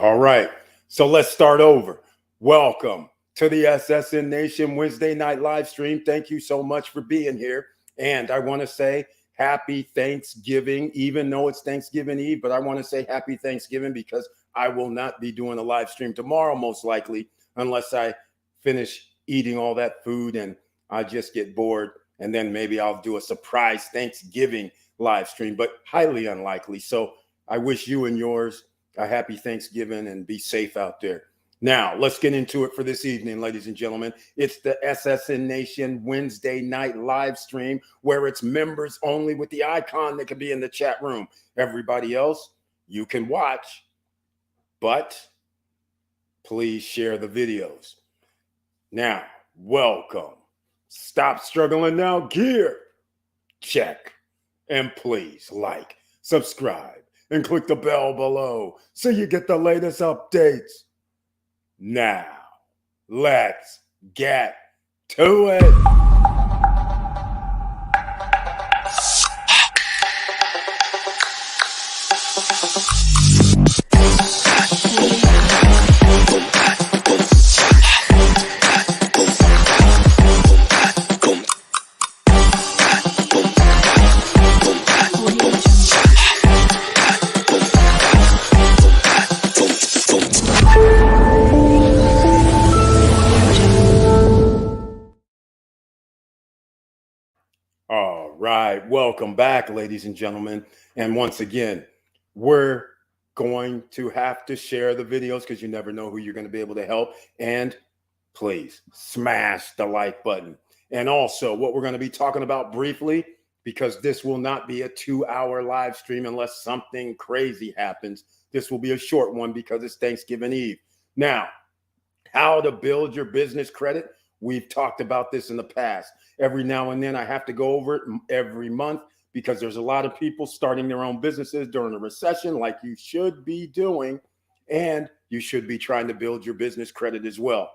All right. So let's start over. Welcome to the SSN Nation Wednesday night live stream. Thank you so much for being here. And I want to say happy Thanksgiving, even though it's Thanksgiving Eve, but I want to say happy Thanksgiving because I will not be doing a live stream tomorrow, most likely, unless I finish eating all that food and I just get bored. And then maybe I'll do a surprise Thanksgiving live stream, but highly unlikely. So I wish you and yours a happy Thanksgiving and be safe out there. Now, let's get into it for this evening, ladies and gentlemen. It's the SSN Nation Wednesday night live stream where it's members only with the icon that can be in the chat room. Everybody else, you can watch, but please share the videos. Now, welcome. Stop struggling now. Gear. Check. And please like, subscribe, and click the bell below so you get the latest updates. Now, let's get to it. All right. Welcome back, ladies and gentlemen. And once again, we're going to have to share the videos because you never know who you're going to be able to help. And please smash the like button. And also, what we're going to be talking about briefly, because this will not be a 2-hour live stream unless something crazy happens. This will be a short one because it's Thanksgiving Eve. Now, how to build your business credit. We've talked about this in the past. Every now and then I have to go over it every month because there's a lot of people starting their own businesses during a recession like you should be doing, and you should be trying to build your business credit as well.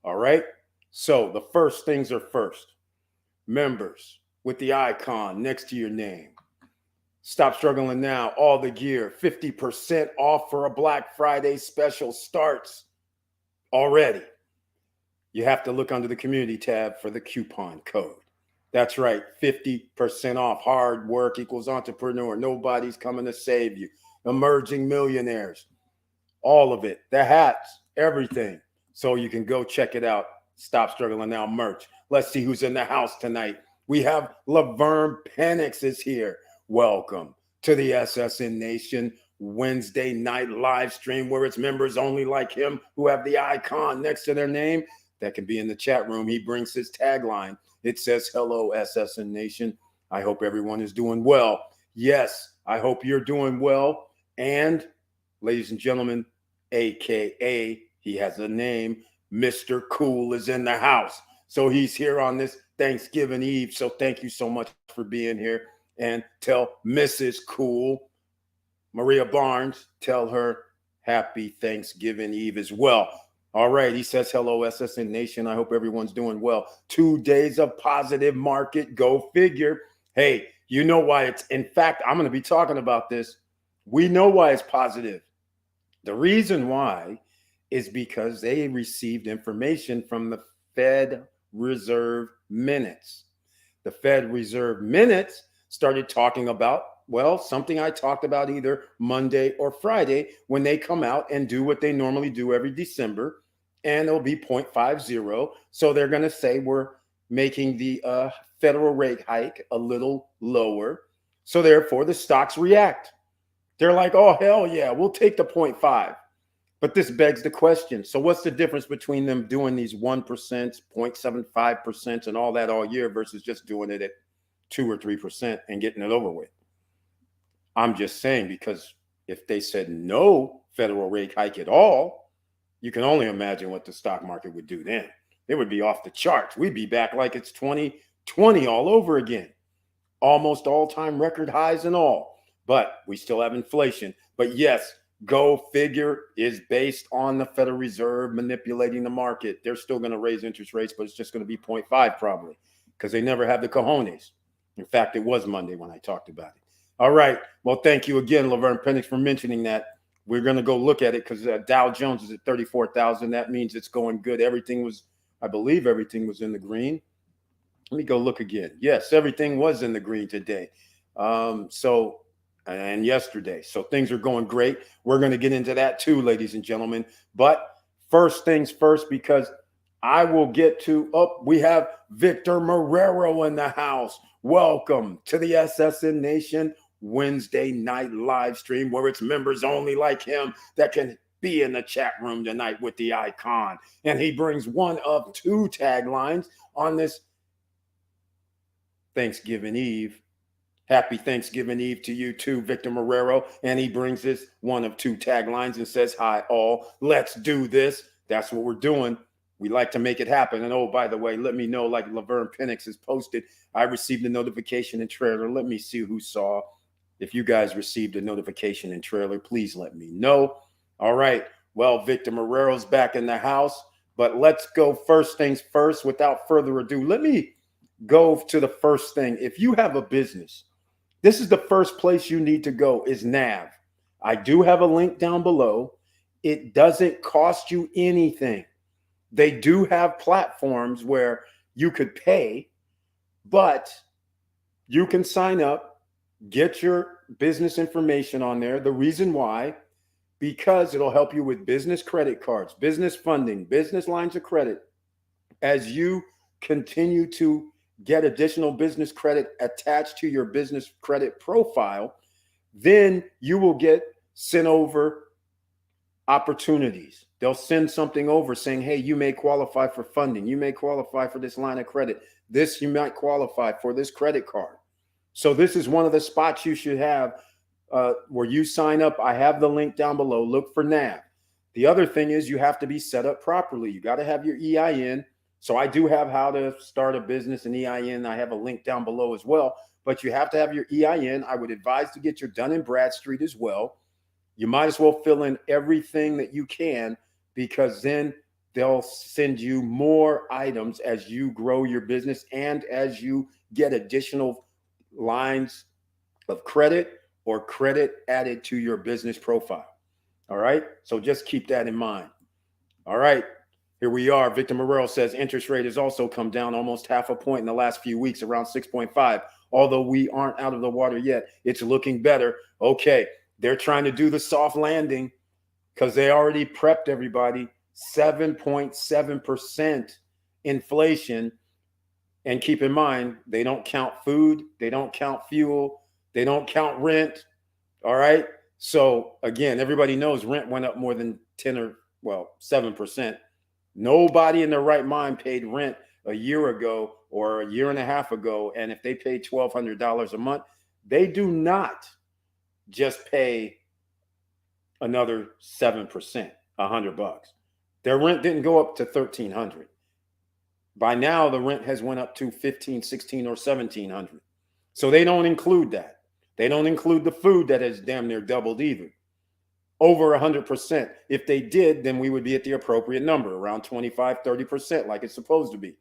All right. So the first things are first. Members with the icon next to your name. Stop struggling now. All the gear, 50% off for a Black Friday special starts already. You have to look under the community tab for the coupon code. That's right, 50% off. Hard work equals entrepreneur. Nobody's coming to save you. Emerging millionaires. All of it. The hats, everything. So you can go check it out. Stop struggling now merch. Let's see who's in the house tonight. We have Laverne Penix is here. Welcome to the SSN Nation Wednesday night live stream where it's members only like him who have the icon next to their name that can be in the chat room. He brings his tagline. It says, hello, SSN Nation. I hope everyone is doing well. Yes, I hope you're doing well. And ladies and gentlemen, AKA, he has a name, Mr. Cool is in the house. So he's here on this Thanksgiving Eve. So thank you so much for being here. And tell Mrs. Cool, Maria Barnes, tell her happy Thanksgiving Eve as well. All right. He says, hello, SSN Nation. I hope everyone's doing well. 2 days of positive market. Go figure. Hey, you know why it's, in fact, I'm going to be talking about this. We know why it's positive. The reason why is because they received information from the Fed Reserve minutes. The Fed Reserve minutes started talking about, well, something I talked about either Monday or Friday when they come out and do what they normally do every December, and it'll be 0.50. So they're going to say we're making the federal rate hike a little lower. So therefore, the stocks react. They're like, oh, hell yeah, we'll take the 0.5. But this begs the question. So what's the difference between them doing these 1%, 0.75%, and all that all year versus just doing it at 2 or 3% and getting it over with? I'm just saying, because if they said no federal rate hike at all, you can only imagine what the stock market would do then. It would be off the charts. We'd be back like it's 2020 all over again. Almost all-time record highs and all. But we still have inflation. But yes, go figure is based on the Federal Reserve manipulating the market. They're still going to raise interest rates, but it's just going to be 0.5 probably because they never have the cojones. In fact, it was Monday when I talked about it. All right. Well, thank you again, Laverne Penix, for mentioning that. We're going to go look at it because Dow Jones is at 34,000. That means it's going good. Everything was, I believe everything was in the green. Let me go look again. Yes, everything was in the green today. And yesterday. So things are going great. We're going to get into that too, ladies and gentlemen. But first things first, because I will get to, we have Victor Marrero in the house. Welcome to the SSN Nation Wednesday night live stream, where it's members only like him that can be in the chat room tonight with the icon. And he brings one of two taglines on this Thanksgiving Eve. Happy Thanksgiving Eve to you too, Victor Marrero. And he brings this one of two taglines and says, hi, all. Let's do this. That's what we're doing. We like to make it happen. And oh, by the way, let me know, like Laverne Penix has posted, I received a notification in trailer. Let me see who saw. If you guys received a notification in trailer, please let me know. All right. Well, Victor Marrero's back in the house. But let's go first things first. Without further ado, let me go to the first thing. If you have a business, this is the first place you need to go is NAV. I do have a link down below. It doesn't cost you anything. They do have platforms where you could pay, but you can sign up, get your business information on there. The reason why, because it'll help you with business credit cards, business funding, business lines of credit. As you continue to get additional business credit attached to your business credit profile, then you will get sent over opportunities. They'll send something over saying, hey, you may qualify for funding. You may qualify for this line of credit. This, you might qualify for this credit card. So this is one of the spots you should have where you sign up. I have the link down below. Look for NAV. The other thing is you have to be set up properly. You got to have your EIN. So I do have how to start a business and EIN. I have a link down below as well, but you have to have your EIN. I would advise to get your Dun & Bradstreet as well. You might as well fill in everything that you can, because then they'll send you more items as you grow your business and as you get additional lines of credit or credit added to your business profile. All right. So just keep that in mind. All right. Here we are. Victor Marrero says interest rate has also come down almost half a point in the last few weeks, around 6.5. Although we aren't out of the water yet, it's looking better. Okay, they're trying to do the soft landing because they already prepped everybody. 7.7% inflation. And keep in mind, they don't count food, they don't count fuel, they don't count rent. All right. So again, everybody knows rent went up more than 7%. Nobody in their right mind paid rent a year ago or a year and a half ago. And if they paid $1,200 a month, they do not just pay another 7%, $100. Their rent didn't go up to $1,300. By now, the rent has went up to $1,500, $1,600, or $1,700. So they don't include that. They don't include the food that has damn near doubled either. Over 100%. If they did, then we would be at the appropriate number, around 25, 30%, like it's supposed to be.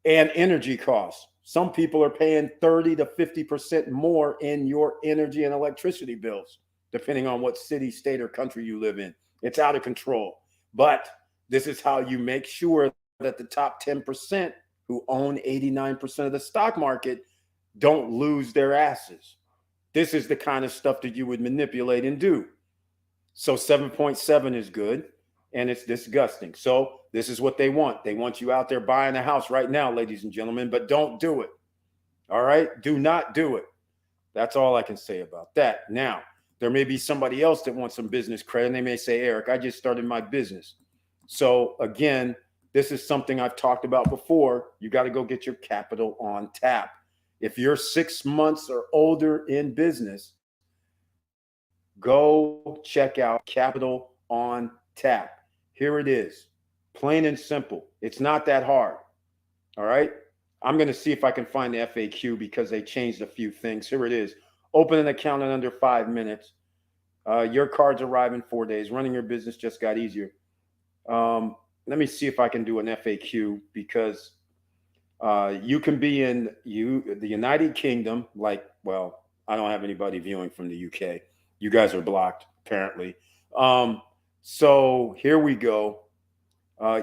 And energy costs. Some people are paying 30 to 50% more in your energy and electricity bills, depending on what city, state, or country you live in. It's out of control. But this is how you make sure that the top 10% who own 89% of the stock market don't lose their asses. This is the kind of stuff that you would manipulate and do. So 7.7 is good, and it's disgusting. So this is what they want. They want you out there buying a house right now, ladies and gentlemen, but don't do it. All right? Do not do it. That's all I can say about that. Now, there may be somebody else that wants some business credit, and they may say, Eric, I just started my business. So again, this is something I've talked about before. You got to go get your capital on tap. If you're 6 months or older in business, go check out Capital on Tap. Here it is. Plain and simple. It's not that hard. All right. I'm going to see if I can find the FAQ because they changed a few things. Here it is. Open an account in under 5 minutes. Your cards arrive in 4 days. Running your business just got easier. Let me see if I can do an FAQ because you can be in the United Kingdom. I don't have anybody viewing from the UK. You guys are blocked, apparently. So here we go.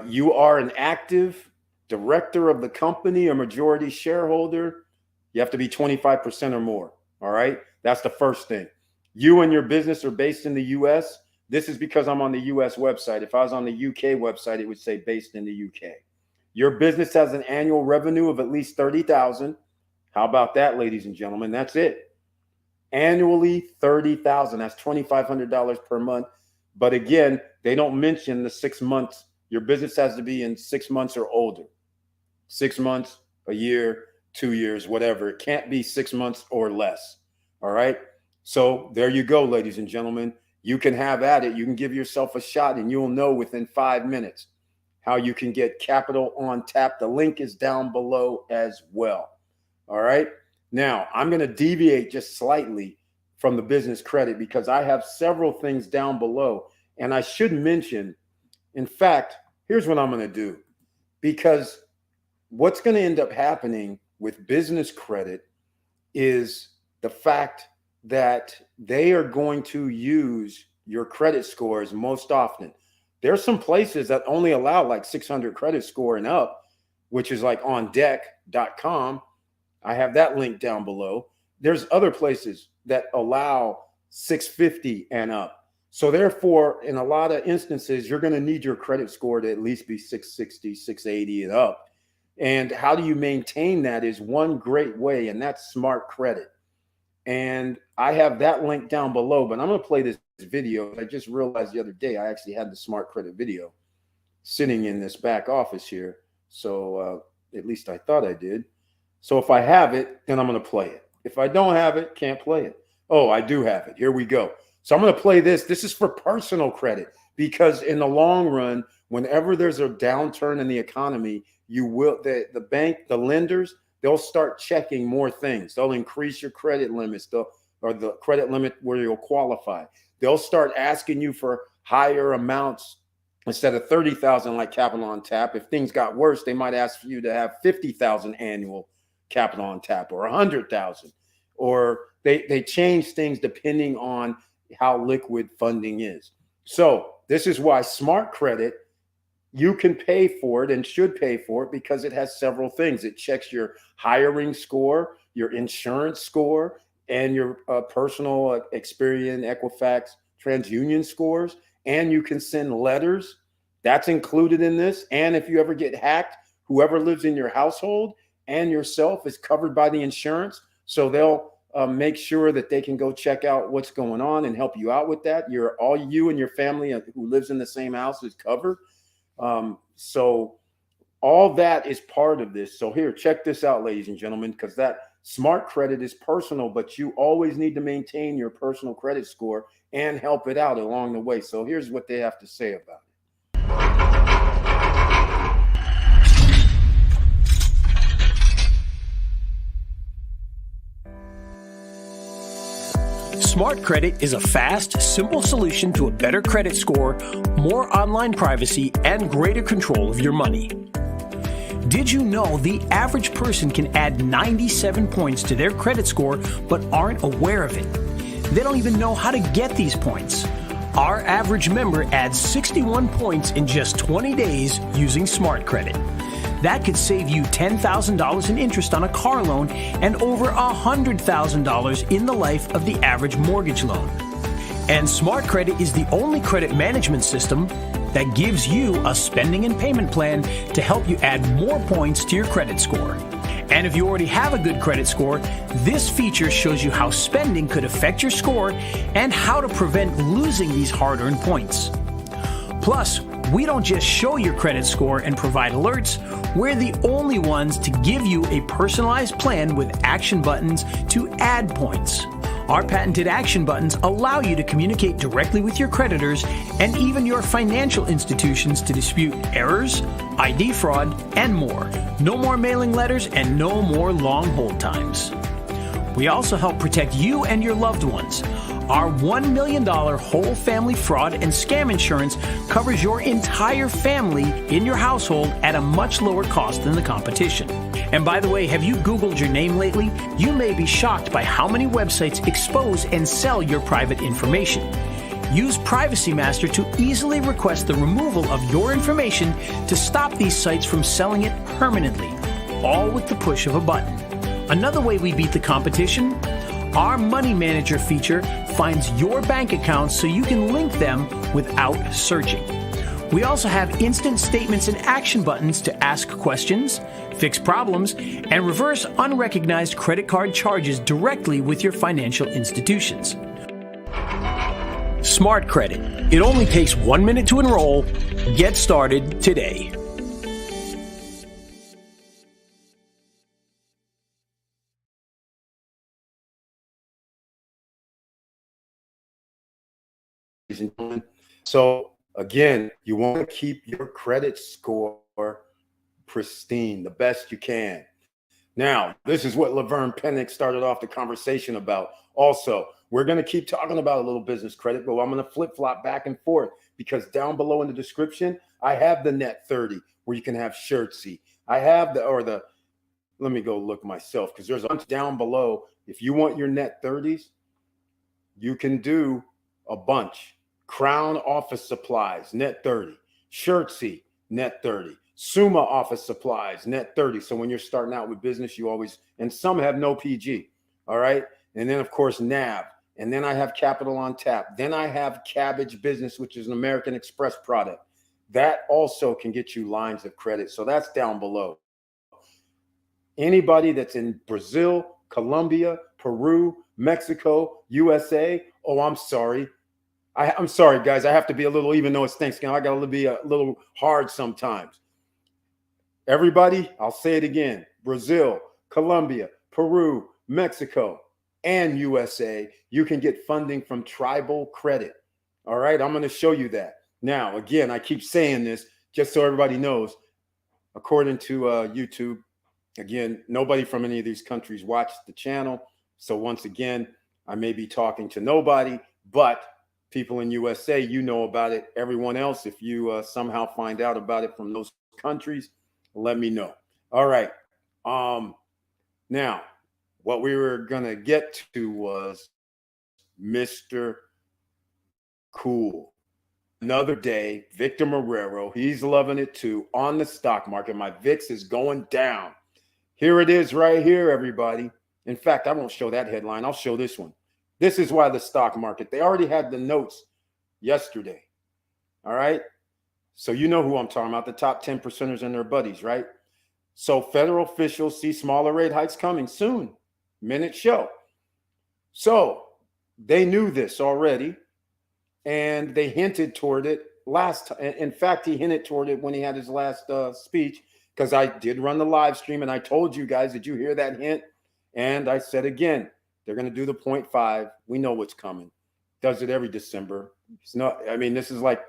You are an active director of the company, a majority shareholder. You have to be 25% or more. All right. That's the first thing. You and your business are based in the US. This is because I'm on the US website. If I was on the UK website, it would say based in the UK. Your business has an annual revenue of at least 30,000. How about that, ladies and gentlemen? That's it. Annually 30,000. That's $2,500 per month. But again, they don't mention the 6 months. Your business has to be in 6 months or older. 6 months, a year, 2 years, whatever. It can't be 6 months or less. All right. So there you go, ladies and gentlemen. You can have at it. You can give yourself a shot and you'll know within 5 minutes how you can get capital on tap. The link is down below as well. All right. Now I'm going to deviate just slightly from the business credit because I have several things down below. And I should mention, in fact, here's what I'm going to do, because what's going to end up happening with business credit is the fact that they are going to use your credit scores most often. There's some places that only allow like 600 credit score and up, which is like on deck.com. I have that link down below. There's other places that allow 650 and up. So therefore, in a lot of instances, you're going to need your credit score to at least be 660, 680 and up. And how do you maintain that is one great way, and that's smart credit. And I have that link down below, but I'm going to play this video. I just realized the other day I actually had the smart credit video sitting in this back office here. So at least I thought I did. So if I have it, then I'm going to play it. If I don't have it, can't play it. Oh, I do have it. Here we go. So I'm going to play this. This is for personal credit, because in the long run, whenever there's a downturn in the economy, you will, the bank, the lenders, they'll start checking more things. They'll increase your credit limits, or the credit limit where you'll qualify. They'll start asking you for higher amounts instead of 30,000 like capital on tap. If things got worse, they might ask for you to have 50,000 annual capital on tap, or 100,000, or they change things depending on how liquid funding is. So this is why smart credit, you can pay for it and should pay for it, because it has several things. It checks your hiring score, your insurance score, and your personal Experian, Equifax, TransUnion scores. And you can send letters. That's included in this. And if you ever get hacked, whoever lives in your household and yourself is covered by the insurance. So they'll make sure that they can go check out what's going on and help you out with that. All you and your family who lives in the same house is covered. So all that is part of this. So here, check this out, ladies and gentlemen, because that smart credit is personal, but you always need to maintain your personal credit score and help it out along the way. So here's what they have to say about it. Smart Credit is a fast, simple solution to a better credit score, more online privacy, and greater control of your money. Did you know the average person can add 97 points to their credit score but aren't aware of it? They don't even know how to get these points. Our average member adds 61 points in just 20 days using Smart Credit. That could save you $10,000 in interest on a car loan and over $100,000 in the life of the average mortgage loan. And Smart Credit is the only credit management system that gives you a spending and payment plan to help you add more points to your credit score. And if you already have a good credit score, this feature shows you how spending could affect your score and how to prevent losing these hard-earned points. Plus, we don't just show your credit score and provide alerts, we're the only ones to give you a personalized plan with action buttons to add points. Our patented action buttons allow you to communicate directly with your creditors and even your financial institutions to dispute errors, ID fraud, and more. No more mailing letters and no more long hold times. We also help protect you and your loved ones. Our $1 million whole family fraud and scam insurance covers your entire family in your household at a much lower cost than the competition. And by the way, have you Googled your name lately? You may be shocked by how many websites expose and sell your private information. Use Privacy Master to easily request the removal of your information to stop these sites from selling it permanently, all with the push of a button. Another way we beat the competition? Our Money Manager feature finds your bank accounts so you can link them without searching. We also have instant statements and action buttons to ask questions, fix problems, and reverse unrecognized credit card charges directly with your financial institutions. Smart Credit. It only takes 1 minute to enroll. Get started today. So again, you want to keep your credit score pristine, the best you can. Now, this is what Laverne Pennick started off the conversation about. Also, we're going to keep talking about a little business credit, but I'm going to flip-flop back and forth because down below in the description, I have the net 30 where you can have Shirtsy. I have let me go look myself because there's a bunch down below. If you want your net 30s, you can do a bunch. Crown Office Supplies, net 30. Shirtsy, net 30. Summa Office Supplies, net 30. So when you're starting out with business, you always, and some have no PG. All right. And then, of course, NAV. And then I have Capital on Tap. Then I have Cabbage Business, which is an American Express product. That also can get you lines of credit. So that's down below. Anybody that's in Brazil, Colombia, Peru, Mexico, USA. Oh, I'm sorry. I'm sorry, guys. I have to be a little, even though it's Thanksgiving, I got to be a little hard sometimes. Everybody, I'll say it again. Brazil, Colombia, Peru, Mexico, and USA, you can get funding from Tribal Credit. All right, I'm going to show you that. Now, again, I keep saying this just so everybody knows. According to YouTube, again, nobody from any of these countries watched the channel. So once again, I may be talking to nobody, but people in USA, you know about it. Everyone else, if you somehow find out about it from those countries, let me know. All right. Now, what we were going to get to was Mr. Cool. Another day, Victor Marrero, he's loving it too on the stock market. My VIX is going down. Here it is right here, everybody. In fact, I won't show that headline. I'll show this one. This is why the stock market, they already had the notes yesterday. All right. So you know who I'm talking about, the top 10 percenters and their buddies, right? So federal officials see smaller rate hikes coming soon. Minute show. So they knew this already, and they hinted toward it last time. In fact, he hinted toward it when he had his last speech, because I did run the live stream, and I told you guys, did you hear that hint? And I said again, they're going to do the 0.5. We know what's coming. Does it every December. It's not, I mean, this is like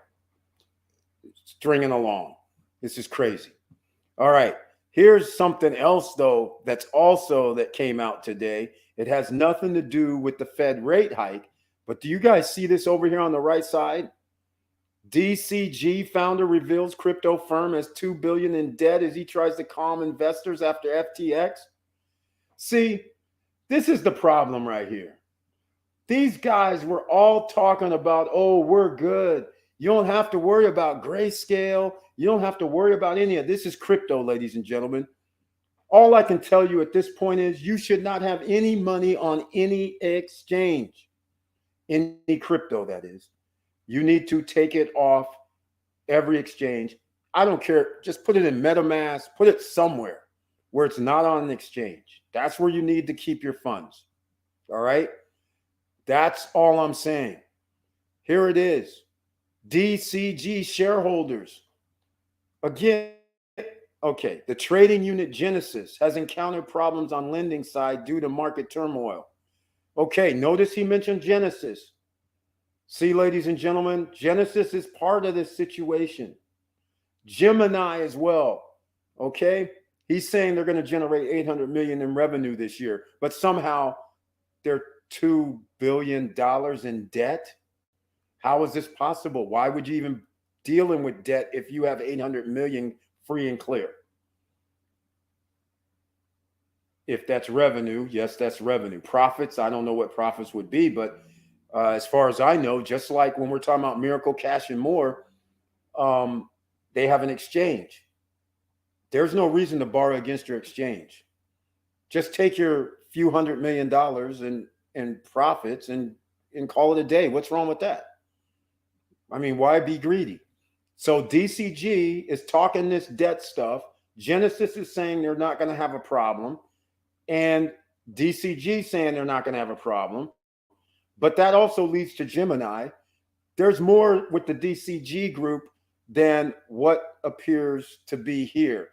stringing along. This is crazy. All right. Here's something else, though, that's also that came out today. It has nothing to do with the Fed rate hike. But do you guys see this over here on the right side? DCG founder reveals crypto firm has $2 billion in debt as he tries to calm investors after FTX. See, this is the problem right here. These guys were all talking about, oh, we're good. You don't have to worry about grayscale. You don't have to worry about any of this. Is crypto, ladies and gentlemen. All I can tell you at this point is you should not have any money on any exchange. Any crypto, that is. You need to take it off every exchange. I don't care. Just put it in MetaMask. Put it somewhere where it's not on an exchange. That's where you need to keep your funds. All right? That's all I'm saying. Here it is. DCG shareholders. Again, okay, the trading unit Genesis has encountered problems on lending side due to market turmoil. Okay, notice he mentioned Genesis. See, ladies and gentlemen, Genesis is part of this situation. Gemini as well. Okay, he's saying they're going to generate $800 million in revenue this year, but somehow they're $2 billion in debt. How is this possible? Why would you even dealing with debt if you have 800 million free and clear? If that's revenue, yes, that's revenue. Profits, I don't know what profits would be, but As far as I know, just like when we're talking about Miracle Cash and more, they have an exchange. There's no reason to borrow against your exchange. Just take your few $100 million in profits and call it a day. What's wrong with that? I mean, why be greedy? So DCG is talking this debt stuff. Genesis is saying they're not going to have a problem, and DCG saying they're not going to have a problem. But that also leads to Gemini. There's more with the DCG group than what appears to be here.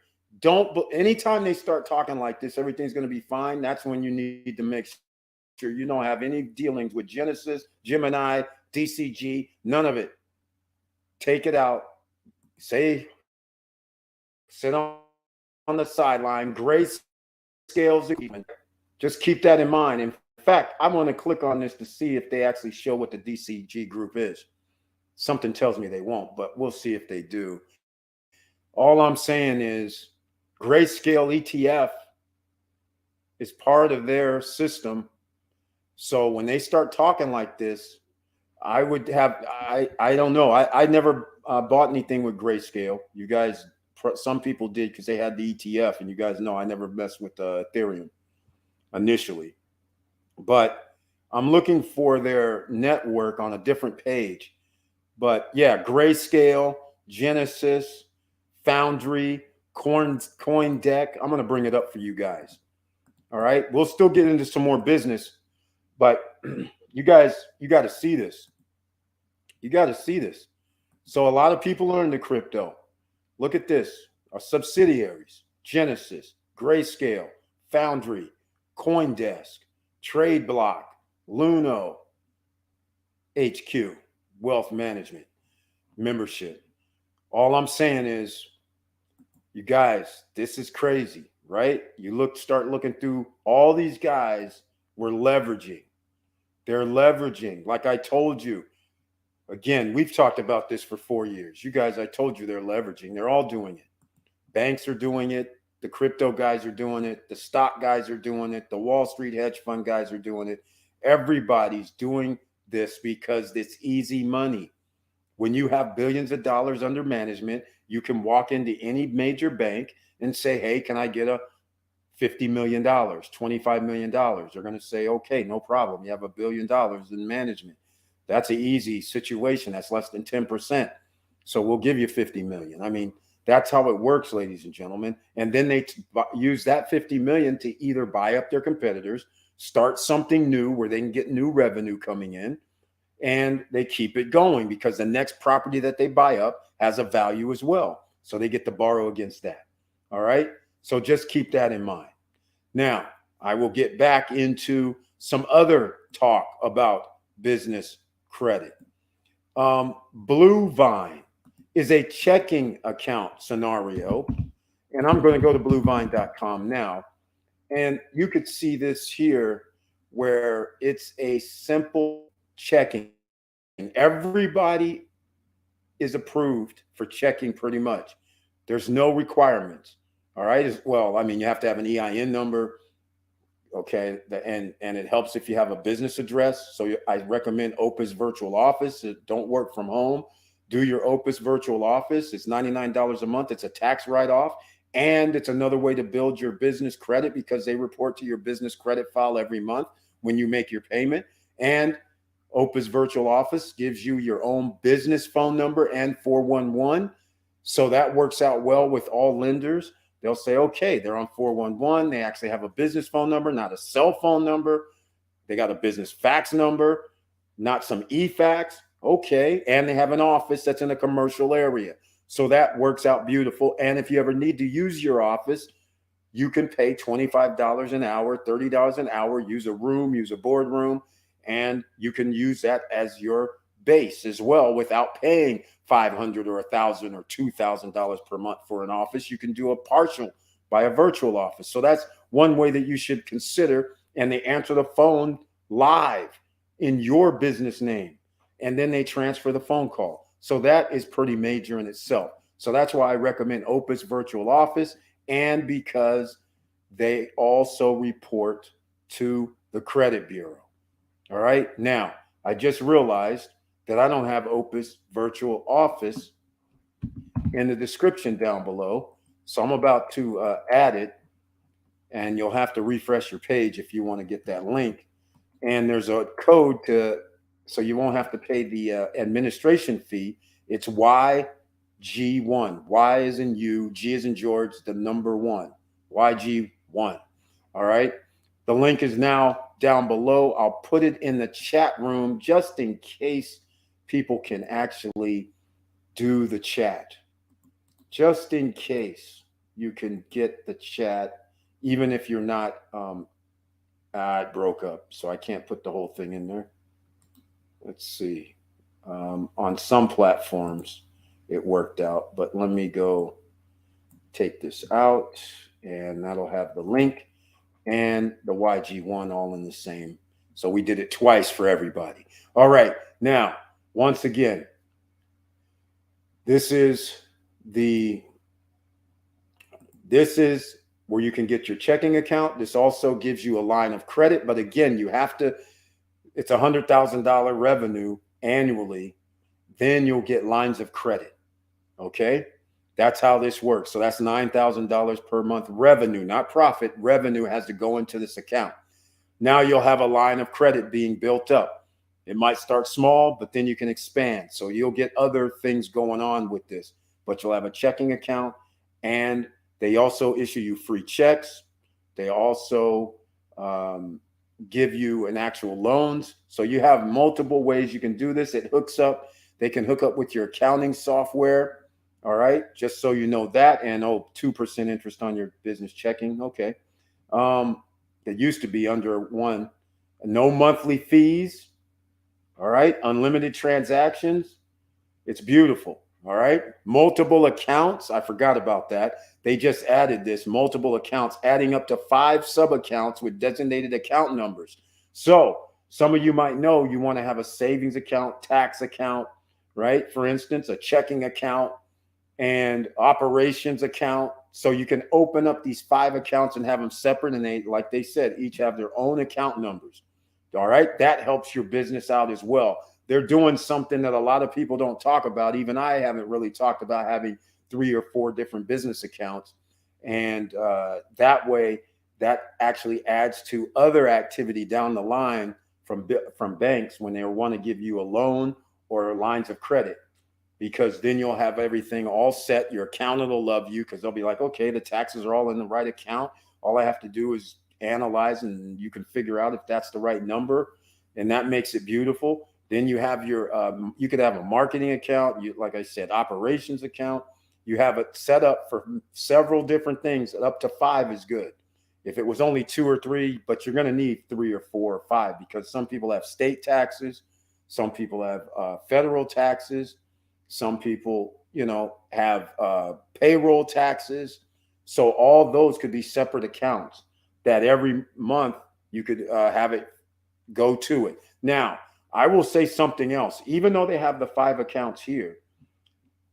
Anytime they start talking like this, everything's going to be fine. That's when you need to make sure you don't have any dealings with Genesis, Gemini, DCG, none of it. Take it out. Sit on the sideline. Grayscale's equipment. Just keep that in mind. In fact, I want to click on this to see if they actually show what the DCG group is. Something tells me they won't, but we'll see if they do. All I'm saying is Grayscale ETF is part of their system. So when they start talking like this, I would have, I don't know. I never bought anything with Grayscale. You guys, some people did because they had the ETF, and you guys know I never messed with Ethereum initially. But I'm looking for their network on a different page. But yeah, Grayscale, Genesis, Foundry, CoinDeck. I'm going to bring it up for you guys. All right. We'll still get into some more business, but you got to see this. You got to see this. So a lot of people are into crypto. Look at this. Our subsidiaries: Genesis, Grayscale, Foundry, CoinDesk, TradeBlock, Luno, HQ, Wealth Management, membership. All I'm saying is, you guys, this is crazy, right? Start looking through all these guys were leveraging. They're leveraging. Like I told you, again, we've talked about this for 4 years. You guys, I told you they're leveraging. They're all doing it. Banks are doing it. The crypto guys are doing it. The stock guys are doing it. The Wall Street hedge fund guys are doing it. Everybody's doing this because it's easy money. When you have billions of dollars under management, you can walk into any major bank and say, hey, can I get a $50 million, $25 million? They're going to say, okay, no problem. You have $1 billion in management. That's an easy situation. That's less than 10%. So we'll give you 50 million. I mean, that's how it works, ladies and gentlemen. And then they use that 50 million to either buy up their competitors, start something new where they can get new revenue coming in, and they keep it going because the next property that they buy up has a value as well. So they get to borrow against that. All right. So just keep that in mind. Now, I will get back into some other talk about business credit. Blue Vine is a checking account scenario. And I'm going to go to bluevine.com now. And you could see this here where it's a simple checking. Everybody is approved for checking pretty much. There's no requirements. All right. Well, I mean, you have to have an EIN number. Okay. And it helps if you have a business address. So I recommend Opus Virtual Office. Don't work from home. Do your Opus Virtual Office. It's $99 a month. It's a tax write-off. And it's another way to build your business credit because they report to your business credit file every month when you make your payment. And Opus Virtual Office gives you your own business phone number and 411. So that works out well with all lenders. They'll say, okay, they're on 411. They actually have a business phone number, not a cell phone number. They got a business fax number, not some e-fax. Okay. And they have an office that's in a commercial area. So that works out beautiful. And if you ever need to use your office, you can pay $25 an hour, $30 an hour, use a room, use a boardroom, and you can use that as your base as well without paying $500 or $1,000 or $2,000 per month for an office. You can do a partial by a virtual office. So that's one way that you should consider. And they answer the phone live in your business name, and then they transfer the phone call. So that is pretty major in itself. So that's why I recommend Opus Virtual Office, and because they also report to the credit bureau. All right. Now, I just realized that I don't have Opus Virtual Office in the description down below. So I'm about to add it, and you'll have to refresh your page if you want to get that link. And there's a code so you won't have to pay the administration fee. It's YG1. Y is in you, G is in George, the number 1. YG1. All right. The link is now down below. I'll put it in the chat room just in case people can actually do the chat. Just in case you can get the chat, even if you're not, it broke up, so I can't put the whole thing in there. Let's see. On some platforms, it worked out, but let me go take this out, and that'll have the link and the YG1 all in the same. So we did it twice for everybody. All right. Now, once again, this is where you can get your checking account. This also gives you a line of credit, but again, you have to, it's $100,000 revenue annually, then you'll get lines of credit. Okay. That's how this works. So that's $9,000 per month revenue, not profit. Revenue has to go into this account. Now you'll have a line of credit being built up. It might start small, but then you can expand. So you'll get other things going on with this, but you'll have a checking account, and they also issue you free checks. They also give you an actual loans. So you have multiple ways you can do this. It hooks up. They can hook up with your accounting software. All right. Just so you know that. And 2% interest on your business checking. Okay. It used to be under 1. No monthly fees. All right. Unlimited transactions. It's beautiful. All right. Multiple accounts. I forgot about that. They just added this, multiple accounts, adding up to 5 sub accounts with designated account numbers. So some of you might know you want to have a savings account, tax account, right? For instance, a checking account and operations account. So you can open up these 5 accounts and have them separate. And they, like they said, each have their own account numbers. All right. That helps your business out as well. They're doing something that a lot of people don't talk about. Even I haven't really talked about having 3 or 4 different business accounts. And that way, that actually adds to other activity down the line from banks when they want to give you a loan or lines of credit, because then you'll have everything all set. Your accountant will love you because they'll be like, okay, the taxes are all in the right account. All I have to do is analyze, and you can figure out if that's the right number. And that makes it beautiful. Then you have your, you could have a marketing account. Like I said, operations account. You have it set up for several different things. Up to 5 is good. If it was only 2 or 3, but you're going to need 3 or 4 or 5, because some people have state taxes. Some people have federal taxes. Some people, have payroll taxes. So all those could be separate accounts that every month you could have it go to it. Now, I will say something else. Even though they have the 5 accounts here,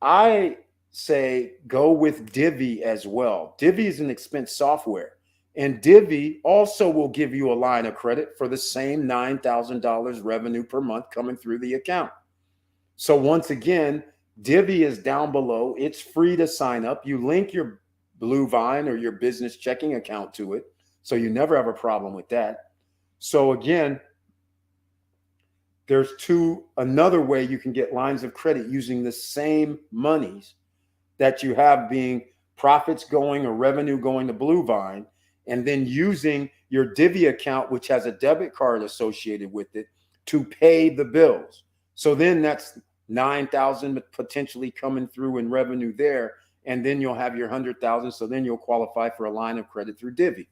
I say go with Divvy as well. Divvy is an expense software, and Divvy also will give you a line of credit for the same $9,000 revenue per month coming through the account. So once again, Divvy is down below. It's free to sign up. You link your Blue Vine or your business checking account to it, so you never have a problem with that. So again, there's another way you can get lines of credit using the same monies that you have being profits going or revenue going to Blue Vine, and then using your Divvy account, which has a debit card associated with it, to pay the bills. So then that's $9,000 potentially coming through in revenue there, and then you'll have your $100,000. So then you'll qualify for a line of credit through Divvy.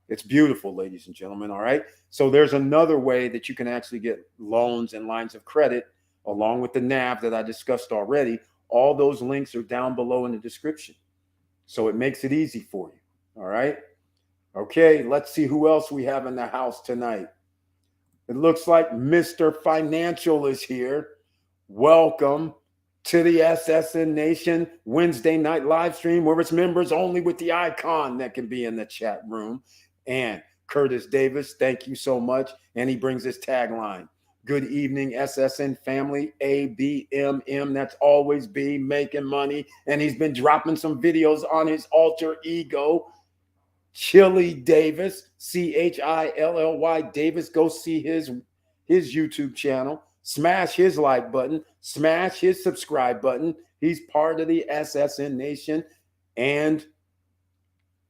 It's beautiful, ladies and gentlemen. All right. So there's another way that you can actually get loans and lines of credit along with the NAV that I discussed already. All those links are down below in the description. So it makes it easy for you. All right. Okay. Let's see who else we have in the house tonight. It looks like Mr. Financial is here. Welcome to the SSN Nation Wednesday night live stream, where it's members only with the icon that can be in the chat room. And Curtis Davis, thank you so much. And he brings his tagline: Good evening, SSN family, ABMM. That's always be making money. And he's been dropping some videos on his alter ego, Chili Davis, Chilly Davis. Go see his YouTube channel. Smash his like button. Smash his subscribe button. He's part of the SSN Nation. And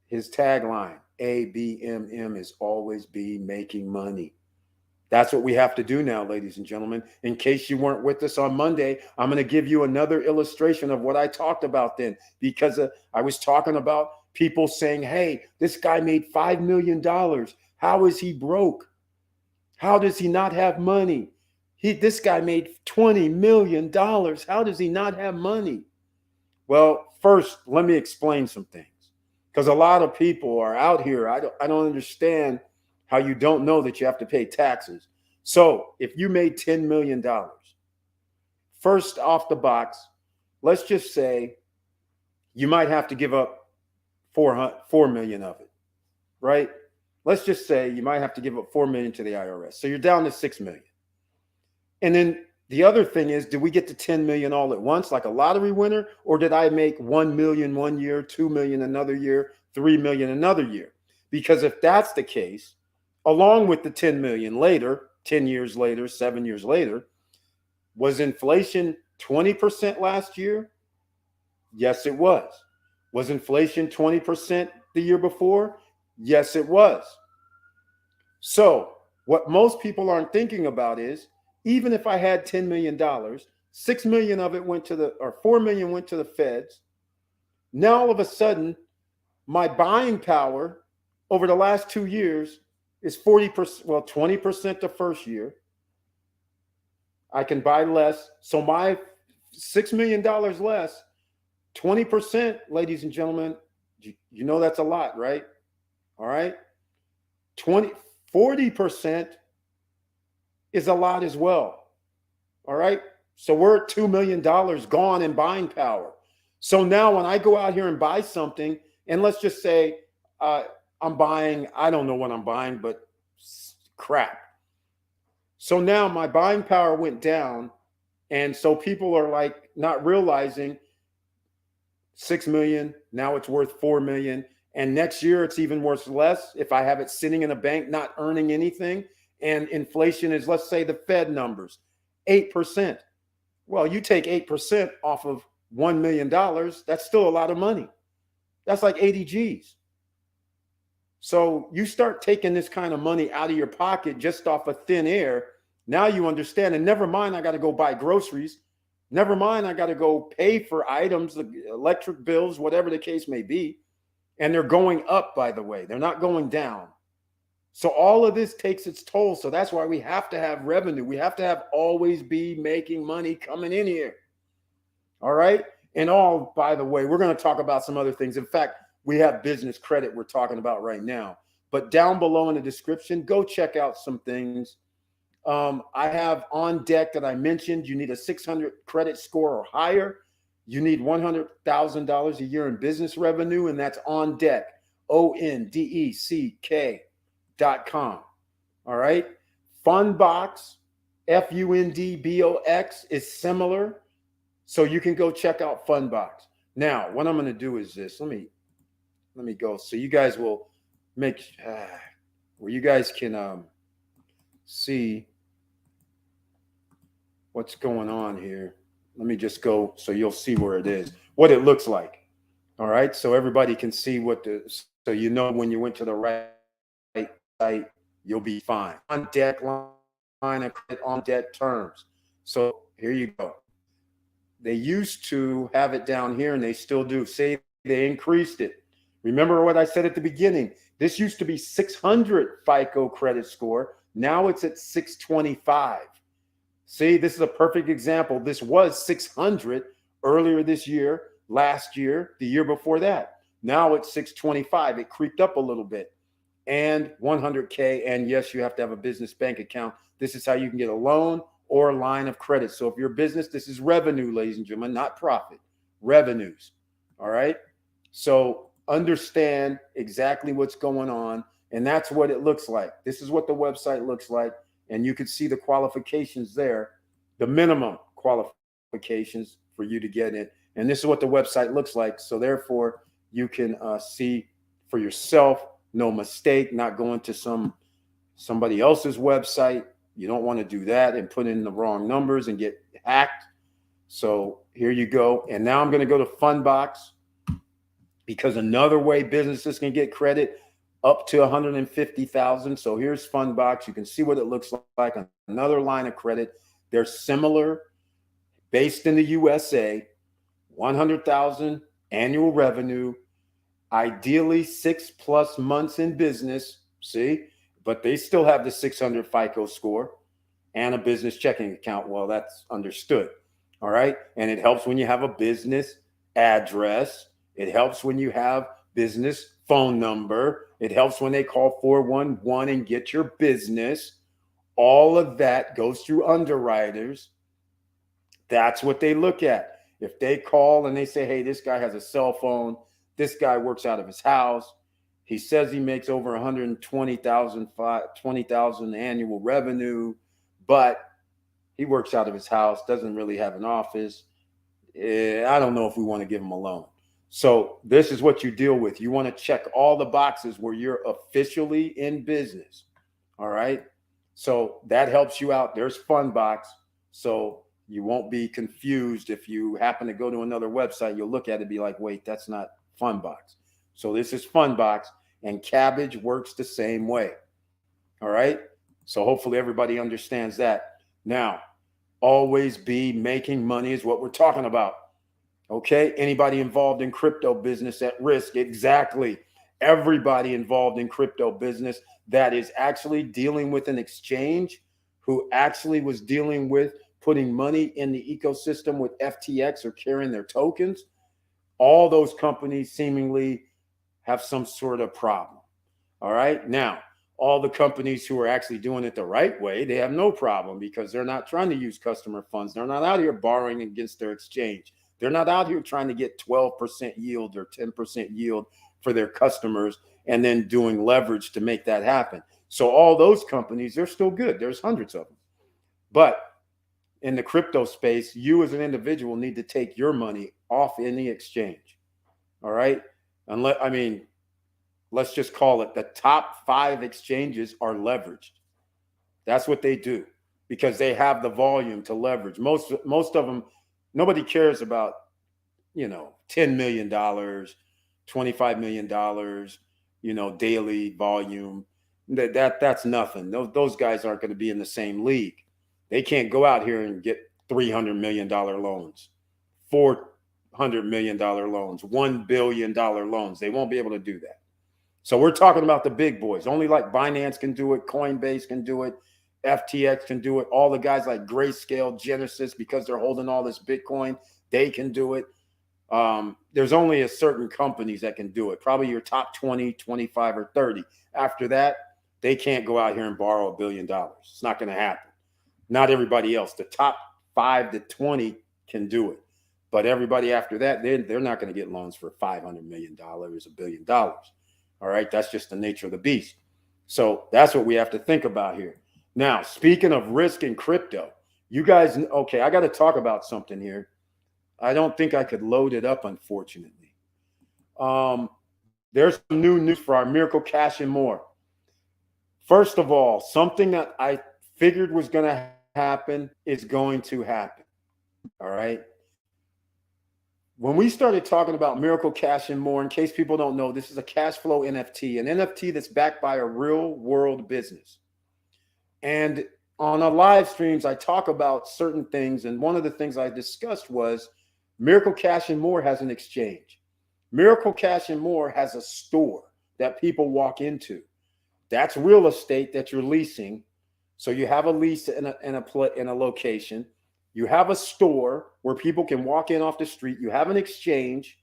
his tagline, ABMM, is always be making money. That's what we have to do now, ladies and gentlemen. In case you weren't with us on Monday, I'm going to give you another illustration of what I talked about then, because I was talking about people saying, hey, this guy made $5 million. How is he broke? How does he not have money? This guy made $20 million. How does he not have money? Well, first, let me explain some things, because a lot of people are out here. I don't understand how you don't know that you have to pay taxes. So if you made $10 million, first off the box, let's just say you might have to give up $4 million of it, right? Let's just say you might have to give up $4 million to the IRS. So you're down to $6 million. And then the other thing is, did we get to 10 million all at once like a lottery winner? Or did I make 1 million one year, 2 million another year, 3 million another year? Because if that's the case, along with the 10 million later, 10 years later, 7 years later, was inflation 20% last year? Yes, it was. Was inflation 20% the year before? Yes, it was. So what most people aren't thinking about is, even if I had $10 million, 6 million of it went to or 4 million went to the feds. Now all of a sudden, my buying power over the last 2 years is 40%, well, 20% the first year. I can buy less. So my $6 million less, 20%, ladies and gentlemen, you know that's a lot, right? All right. 40% is a lot as well. All right. So we're at $2 million gone in buying power. So now when I go out here and buy something, and let's just say I'm buying, I don't know what I'm buying, but crap. So now my buying power went down. And so people are like not realizing 6 million, now it's worth 4 million. And next year it's even worth less if I have it sitting in a bank, not earning anything. And inflation is, let's say the Fed numbers, 8%. Well, you take 8% off of $1 million, that's still a lot of money. That's like 80 G's. So you start taking this kind of money out of your pocket just off of thin air. Now you understand, and never mind, I got to go buy groceries. Never mind, I got to go pay for items, electric bills, whatever the case may be. And they're going up, by the way. They're not going down. So all of this takes its toll. So that's why we have to have revenue. We have to have always be making money coming in here. All right. And all, by the way, we're going to talk about some other things. In fact, we have business credit we're talking about right now. But down below in the description, go check out some things. I have on deck that I mentioned. You need a 600 credit score or higher. You need $100,000 a year in business revenue, and that's on deck. ONDECK.com. All right. Fundbox, FUNDBOX, is similar. So you can go check out Fundbox. Now, what I'm going to do is this. Let me go. So you guys will make where you guys can see what's going on here. Let me just go so you'll see where it is, what it looks like. All right. So everybody can see so you know when you went to the right site, you'll be fine. On deck line of credit, on deck terms. So here you go. They used to have it down here, and they still do. Say they increased it. Remember what I said at the beginning? This used to be 600 FICO credit score. Now it's at 625. See, this is a perfect example. This was 600 earlier this year, last year, the year before that. Now it's 625. It creeped up a little bit. And 100K. And yes, you have to have a business bank account. This is how you can get a loan or a line of credit. So if you're a business, this is revenue, ladies and gentlemen, not profit. Revenues. All right. So understand exactly what's going on. And that's what it looks like. This is what the website looks like. and you can see the qualifications there, the minimum qualifications for you to get in. And this is what the website looks like. So therefore, you can see for yourself, no mistake, not going to somebody else's website. You don't want to do that and put in the wrong numbers and get hacked. So here you go. And now I'm going to go to Fundbox, because another way businesses can get credit up to 150,000. So here's Fundbox. You can see what it looks like. Another line of credit. They're similar, based in the USA, 100,000 annual revenue, ideally 6+ months in business. See, but they still have the 600 FICO score and a business checking account. Well, that's understood. All right. And it helps when you have a business address. It helps when you have business phone number. It helps when they call 411 and get your business. All of that goes through underwriters. That's what they look at. If they call and they say, hey, this guy has a cell phone, this guy works out of his house, he says he makes over 120,000 annual revenue, but he works out of his house, doesn't really have an office, I don't know if we want to give him a loan. So this is what you deal with. You want to check all the boxes where you're officially in business. All right. So that helps you out. There's Fundbox. So you won't be confused if you happen to go to another website. You'll look at it and be like, wait, that's not Fundbox. So this is Fundbox, and Cabbage works the same way. All right. So hopefully everybody understands that. Now, always be making money is what we're talking about. Okay. Anybody involved in crypto business at risk? Exactly. Everybody involved in crypto business that is actually dealing with an exchange, who actually was dealing with putting money in the ecosystem with FTX or carrying their tokens. All those companies seemingly have some sort of problem. All right. Now, all the companies who are actually doing it the right way, they have no problem, because they're not trying to use customer funds. They're not out here borrowing against their exchange. They're not out here trying to get 12% yield or 10% yield for their customers and then doing leverage to make that happen. So all those companies, they're still good. There's hundreds of them. But in the crypto space, you as an individual need to take your money off in the exchange. All right. Let's just call it the top 5 exchanges are leveraged. That's what they do, because they have the volume to leverage. Most of them, nobody cares about, $10 million, $25 million, daily volume. That's nothing. Those guys aren't going to be in the same league. They can't go out here and get $300 million loans, $400 million loans, $1 billion loans. They won't be able to do that. So we're talking about the big boys. Only like Binance can do it, Coinbase can do it, FTX can do it. All the guys like Grayscale, Genesis, because they're holding all this Bitcoin, they can do it. There's only a certain companies that can do it. Probably your top 20, 25, or 30. After that, they can't go out here and borrow $1 billion. It's not going to happen. Not everybody else. The top 5 to 20 can do it. But everybody after that, they're not going to get loans for $500 million, $1 billion. All right. That's just the nature of the beast. So that's what we have to think about here. Now, speaking of risk in crypto, you guys, okay, I got to talk about something here. I don't think I could load it up, unfortunately. There's some new news for our Miracle Cash and More. First of all, something that I figured was going to happen is going to happen. All right. When we started talking about Miracle Cash and More, in case people don't know, this is a cash flow NFT, an NFT that's backed by a real world business. And on our live streams, I talk about certain things. And one of the things I discussed was Miracle Cash and More has an exchange. Miracle Cash and More has a store that people walk into. That's real estate that you're leasing. So you have a lease in a location. You have a store where people can walk in off the street. You have an exchange,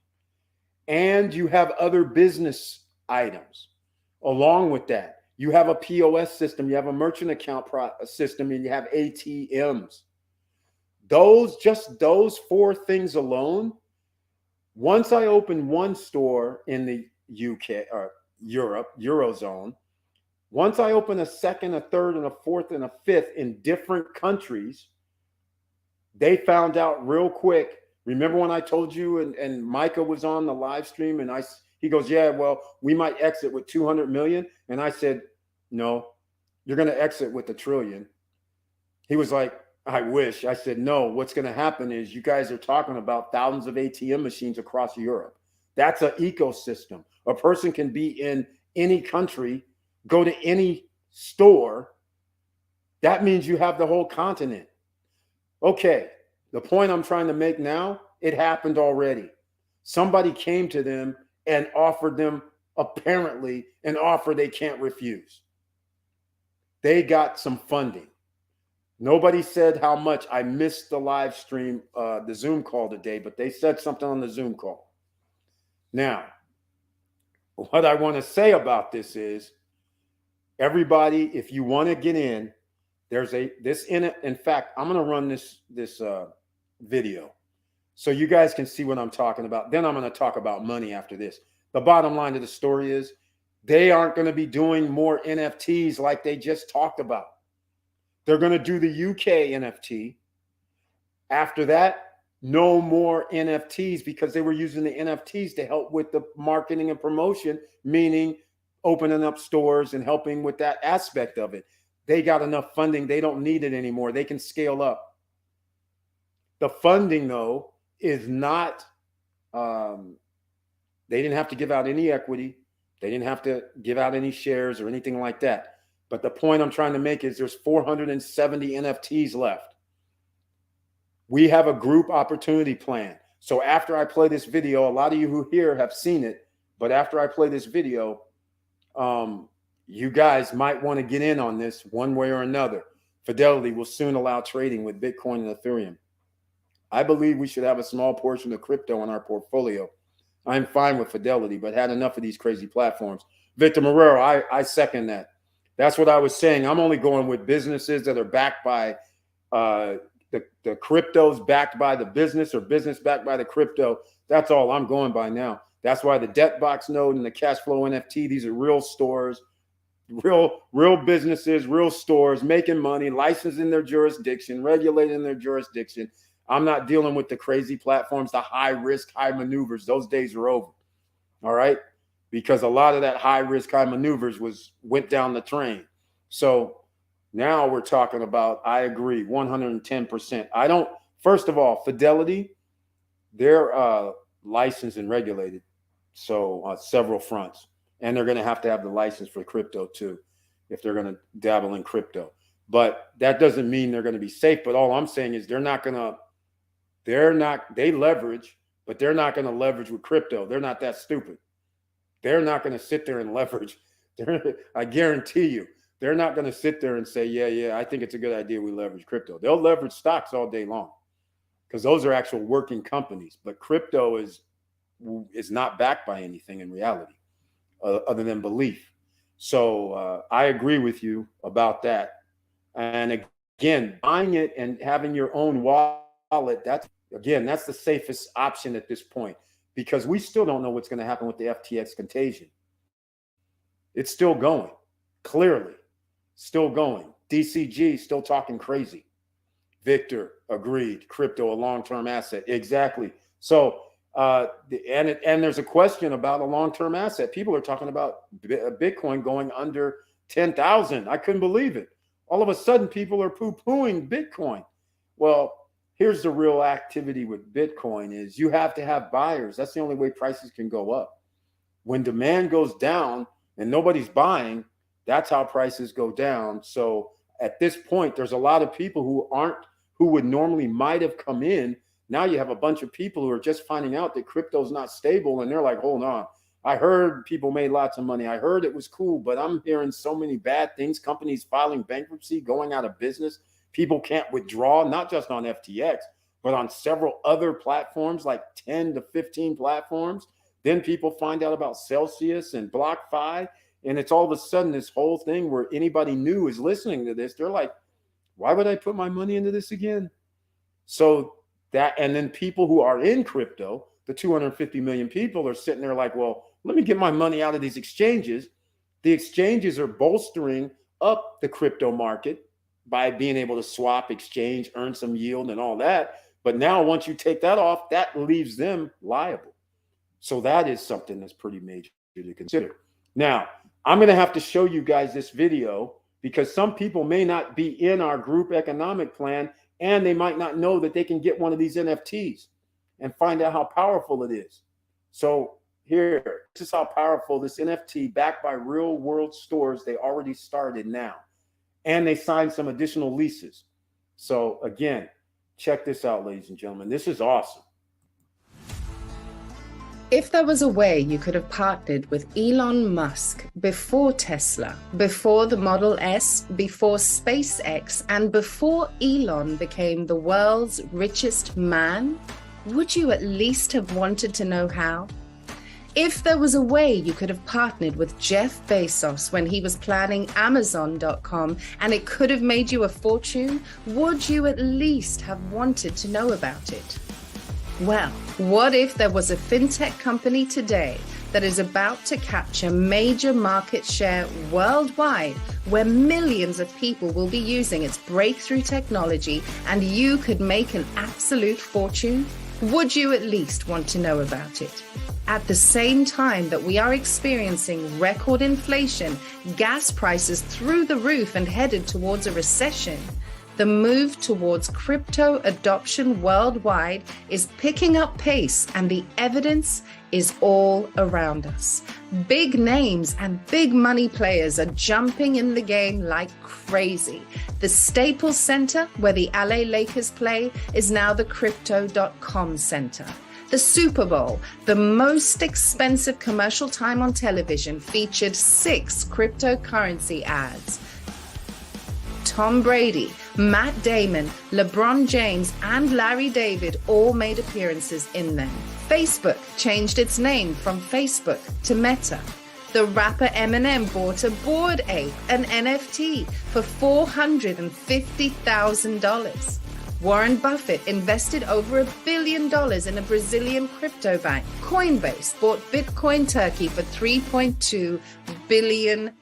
and you have other business items. Along with that, you have a POS system, you have a merchant account system, and you have ATMs. Just those 4 things alone, once I open one store in the UK or Europe, Eurozone, Once I open a second, a third, and a fourth, and a fifth in different countries, they found out real quick. Remember when I told you and Micah was on the live stream and he goes, yeah, well, we might exit with 200 million. And I said, no, you're going to exit with $1 trillion. He was like, I wish. I said, no, what's going to happen is you guys are talking about thousands of ATM machines across Europe. That's an ecosystem. A person can be in any country, go to any store. That means you have the whole continent. Okay, the point I'm trying to make now, it happened already. Somebody came to them and offered them apparently an offer they can't refuse. They got some funding. Nobody said how much. I missed the live stream, the Zoom call today, but they said something on the Zoom call. Now, what I want to say about this is, everybody, if you want to get in, there's in fact, I'm going to run this video so you guys can see what I'm talking about. Then I'm going to talk about money after this. The bottom line of the story is they aren't going to be doing more NFTs like they just talked about. They're going to do the UK NFT. After that, no more NFTs, because they were using the NFTs to help with the marketing and promotion, meaning opening up stores and helping with that aspect of it. They got enough funding. They don't need it anymore. They can scale up. The funding, though, is not, they didn't have to give out any equity. They didn't have to give out any shares or anything like that. But the point I'm trying to make is there's 470 NFTs left. We have a group opportunity plan. So after I play this video, a lot of you who here have seen it, but after I play this video, you guys might want to get in on this one way or another. Fidelity will soon allow trading with Bitcoin and Ethereum. I believe we should have a small portion of crypto in our portfolio. I'm fine with Fidelity, but had enough of these crazy platforms. Victor Marrero, I second that. That's what I was saying. I'm only going with businesses that are backed by the cryptos, backed by the business, or business backed by the crypto. That's all I'm going by now. That's why the debt box node and the cash flow NFT, these are real stores, real businesses, real stores making money, licensed in their jurisdiction, regulated in their jurisdiction. I'm not dealing with the crazy platforms, the high risk, high maneuvers. Those days are over. All right. Because a lot of that high risk, high maneuvers went down the train. So now we're talking about, I agree, 110%. First of all, Fidelity, they're licensed and regulated. So several fronts. And they're going to have the license for crypto too, if they're going to dabble in crypto. But that doesn't mean they're going to be safe. But all I'm saying is they leverage, but they're not going to leverage with crypto. They're not that stupid. They're not going to sit there and leverage. I guarantee you, they're not going to sit there and say, yeah, I think it's a good idea we leverage crypto. They'll leverage stocks all day long because those are actual working companies. But crypto is not backed by anything in reality other than belief. So I agree with you about that. And again, buying it and having your own wallet, that's the safest option at this point, because we still don't know what's going to happen with the FTX contagion. It's still going, clearly, still going. DCG still talking crazy. Victor agreed. Crypto a long-term asset, exactly. So, and there's a question about a long-term asset. People are talking about Bitcoin going under 10,000. I couldn't believe it. All of a sudden, people are poo-pooing Bitcoin. Well, here's the real activity with Bitcoin is you have to have buyers. That's the only way prices can go up. When demand goes down and nobody's buying, that's how prices go down. So at this point, there's a lot of people who would normally might have come in. Now you have a bunch of people who are just finding out that crypto's not stable. And they're like, hold on. I heard people made lots of money. I heard it was cool, but I'm hearing so many bad things. Companies filing bankruptcy, going out of business. People can't withdraw, not just on FTX, but on several other platforms, like 10 to 15 platforms. Then people find out about Celsius and BlockFi. And it's all of a sudden this whole thing where anybody new is listening to this. They're like, why would I put my money into this again? So that, and then people who are in crypto, the 250 million people are sitting there like, well, let me get my money out of these exchanges The exchanges are bolstering up the crypto market by being able to swap, exchange, earn some yield and all that. But now once you take that off, that leaves them liable. So that is something that's pretty major to consider. Now, I'm going to have to show you guys this video because some people may not be in our group economic plan and they might not know that they can get one of these NFTs and find out how powerful it is. So here, this is how powerful this NFT backed by real world stores. They already started now. And they signed some additional leases. So again, check this out, ladies and gentlemen. This is awesome. If there was a way you could have partnered with Elon Musk before Tesla, before the Model S, before SpaceX, and before Elon became the world's richest man, would you at least have wanted to know how? If there was a way you could have partnered with Jeff Bezos when he was planning Amazon.com and it could have made you a fortune, would you at least have wanted to know about it? Well, what if there was a fintech company today that is about to capture major market share worldwide, where millions of people will be using its breakthrough technology and you could make an absolute fortune? Would you at least want to know about it? At the same time that we are experiencing record inflation, gas prices through the roof and headed towards a recession, the move towards crypto adoption worldwide is picking up pace and the evidence is all around us. Big names and big money players are jumping in the game like crazy. The Staples Center, where the LA Lakers play, is now the Crypto.com Center. The Super Bowl, the most expensive commercial time on television, featured 6 cryptocurrency ads. Tom Brady, Matt Damon, LeBron James, and Larry David all made appearances in them. Facebook changed its name from Facebook to Meta. The rapper Eminem bought a Bored Ape, an NFT, for $450,000. Warren Buffett invested over $1 billion in a Brazilian crypto bank. Coinbase bought Bitcoin Turkey for $3.2 billion.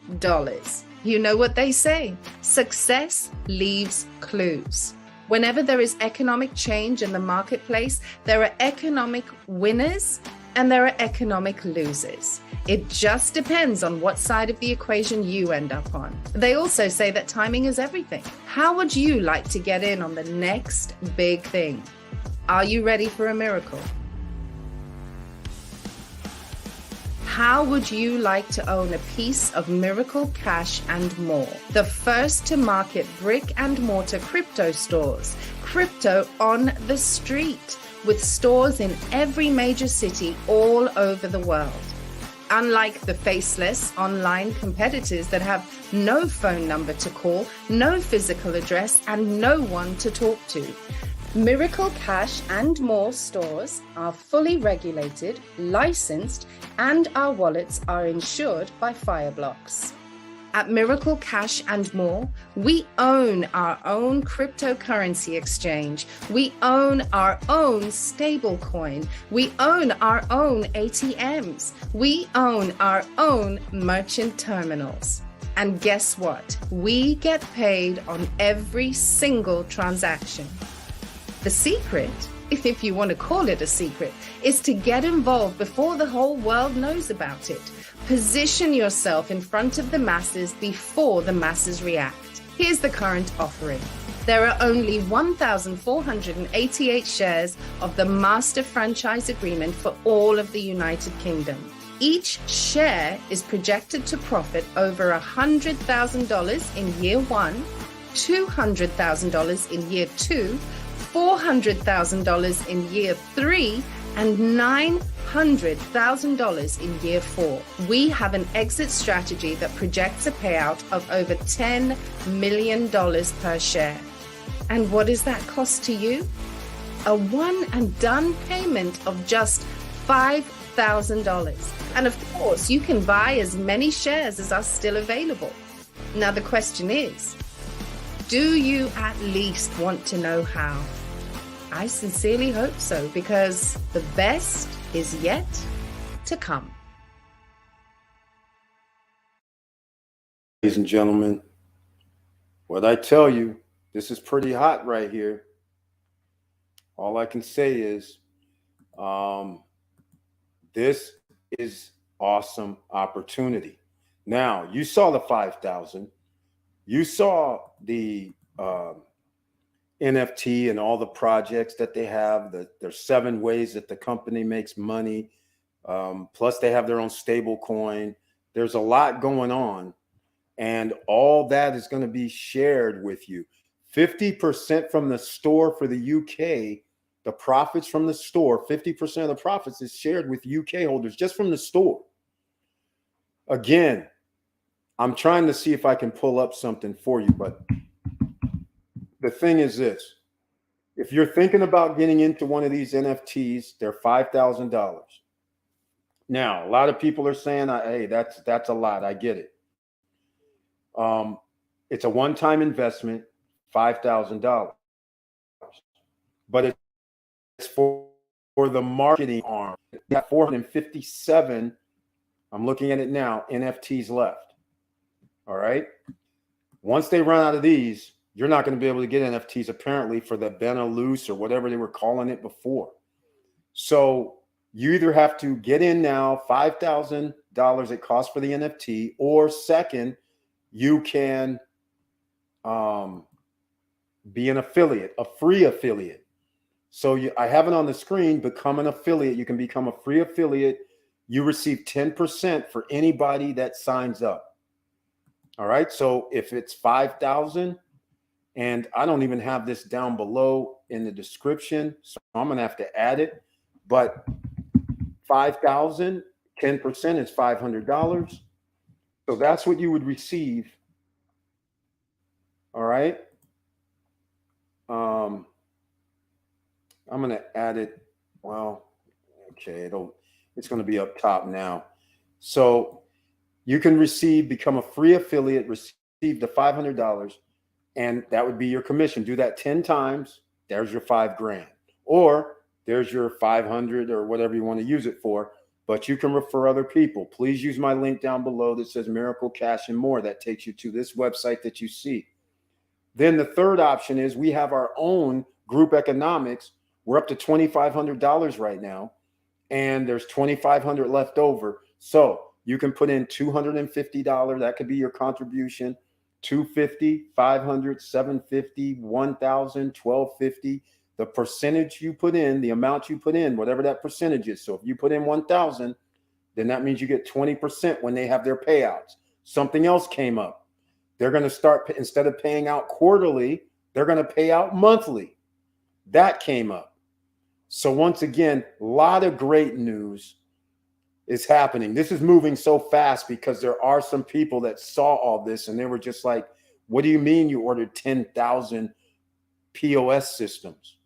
You know what they say, success leaves clues. Whenever there is economic change in the marketplace, there are economic winners and there are economic losers. It just depends on what side of the equation you end up on. They also say that timing is everything. How would you like to get in on the next big thing? Are you ready for a miracle? How would you like to own a piece of Miracle Cash and More? The first to market brick and mortar crypto stores, crypto on the street, with stores in every major city all over the world. Unlike the faceless online competitors that have no phone number to call, no physical address, and no one to talk to, Miracle Cash and More stores are fully regulated, licensed, and our wallets are insured by Fireblocks. At Miracle Cash and More, we own our own cryptocurrency exchange. We own our own stablecoin. We own our own ATMs. We own our own merchant terminals. And guess what? We get paid on every single transaction. The secret, if you want to call it a secret, is to get involved before the whole world knows about it. Position yourself in front of the masses before the masses react. Here's the current offering. There are only 1,488 shares of the Master Franchise Agreement for all of the United Kingdom. Each share is projected to profit over $100,000 in year 1, $200,000 in year 2, $400,000 in year 3, and $900,000 in year 4. We have an exit strategy that projects a payout of over $10 million per share. And what does that cost to you? A one and done payment of just $5,000. And of course, you can buy as many shares as are still available. Now the question is, do you at least want to know how? I sincerely hope so, because the best is yet to come. and gentlemen, what I tell you, this is pretty hot right here. All I can say is this is awesome opportunity. Now, you saw the 5,000. You saw the NFT and all the projects that they have. There's 7 ways that the company makes money. Plus, they have their own stable coin. There's a lot going on. And all that is going to be shared with you. 50% from the store for the UK, the profits from the store, 50% of the profits is shared with UK holders just from the store. Again, I'm trying to see if I can pull up something for you, but the thing is this. If you're thinking about getting into one of these NFTs, they're $5,000. Now, a lot of people are saying, hey, that's a lot. I get it. It's a one-time investment, $5,000, but it's for the marketing arm. We got 457. I'm looking at it now. NFTs left. All right. Once they run out of these, you're not going to be able to get NFTs apparently for the Benelux or whatever they were calling it before. So you either have to get in now, $5,000 it costs for the NFT, or second, you can be an affiliate, a free affiliate. So I have it on the screen, become an affiliate. You can become a free affiliate. You receive 10% for anybody that signs up. All right. So if it's 5,000, and I don't even have this down below in the description, so I'm going to have to add it, but 5,000, 10% is $500. So that's what you would receive. All right. I'm going to add it. Well, okay. It's going to be up top now. So you can become a free affiliate, receive the $500, and that would be your commission. Do that 10 times. There's your $5,000, or there's your 500 or whatever you want to use it for. But you can refer other people. Please use my link down below that says Miracle Cash and More. That takes you to this website that you see. Then the third option is we have our own group economics. We're up to $2,500 right now, and there's $2,500 left over. So you can put in $250. That could be your contribution. $250, $500, $750, $1,000, $1,250. The percentage you put in, the amount you put in, whatever that percentage is. So if you put in 1,000, then that means you get 20% when they have their payouts. Something else came up. They're going to start, instead of paying out quarterly, they're going to pay out monthly. That came up. So once again, a lot of great news is happening. This is moving so fast because there are some people that saw all this and they were just like, what do you mean you ordered 10,000 POS systems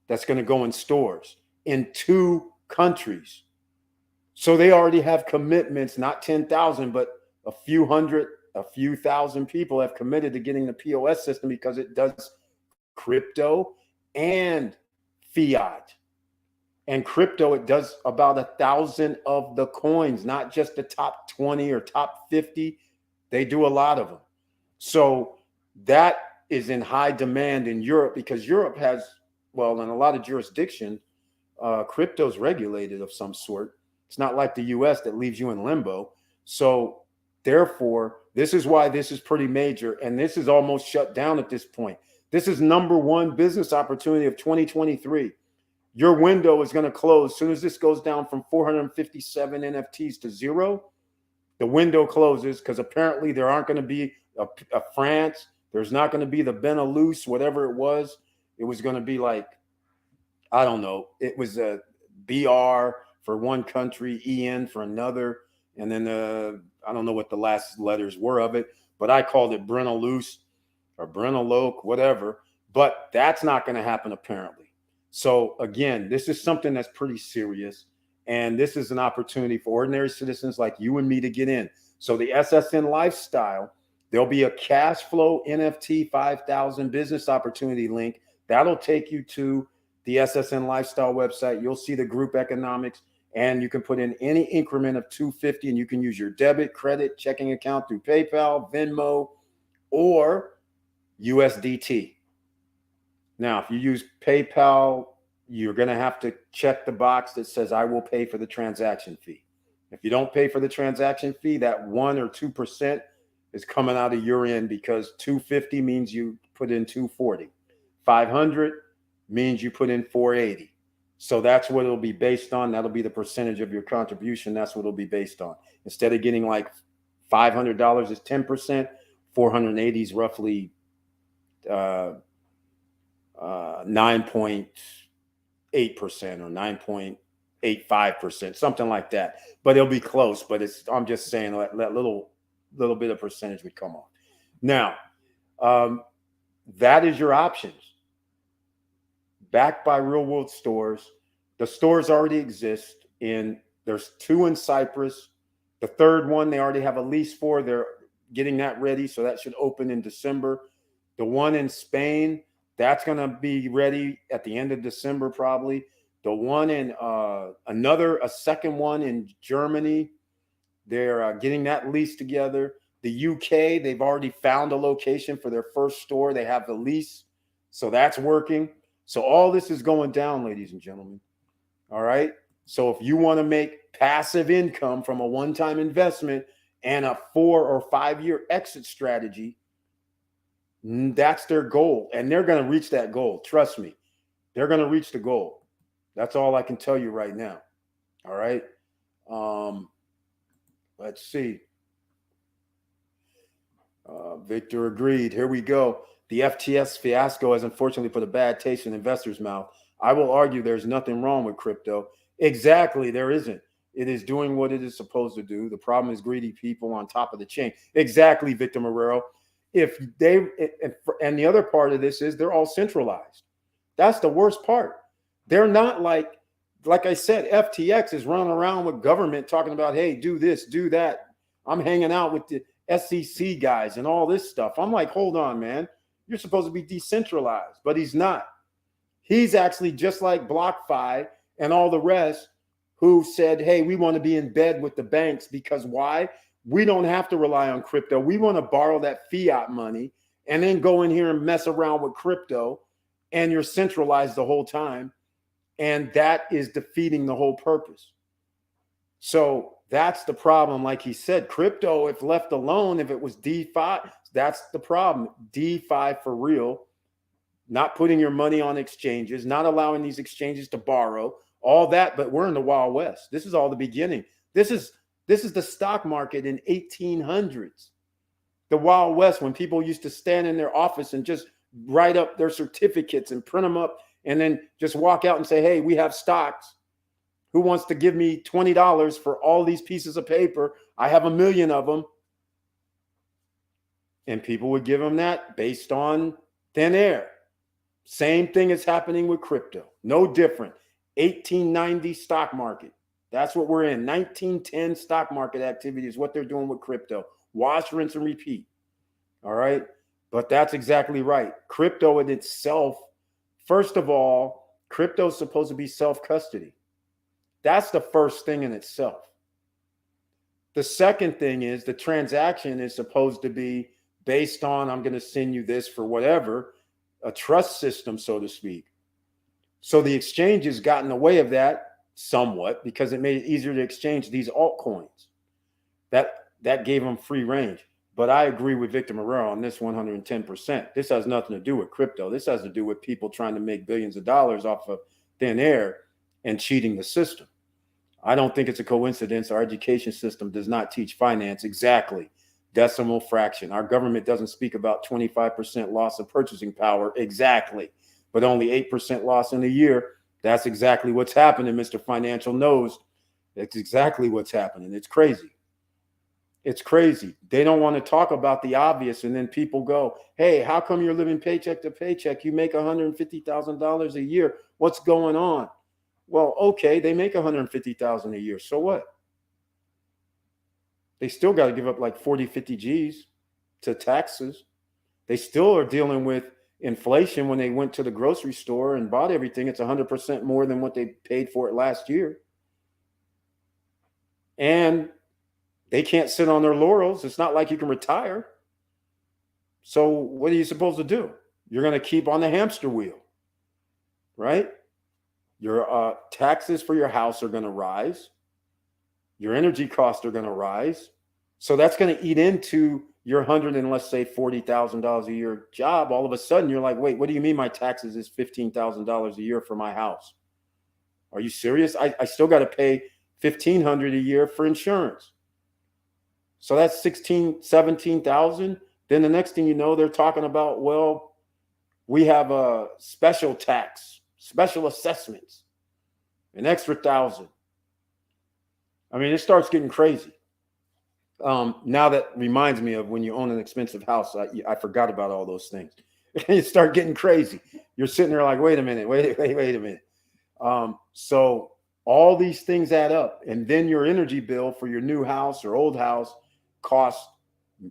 that's going to go in stores in 2 countries? So they already have commitments, not 10,000, but a few thousand people have committed to getting the POS system because it does crypto and fiat. And crypto, it does about 1,000 of the coins, not just the top 20 or top 50. They do a lot of them. So that is in high demand in Europe because Europe has, well, in a lot of jurisdictions, crypto's regulated of some sort. It's not like the US that leaves you in limbo. So therefore, this is why this is pretty major. And this is almost shut down at this point. This is #1 business opportunity of 2023. Your window is going to close as soon as this goes down from 457 NFTs to 0. The window closes because apparently there aren't going to be a France. There's not going to be the Benelux, whatever it was. It was going to be like, I don't know. It was a BR for one country, EN for another. And then I don't know what the last letters were of it, but I called it Benelux or Benelux, whatever. But that's not going to happen apparently. So again, this is something that's pretty serious. And this is an opportunity for ordinary citizens like you and me to get in. So the SSN Lifestyle, there'll be a cash flow NFT 5,000 business opportunity link. That'll take you to the SSN Lifestyle website. You'll see the group economics. and you can put in any increment of $250, and you can use your debit, credit, checking account through PayPal, Venmo, or USDT. Now, if you use PayPal, you're going to have to check the box that says I will pay for the transaction fee. If you don't pay for the transaction fee, that 1 or 2% is coming out of your end, because 250 means you put in 240. 500 means you put in 480. So that's what it'll be based on. That'll be the percentage of your contribution. That's what it'll be based on. Instead of getting like $500 is 10%, 480 is roughly 9.8% or 9.85%, something like that. But it'll be close. But I'm just saying that little bit of percentage would come off. Now, that is your options. Backed by real world stores. The stores already exist. There's 2 in Cyprus. The third one they already have a lease for. They're getting that ready, so that should open in December. The one in Spain, that's going to be ready at the end of December probably. The one in a second one in Germany, they're getting that lease together. The UK, they've already found a location for their first store. They have the lease, so that's working. So all this is going down, ladies and gentlemen. All right. So if you want to make passive income from a one-time investment and a 4 or 5 year exit strategy, that's their goal. And they're going to reach that goal. Trust me. They're going to reach the goal. That's all I can tell you right now. All right. Let's see. Victor agreed. Here we go. The FTS fiasco has unfortunately put a bad taste in investors' mouth. I will argue there's nothing wrong with crypto. Exactly, there isn't. It is doing what it is supposed to do. The problem is greedy people on top of the chain. Exactly, Victor Marrero. And the other part of this is they're all centralized. That's the worst part. They're not like I said, FTX is running around with government talking about, hey, do this, do that. I'm hanging out with the SEC guys and all this stuff. I'm like, hold on, man. You're supposed to be decentralized, but he's not. He's actually just like BlockFi and all the rest who said, hey, we want to be in bed with the banks because why? We don't have to rely on crypto. We want to borrow that fiat money and then go in here and mess around with crypto, and you're centralized the whole time. And that is defeating the whole purpose. So that's the problem. Like he said, crypto, if left alone, if it was DeFi, that's the problem. DeFi for real, not putting your money on exchanges, not allowing these exchanges to borrow, all that. But we're in the Wild West. This is all the beginning. This is the stock market in 1800s. The Wild West, when people used to stand in their office and just write up their certificates and print them up and then just walk out and say, hey, we have stocks. Who wants to give me $20 for all these pieces of paper? I have 1 million of them. And people would give them that based on thin air. Same thing is happening with crypto. No different. 1890 stock market. That's what we're in. 1910 stock market activity is what they're doing with crypto. Wash, rinse, and repeat. All right. But that's exactly right. Crypto in itself, first of all, crypto is supposed to be self-custody. That's the first thing in itself. The second thing is the transaction is supposed to be based on, I'm going to send you this for whatever, a trust system, so to speak. So the exchange has gotten in the way of that somewhat because it made it easier to exchange these altcoins. That gave them free range. But I agree with Victor Marrero on this 110%. This has nothing to do with crypto. This has to do with people trying to make billions of dollars off of thin air and cheating the system. I don't think it's a coincidence our education system does not teach finance exactly. Decimal fraction. Our government doesn't speak about 25% loss of purchasing power exactly, but only 8% loss in a year. That's exactly what's happening. Mr. Financial knows that's exactly what's happening. It's crazy. It's crazy. They don't want to talk about the obvious. And then people go, hey, how come you're living paycheck to paycheck? You make $150,000 a year. What's going on? Well, okay, they make $150,000 a year. So what? They still got to give up like 40, 50 G's to taxes. They still are dealing with inflation. When they went to the grocery store and bought everything, it's 100% more than what they paid for it last year. and they can't sit on their laurels. It's not like you can retire. So what are you supposed to do? You're going to keep on the hamster wheel, right? Your taxes for your house are going to rise. Your energy costs are going to rise. So that's going to eat into your $100 and let's say $40,000 a year job. All of a sudden you're like, wait, what do you mean my taxes is $15,000 a year for my house? Are you serious? I still got to pay $1,500 a year for insurance. So that's 16, 17,000. Then the next thing you know, they're talking about, well, we have a special tax, special assessments, an extra 1,000. I mean, it starts getting crazy. Now that reminds me of when you own an expensive house. I forgot about all those things. You start getting crazy. You're sitting there like, wait a minute, wait a minute. So all these things add up, and then your energy bill for your new house or old house costs.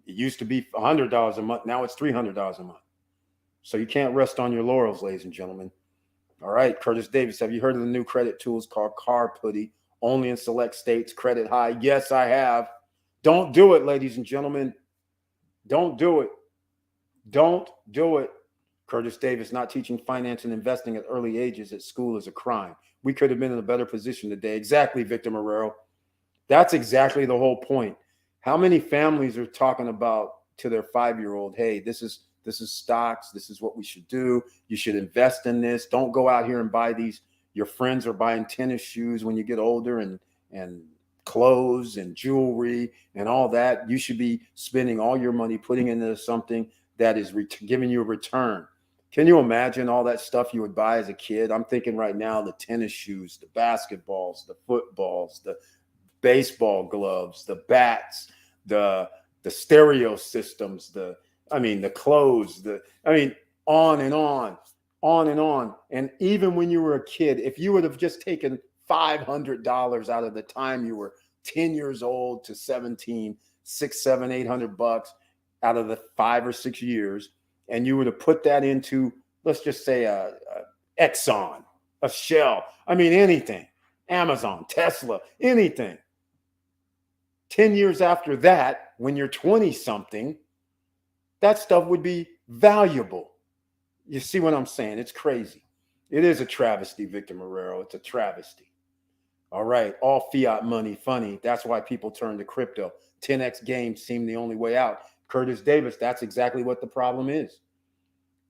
It used to be $100 a month. Now it's $300 a month. So you can't rest on your laurels, ladies and gentlemen. All right, Curtis Davis, have you heard of the new credit tools called Car Putty? Only in select states, credit high. Yes, I have. Don't do it, ladies and gentlemen. Don't do it. Don't do it. Curtis Davis, not teaching finance and investing at early ages at school is a crime. We could have been in a better position today. Exactly, Victor Marrero. That's exactly the whole point. How many families are talking about to their 5-year-old, hey, this is stocks. This is what we should do. You should invest in this. Don't go out here and buy these. Your friends are buying tennis shoes when you get older and clothes and jewelry and all that. You should be spending all your money putting into something that is giving you a return. Can you imagine all that stuff you would buy as a kid? I'm thinking right now, the tennis shoes, the basketballs, the footballs, the baseball gloves, the bats, the stereo systems, the clothes, on and on, on and on. And even when you were a kid, if you would have just taken $500 out of the time you were 10 years old to 17, $600, $700, $800 out of the 5 or 6 years, and you would have put that into, let's just say a Exxon, a Shell, anything, Amazon, Tesla, anything. 10 years after that, when you're 20 something, that stuff would be valuable. You see what I'm saying? It's crazy. It is a travesty, Victor Marrero. It's a travesty. All right. All fiat money funny. That's why people turn to crypto. 10x games seem the only way out. Curtis Davis, that's exactly what the problem is.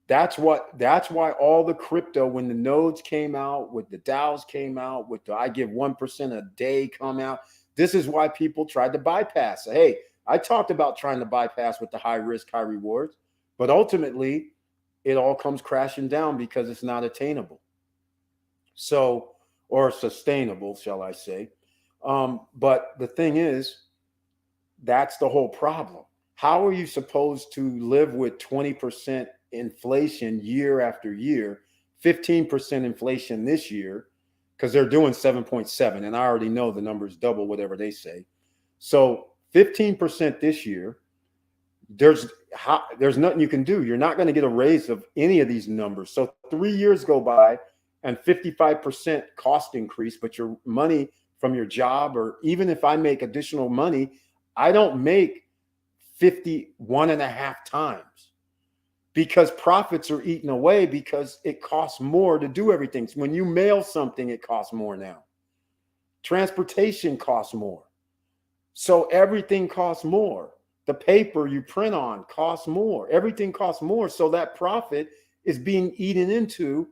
That's why all the crypto, when the nodes came out, with the DAOs came out, with the I give 1% a day come out, this is why people tried to bypass. Hey, I talked about trying to bypass with the high risk, high rewards, but ultimately it all comes crashing down because it's not attainable. So, or sustainable, shall I say. But the thing is, that's the whole problem. How are you supposed to live with 20% inflation year after year, 15% inflation this year, because they're doing 7.7, and I already know the number is double whatever they say. So 15% this year, there's nothing you can do. You're not going to get a raise of any of these numbers. So 3 years go by and 55% cost increase, but your money from your job, or even if I make additional money, I don't make 51.5 times, because profits are eaten away because it costs more to do everything. So when you mail something, it costs more now. Transportation costs more. So everything costs more. The paper you print on costs more. Everything costs more. So that profit is being eaten into,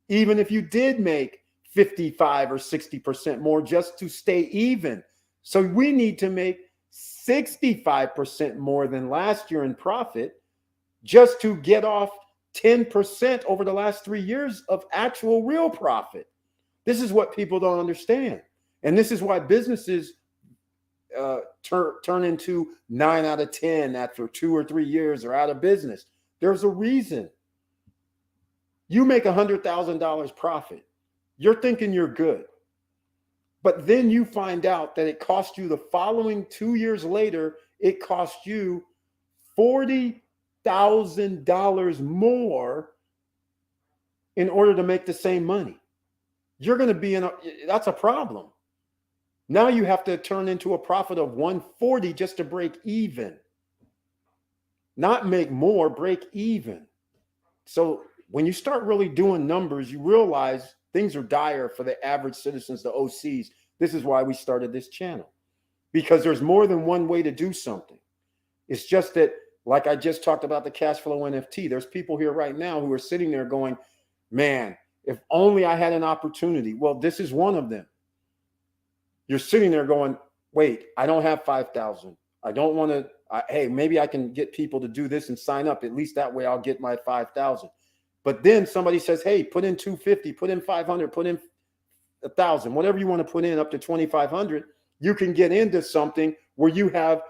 even if you did make 55 or 60% more just to stay even. So we need to make 65% more than last year in profit just to get off 10% over the last 3 years of actual real profit. This is what people don't understand. And this is why businesses turn into 9 out of 10 after 2 or 3 years are out of business. There's a reason. You make $100,000 profit. You're thinking you're good. But then you find out that it cost you the following 2 years later, it cost you $40,000 more in order to make the same money. You're going to be that's a problem. Now you have to turn into a profit of 140 just to break even. Not make more, break even. So when you start really doing numbers, you realize things are dire for the average citizens, the OCs. This is why we started this channel, because there's more than one way to do something. It's just that, like I just talked about the cash flow NFT, there's people here right now who are sitting there going, man, if only I had an opportunity. Well, this is one of them. You're sitting there going, wait, I don't have 5,000. I don't want to, hey, maybe I can get people to do this and sign up. At least that way I'll get my 5,000. But then somebody says, hey, put in 250, put in 500, put in 1,000, whatever you want to put in up to 2,500, you can get into something where you have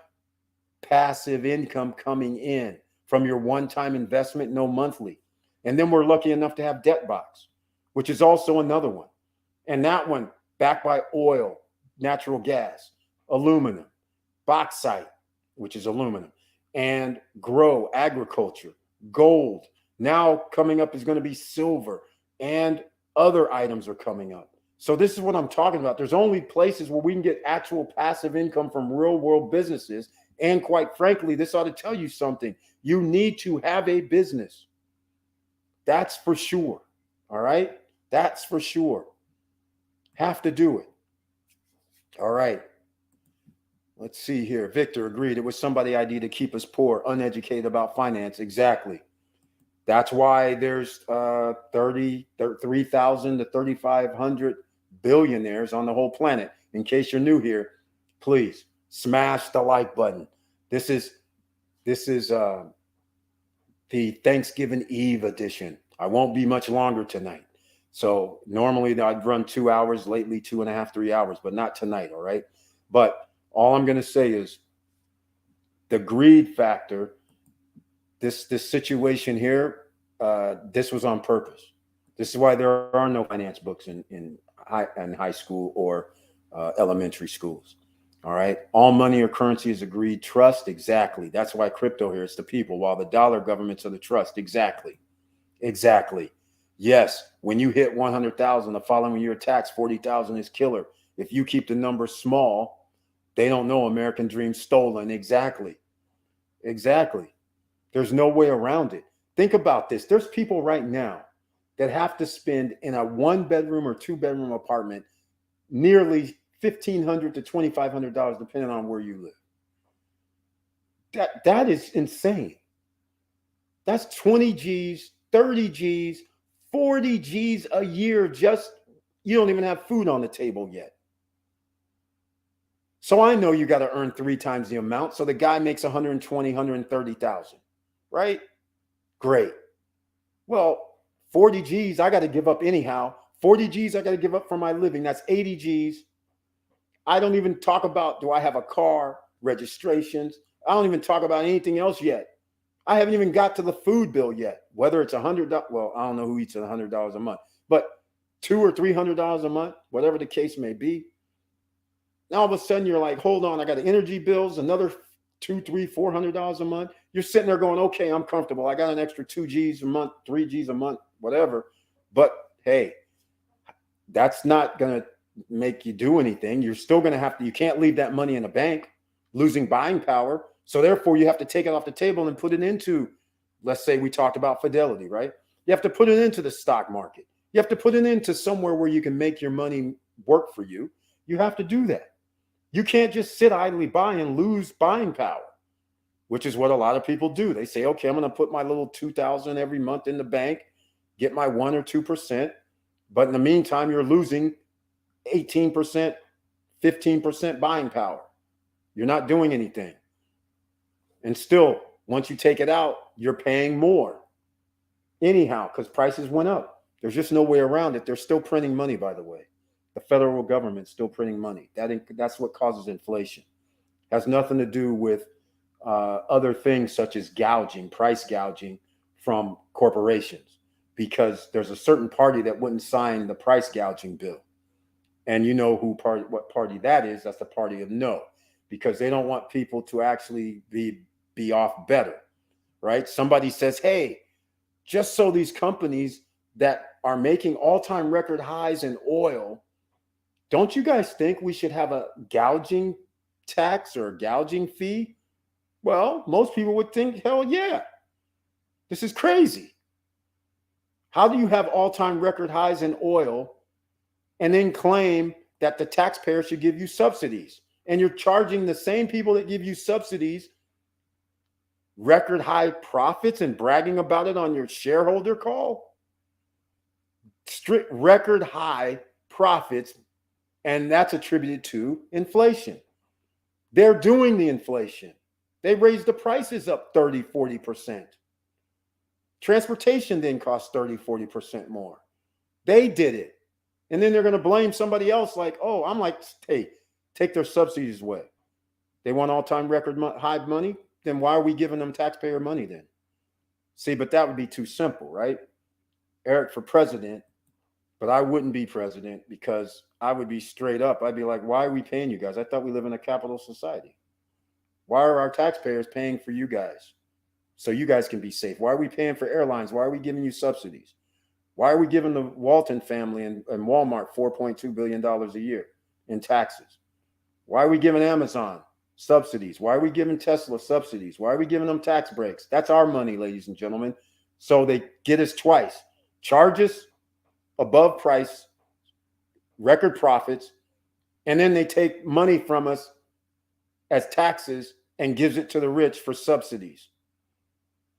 passive income coming in from your one-time investment, no monthly. And then we're lucky enough to have Debtbox, which is also another one. And that one backed by oil, natural gas, aluminum, bauxite, which is aluminum, and grow, agriculture, gold. Now coming up is going to be silver, and other items are coming up. So this is what I'm talking about. There's only places where we can get actual passive income from real world businesses. And quite frankly, this ought to tell you something. You need to have a business. That's for sure. All right. That's for sure. Have to do it. All right. Let's see here. Victor agreed. It was somebody idea to keep us poor, uneducated about finance. Exactly. That's why there's 3,000 to 3,500 billionaires on the whole planet. In case you're new here, please smash the like button. This is the Thanksgiving Eve edition. I won't be much longer tonight. So normally I'd run 2 hours, lately 2.5, 3 hours, but not tonight. All right. But all I'm going to say is the greed factor, this situation here, this was on purpose. This is why there are no finance books in high school or elementary schools. All right. All money or currency is a greed trust. Exactly. That's why crypto here is the people, while the dollar governments are the trust. Exactly. Exactly. Yes. When you hit 100,000, the following year tax, 40,000 is killer. If you keep the number small, they don't know American dream stolen. Exactly. Exactly. There's no way around it. Think about this. There's people right now that have to spend in a 1-bedroom or 2-bedroom apartment nearly $1,500 to $2,500, depending on where you live. That is insane. That's 20 G's, 30 G's, 40 G's a year. Just, you don't even have food on the table yet. So I know you got to earn 3 times the amount. So the guy makes 120, 130,000, right? Great. Well, 40 G's I got to give up anyhow. 40 G's I got to give up for my living. That's 80 G's. I don't even talk about, do I have a car, registrations? I don't even talk about anything else yet. I haven't even got to the food bill yet. Whether it's $100, well, I don't know who eats $100 a month, but $200 or $300 a month, whatever the case may be. Now all of a sudden you're like, hold on, I got the energy bills, another $200, $300, $400 a month. You're sitting there going, okay, I'm comfortable. I got an extra 2 G's a month, 3 G's a month, whatever. But hey, that's not going to make you do anything. You're still going to have to, you can't leave that money in a bank, losing buying power. So therefore you have to take it off the table and put it into, let's say we talked about Fidelity, right? You have to put it into the stock market. You have to put it into somewhere where you can make your money work for you. You have to do that. You can't just sit idly by and lose buying power, which is what a lot of people do. They say, okay, I'm going to put my little 2,000 every month in the bank, get my 1 or 2%. But in the meantime, you're losing 18%, 15% buying power. You're not doing anything. And still, once you take it out, you're paying more. Anyhow, because prices went up. There's just no way around it. They're still printing money, by the way. The federal government's still printing money. That's what causes inflation. It has nothing to do with other things such as gouging, price gouging from corporations, because there's a certain party that wouldn't sign the price gouging bill. And you know what party that is. That's the party of no, because they don't want people to actually be off better, right? Somebody says, hey, just so these companies that are making all-time record highs in oil Don't you guys think we should have a gouging tax or a gouging fee? Well, most people would think, hell yeah, this is crazy. How do you have all-time record highs in oil and then claim that the taxpayer should give you subsidies? And you're charging the same people that give you subsidies record high profits and bragging about it on your shareholder call? Strict record high profits, and that's attributed to inflation. They're doing the inflation. They raised the prices up 30, 40%. Transportation then costs 30, 40% more. They did it. And then they're going to blame somebody else like, oh, I'm like, hey, take their subsidies away. They want all-time record high money? Then why are we giving them taxpayer money then? See, but that would be too simple, right? Eric for president, but I wouldn't be president because I would be straight up. I'd be like, why are we paying you guys? I thought we live in a capitalist society. Why are our taxpayers paying for you guys so you guys can be safe? Why are we paying for airlines? Why are we giving you subsidies? Why are we giving the Walton family and Walmart $4.2 billion a year in taxes? Why are we giving Amazon subsidies? Why are we giving Tesla subsidies? Why are we giving them tax breaks? That's our money, ladies and gentlemen. So they get us twice. Charge us above price, record profits, and then they take money from us as taxes and gives it to the rich for subsidies.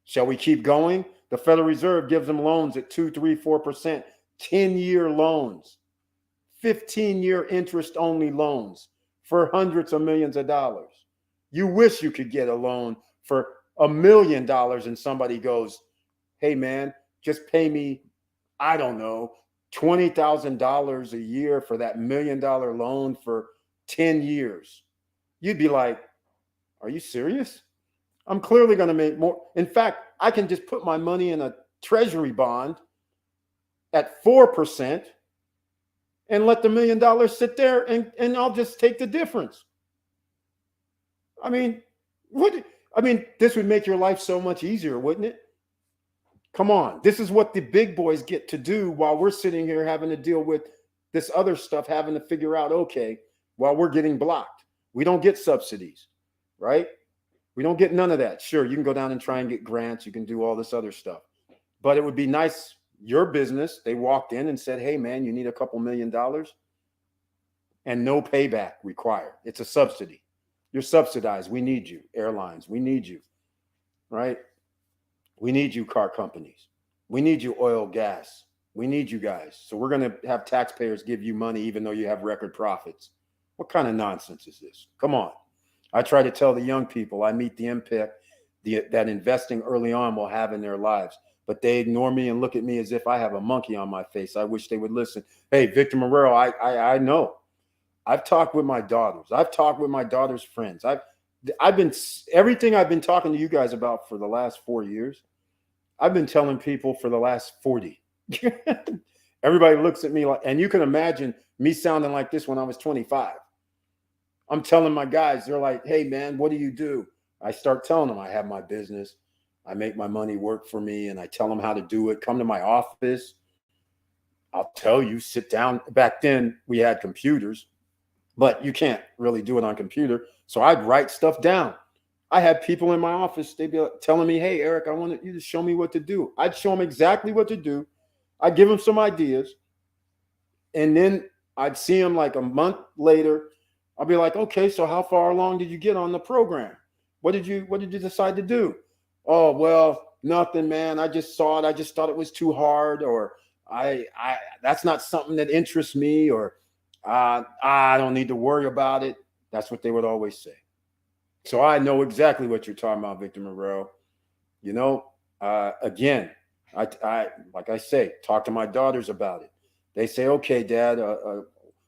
Shall we keep going? The Federal Reserve gives them loans at 2, 3, 4%, 10-year loans, 15-year interest-only loans for hundreds of millions of dollars. You wish you could get a loan for $1 million and somebody goes, hey, man, just pay me, I don't know, $20,000 a year for that $1 million loan for 10 years. You'd be like, are you serious? I'm clearly going to make more. In fact, I can just put my money in a treasury bond at 4% and let the $1 million sit there and I'll just take the difference. I mean, this would make your life so much easier, wouldn't it? Come on. This is what the big boys get to do while we're sitting here having to deal with this other stuff, having to figure out, okay, while we're getting blocked. We don't get subsidies, right? We don't get none of that. Sure, you can go down and try and get grants. You can do all this other stuff. But it would be nice, your business, they walked in and said, hey, man, you need a couple $1 million and no payback required. It's a subsidy. You're subsidized. We need you. Airlines, we need you, right? We need you, car companies. We need you, oil, gas. We need you guys. So we're going to have taxpayers give you money even though you have record profits. What kind of nonsense is this? Come on. I try to tell the young people I meet the impact that investing early on will have in their lives, but they ignore me and look at me as if I have a monkey on my face. I wish they would listen. Hey, Victor Marrero, I know. I've talked with my daughters. I've talked with my daughter's friends. I've been everything I've been talking to you guys about for the last 4 years. I've been telling people for the last 40. Everybody looks at me like, and you can imagine me sounding like this when I was 25. I'm telling my guys, they're like, hey, man, what do you do? I start telling them I have my business. I make my money work for me, and I tell them how to do it. Come to my office. I'll tell you, sit down. Back then, we had computers, but you can't really do it on computer. So I'd write stuff down. I had people in my office, they'd be like, telling me, hey, Eric, I want you to show me what to do. I'd show them exactly what to do. I'd give them some ideas. And then I'd see them like a month later. I'll be like, okay, so how far along did you get on the program? What did you decide to do? Oh, well, nothing, man. I just saw it. I just thought it was too hard, or I that's not something that interests me, or I don't need to worry about it. That's what they would always say. So I know exactly what you're talking about, Victor Marrero. You know, again, I like I say, talk to my daughters about it. They say, okay, Dad,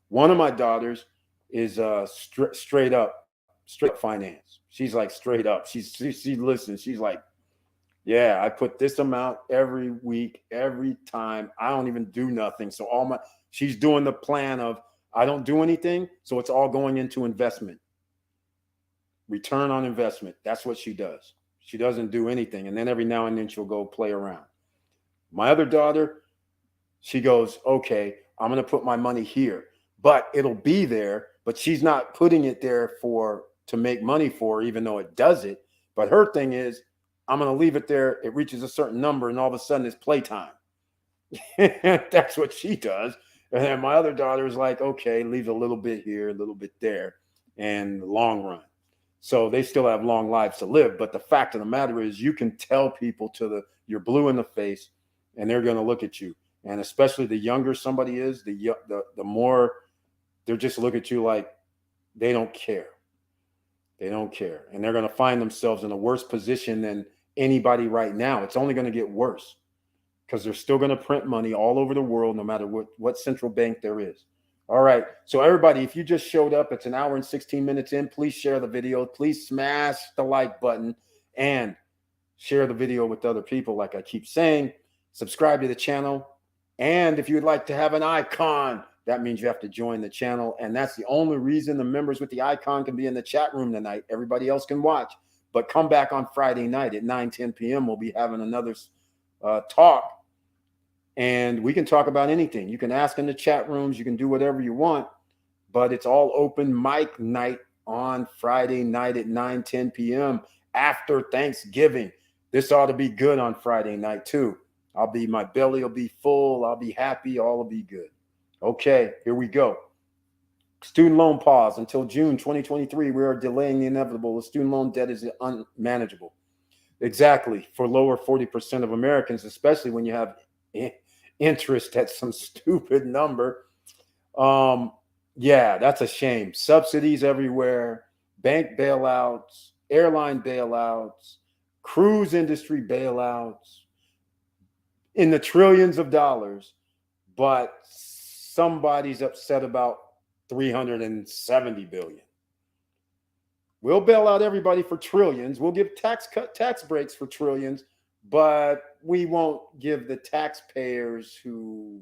one of my daughters is straight up finance. She's like straight up. She listens. She's like, yeah, I put this amount every week, every time. I don't even do nothing. So she's doing the plan of I don't do anything. So it's all going into investment. Return on investment. That's what she does. She doesn't do anything. And then every now and then she'll go play around. My other daughter, she goes, okay, I'm going to put my money here. but it'll be there. But she's not putting it there to make money for, even though it does it. But her thing is, I'm going to leave it there. It reaches a certain number, and all of a sudden it's playtime. That's what she does. And then my other daughter is like, okay, leave a little bit here, a little bit there, and long run. So they still have long lives to live. But the fact of the matter is, you can tell people you're blue in the face, and they're going to look at you. And especially the younger somebody is, the more they're just look at you like they don't care. They don't care. And they're going to find themselves in a worse position than anybody right now. It's only going to get worse because they're still going to print money all over the world, no matter what central bank there is. All right. So everybody, if you just showed up, it's 1 hour and 16 minutes in. Please share the video. Please smash the like button and share the video with other people. Like I keep saying, subscribe to the channel. And if you'd like to have an icon, that means you have to join the channel. And that's the only reason the members with the icon can be in the chat room tonight. Everybody else can watch. But come back on Friday night at 9-10 p.m. We'll be having another talk. And we can talk about anything. You can ask in the chat rooms. You can do whatever you want. But it's all open mic night on Friday night at 9-10 p.m. after Thanksgiving. This ought to be good on Friday night, too. My belly will be full. I'll be happy. All will be good. Okay, here we go. Student loan pause until June 2023. We are delaying the inevitable. The student loan debt is unmanageable. Exactly. For lower 40% of Americans, especially when you have interest at some stupid number. Yeah, that's a shame. Subsidies everywhere, bank bailouts, airline bailouts, cruise industry bailouts in the trillions of dollars, but somebody's upset about 370 billion. We'll bail out everybody for trillions. We'll give tax breaks for trillions, but we won't give the taxpayers who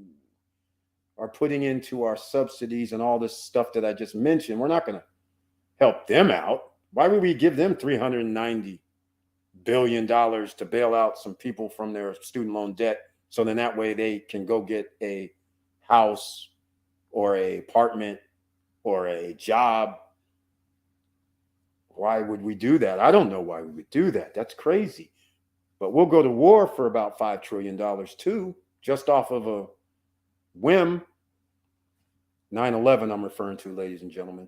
are putting into our subsidies and all this stuff that I just mentioned. We're not going to help them out. Why would we give them $390 billion to bail out some people from their student loan debt? So then that way they can go get a house or an apartment or a job. Why would we do that? I don't know why we would do that. That's crazy. But we'll go to war for about $5 trillion too, just off of a whim. 9/11 I'm referring to, ladies and gentlemen.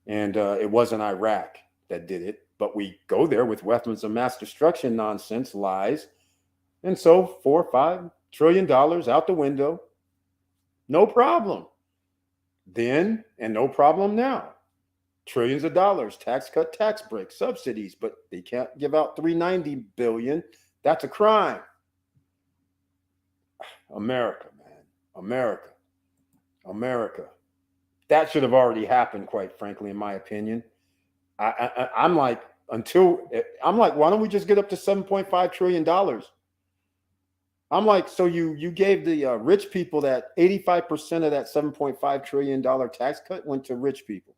And it wasn't Iraq that did it, but we go there with weapons of mass destruction nonsense, lies. And so $4 or $5 trillion out the window. No problem. Then, and no problem now. Trillions of dollars, tax cut, tax breaks, subsidies, but they can't give out $390 billion. That's a crime. America, man. America. That should have already happened, quite frankly, in my opinion. I'm like, why don't we just get up to $7.5 trillion? I'm like, so you gave the rich people that 85% of that $7.5 trillion tax cut went to rich people.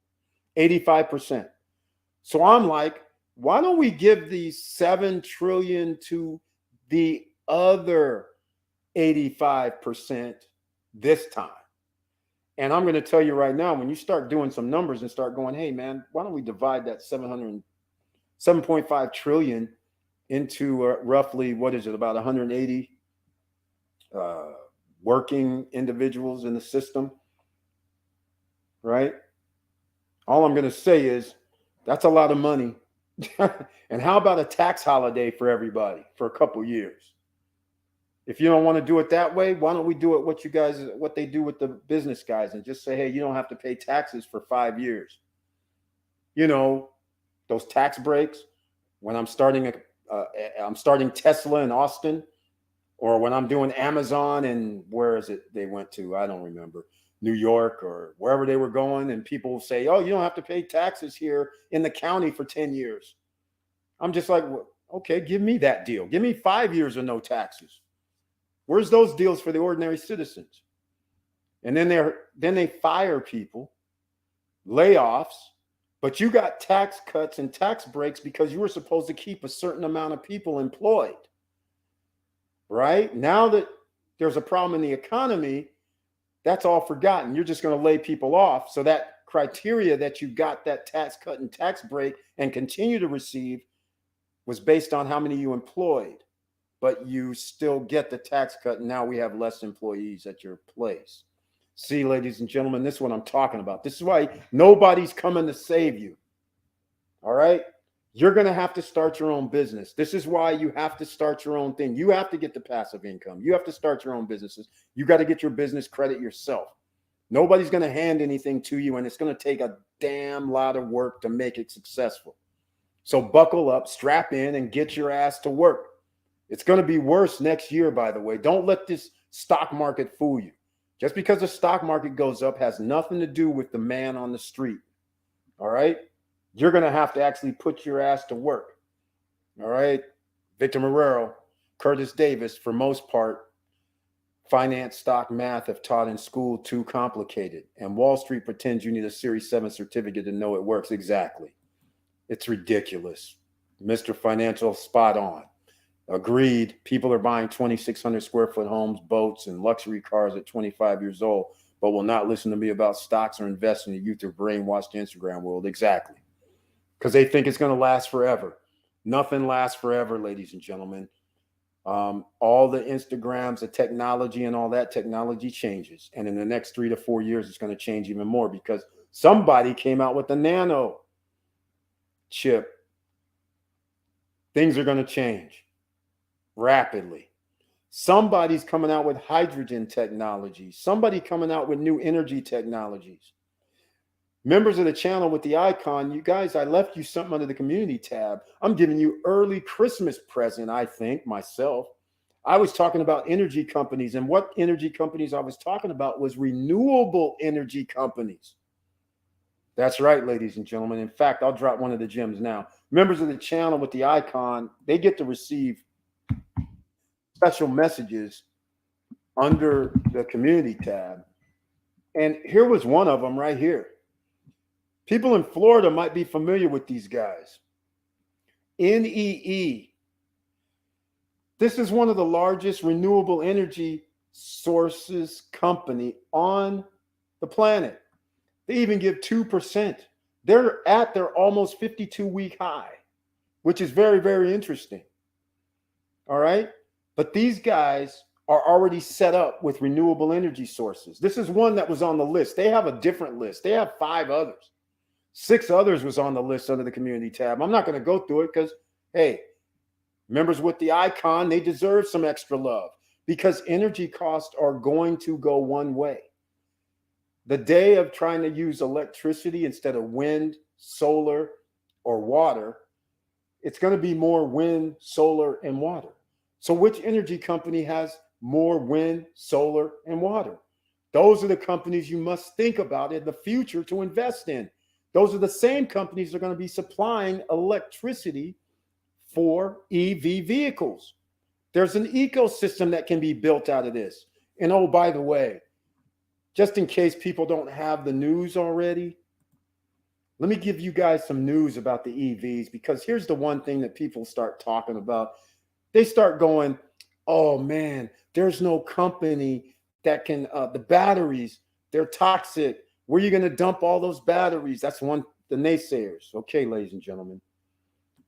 85%. So I'm like, why don't we give the $7 trillion to the other 85% this time? And I'm going to tell you right now, when you start doing some numbers and start going, hey man, why don't we divide that 7.5 trillion into roughly, what is it, about 180 working individuals in the system, right? All I'm going to say is that's a lot of money. And how about a tax holiday for everybody for a couple years? If you don't want to do it that way, why don't we do it what they do with the business guys and just say, hey, you don't have to pay taxes for 5 years. You know, those tax breaks when I'm starting Tesla in Austin, or when I'm doing Amazon and where is it they went to? I don't remember. New York or wherever they were going, and people say, oh, you don't have to pay taxes here in the county for 10 years. I'm just like, well, okay, give me that deal. Give me 5 years of no taxes. Where's those deals for the ordinary citizens? And then they fire people, layoffs, but you got tax cuts and tax breaks because you were supposed to keep a certain amount of people employed. Right? Now that there's a problem in the economy, That's all forgotten. You're just going to lay people off. So that criteria that you got that tax cut and tax break and continue to receive was based on how many you employed, but you still get the tax cut. And now we have less employees at your place. See, ladies and gentlemen, this is what I'm talking about. This is why nobody's coming to save you. All right. You're going to have to start your own business. This is why you have to start your own thing. You have to get the passive income. You have to start your own businesses. You got to get your business credit yourself. Nobody's going to hand anything to you, and it's going to take a damn lot of work to make it successful. So buckle up, strap in, and get your ass to work. It's going to be worse next year, by the way. Don't let this stock market fool you. Just because the stock market goes up has nothing to do with the man on the street. All right? You're going to have to actually put your ass to work. All right? Victor Marrero, Curtis Davis, for most part, finance, stock, math have taught in school too complicated. And Wall Street pretends you need a Series 7 certificate to know it works. Exactly. It's ridiculous. Mr. Financial, spot on. Agreed. People are buying 2,600 square foot homes, boats, and luxury cars at 25 years old, but will not listen to me about stocks or invest in the youth or brainwashed Instagram world. Exactly. Because they think it's going to last forever. Nothing lasts forever, ladies and gentlemen. All the Instagrams, the technology and all that technology changes. And in the next 3 to 4 years, it's going to change even more because somebody came out with the nano chip. Things are going to change rapidly. Somebody's coming out with hydrogen technology. Somebody coming out with new energy technologies. Members of the channel with the icon, you guys, I left you something under the community tab. I'm giving you early Christmas present, I think, myself. I was talking about energy companies, and what energy companies I was talking about was renewable energy companies. That's right, ladies and gentlemen. In fact, I'll drop one of the gems now. Members of the channel with the icon, they get to receive special messages under the community tab. And here was one of them right here. People in Florida might be familiar with these guys. NEE. This is one of the largest renewable energy sources company on the planet. They even give 2%. They're at their almost 52-week high, which is very, very interesting. All right. But these guys are already set up with renewable energy sources. This is one that was on the list. They have a different list. They have 5 others. 6 others was on the list under the community tab. I'm not going to go through it because, hey, members with the icon, they deserve some extra love because energy costs are going to go one way. The day of trying to use electricity instead of wind, solar, or water, it's going to be more wind, solar, and water. So which energy company has more wind, solar, and water? Those are the companies you must think about in the future to invest in. Those are the same companies that are going to be supplying electricity for EV vehicles. There's an ecosystem that can be built out of this. And oh, by the way, just in case people don't have the news already, let me give you guys some news about the EVs, because here's the one thing that people start talking about. They start going, oh man, there's no company that can, the batteries, they're toxic. Where are you going to dump all those batteries? That's one, the naysayers. Okay, ladies and gentlemen,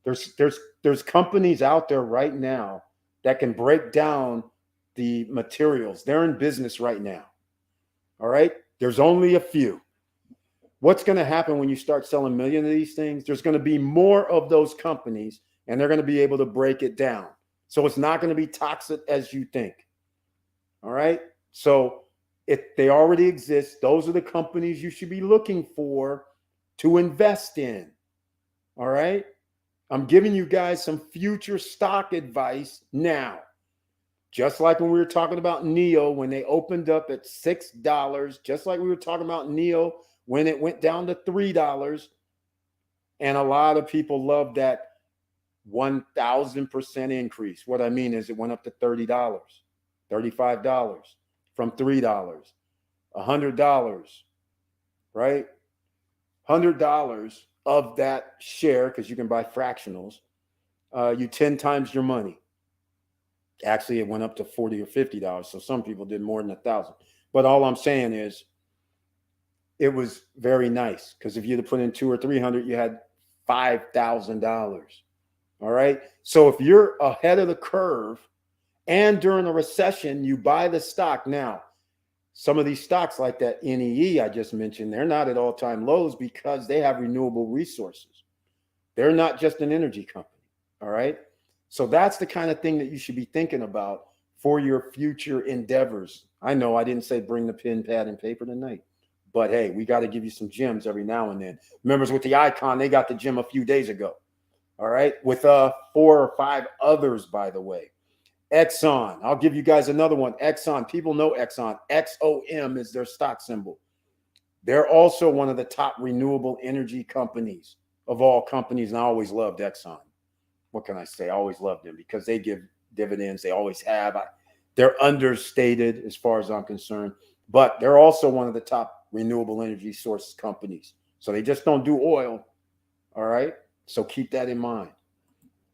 there's companies out there right now that can break down the materials. They're in business right now. All right. There's only a few. What's going to happen when you start selling a million of these things? There's going to be more of those companies, and they're going to be able to break it down. So it's not going to be toxic as you think. All right. So if they already exist, those are the companies you should be looking for to invest in. All right. I'm giving you guys some future stock advice now. Just like when we were talking about NEO when they opened up at $6, just like we were talking about NEO when it went down to $3. And a lot of people love that 1,000% increase. What I mean is it went up to $30, $35 from $3, $100, right? $100 of that share, because you can buy fractionals, you 10 times your money. Actually, it went up to $40 or $50. So some people did more than 1,000. But all I'm saying is it was very nice, because if you'd have put in 200 or 300, you had $5,000. All right. So if you're ahead of the curve and during a recession, you buy the stock. Now, some of these stocks like that NEE I just mentioned, they're not at all-time lows because they have renewable resources. They're not just an energy company. All right. So that's the kind of thing that you should be thinking about for your future endeavors. I know I didn't say bring the pen, pad, and paper tonight, but hey, we got to give you some gems every now and then. Members with the icon, they got the gem a few days ago. All right. With 4 or 5 others, by the way. Exxon, I'll give you guys another one. Exxon, people know Exxon. XOM is their stock symbol. They're also one of the top renewable energy companies of all companies, and I always loved Exxon. What can I say? I always loved them because they give dividends. They always have. They're understated as far as I'm concerned, but they're also one of the top renewable energy source companies. So they just don't do oil. All right. So keep that in mind.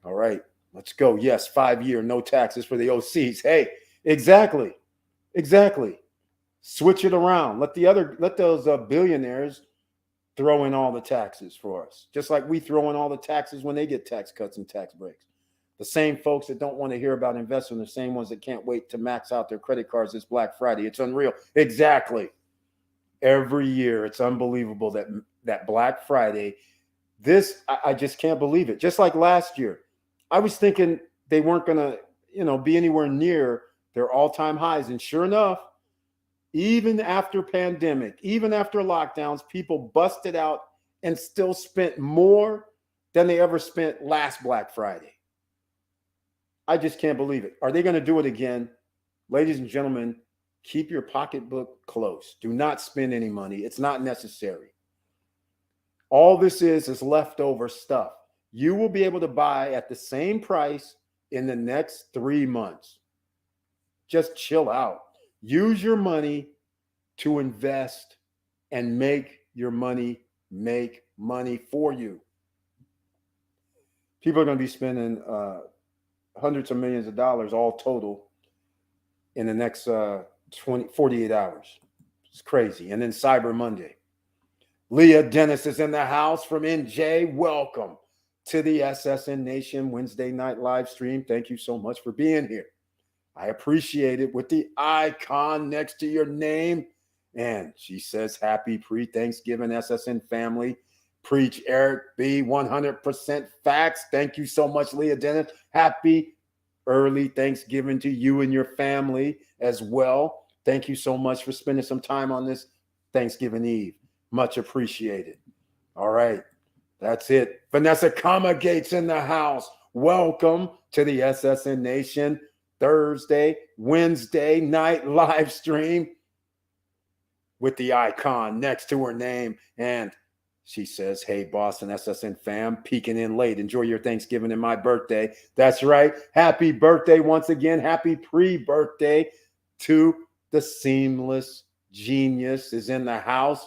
All right. Let's go. Yes, 5-year, no taxes for the OCs. Hey, exactly. Switch it around. Let those billionaires throw in all the taxes for us, just like we throw in all the taxes when they get tax cuts and tax breaks. The same folks that don't want to hear about investing, the same ones that can't wait to max out their credit cards this Black Friday. It's unreal. Exactly. Every year, it's unbelievable that Black Friday. I just can't believe it. Just like last year. I was thinking they weren't going to, be anywhere near their all-time highs. And sure enough, even after pandemic, even after lockdowns, people busted out and still spent more than they ever spent last Black Friday. I just can't believe it. Are they going to do it again? Ladies and gentlemen, keep your pocketbook close. Do not spend any money. It's not necessary. All this is leftover stuff. You will be able to buy at the same price in the next 3 months. Just chill out. Use your money to invest and make your money make money for you. People are going to be spending hundreds of millions of dollars all total in the next 48 hours. It's crazy. And then Cyber Monday. Leah Dennis is in the house from NJ. Welcome to the SSN Nation Wednesday night live stream. Thank you so much for being here. I appreciate it. With the icon next to your name. And she says, happy pre-Thanksgiving SSN family. Preach Eric B. 100% facts. Thank you so much, Leah Dennis. Happy early Thanksgiving to you and your family as well. Thank you so much for spending some time on this Thanksgiving Eve. Much appreciated. All right. That's it. Vanessa Comma Gates in the house. Welcome to the SSN Nation Thursday, Wednesday night live stream with the icon next to her name. And she says, hey, Boston SSN fam, peeking in late. Enjoy your Thanksgiving and my birthday. That's right. Happy birthday once again. Happy pre-birthday to the Seamless Genius is in the house.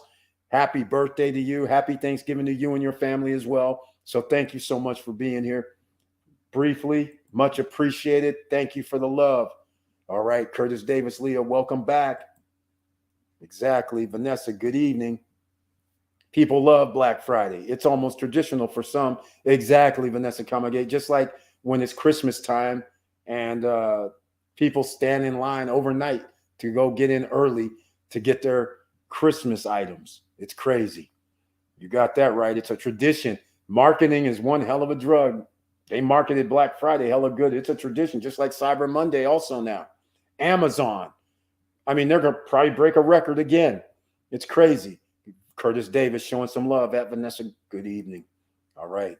Happy birthday to you. Happy Thanksgiving to you and your family as well. So thank you so much for being here. Briefly, much appreciated. Thank you for the love. All right, Curtis Davis, Leah, welcome back. Exactly. Vanessa, good evening. People love Black Friday. It's almost traditional for some. Exactly, Vanessa Comagate. Just like when it's Christmas time and people stand in line overnight to go get in early to get their Christmas items. It's crazy. You got that right. It's a tradition. Marketing is one hell of a drug. They marketed Black Friday hella good. It's a tradition, just like Cyber Monday also now. Amazon. I mean, they're going to probably break a record again. It's crazy. Curtis Davis showing some love at Vanessa. Good evening. All right.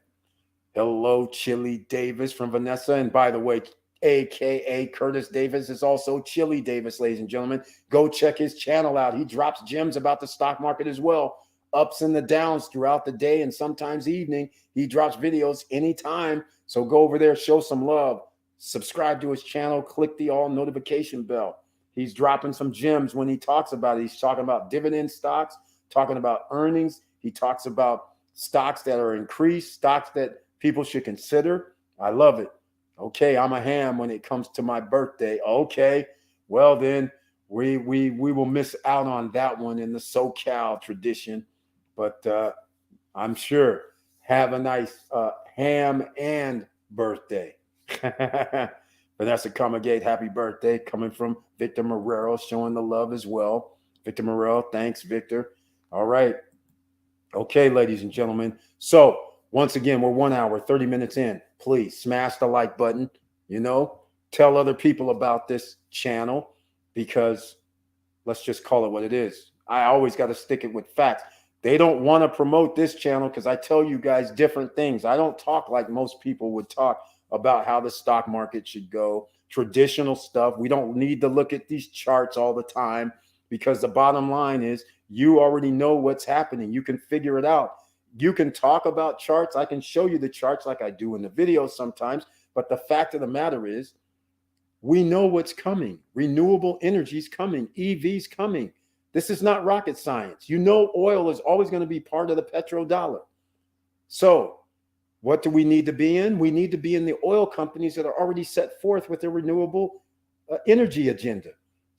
Hello, Chili Davis from Vanessa. And by the way, AKA Curtis Davis is also Chili Davis, ladies and gentlemen. Go check his channel out. He drops gems about the stock market as well. Ups and the downs throughout the day and sometimes evening. He drops videos anytime. So go over there, show some love. Subscribe to his channel. Click the all notification bell. He's dropping some gems when he talks about it. He's talking about dividend stocks, talking about earnings. He talks about stocks that are increased, stocks that people should consider. I love it. Okay, I'm a ham when it comes to my birthday. Okay, well then, we will miss out on that one in the SoCal tradition. But I'm sure have a nice ham and birthday. Vanessa Comagate, happy birthday, coming from Victor Marrero, showing the love as well. Victor Marrero, thanks, Victor. All right. Okay, ladies and gentlemen. So once again, we're 1 hour, 30 minutes in. Please smash the like button, tell other people about this channel, because let's just call it what it is. I always got to stick it with facts. They don't want to promote this channel because I tell you guys different things. I don't talk like most people would talk about how the stock market should go, traditional stuff. We don't need to look at these charts all the time, because the bottom line is you already know what's happening. You can figure it out. You can talk about charts. I can show you the charts like I do in the videos sometimes. But the fact of the matter is, we know what's coming. Renewable energy is coming. EVs coming. This is not rocket science. Oil is always going to be part of the petrodollar. So what do we need to be in? We need to be in the oil companies that are already set forth with their renewable energy agenda.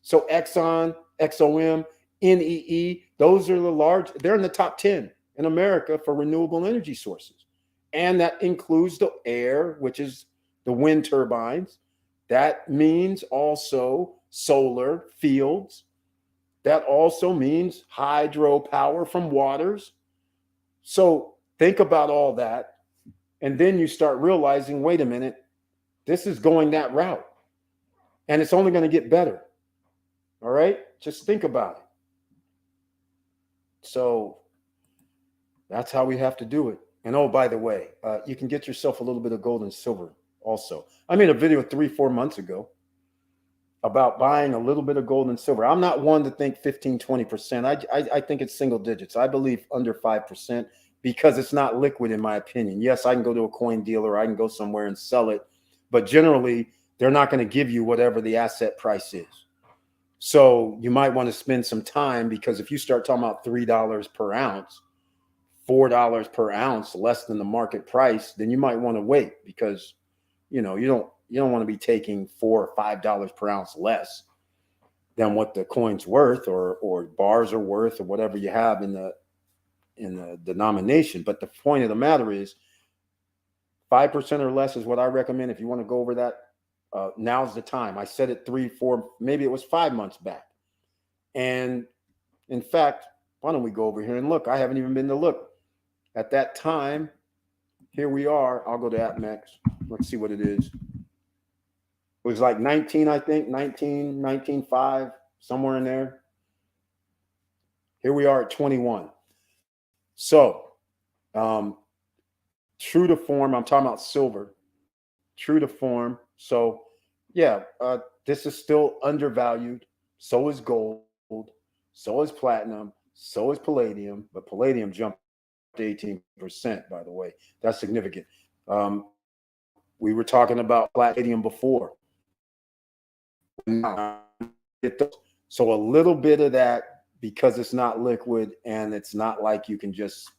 So Exxon, XOM, NEE, those are they're in the top 10 in America for renewable energy sources. And that includes the air, which is the wind turbines. That means also solar fields. That also means hydropower from waters. So think about all that. And then you start realizing, wait a minute, this is going that route. And it's only going to get better. All right? Just think about it. So that's how we have to do it. And oh, by the way, you can get yourself a little bit of gold and silver also. I made a video 3-4 months ago about buying a little bit of gold and silver. I'm not one to think 15-20%. I think it's single digits. I believe under 5%, because it's not liquid, in my opinion. Yes, I can go to a coin dealer, I can go somewhere and sell it, but generally they're not going to give you whatever the asset price is. So you might want to spend some time, because if you start talking about $3 per ounce, $4 per ounce less than the market price, then you might want to wait, because you don't want to be taking $4 or $5 per ounce less than what the coin's worth, or bars are worth, or whatever you have in the denomination. But the point of the matter is 5% or less is what I recommend. If you want to go over that, now's the time. I said it 3, 4, maybe it was 5 months back. And in fact, why don't we go over here and look? I haven't even been to look. At that time, here we are. I'll go to AppMax. Let's see what it is. It was like 19, I think, 19.5, somewhere in there. Here we are at 21. So, true to form, I'm talking about silver. True to form. So, yeah, this is still undervalued. So is gold. So is platinum. So is palladium. But palladium jumped to 18%, by the way. That's significant. We were talking about palladium before. So a little bit of that, because it's not liquid, and it's not like you can just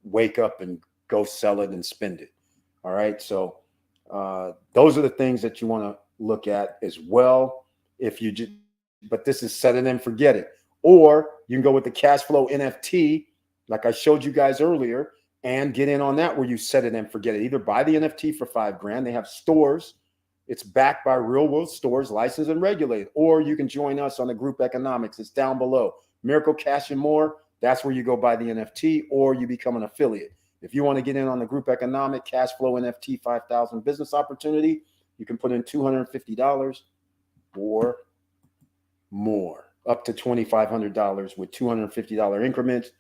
wake up and go sell it and spend it. All right. So those are the things that you want to look at as well. But this is set it and forget it. Or you can go with the cash flow NFT, like I showed you guys earlier, and get in on that, where you set it and forget it. Either buy the NFT for $5,000. They have stores. It's backed by real world stores, licensed and regulated. Or you can join us on the group economics. It's down below. Miracle Cash and More. That's where you go buy the NFT, or you become an affiliate. If you want to get in on the group economic cash flow NFT 5,000 business opportunity, you can put in $250 or more, up to $2,500 with $250 increments.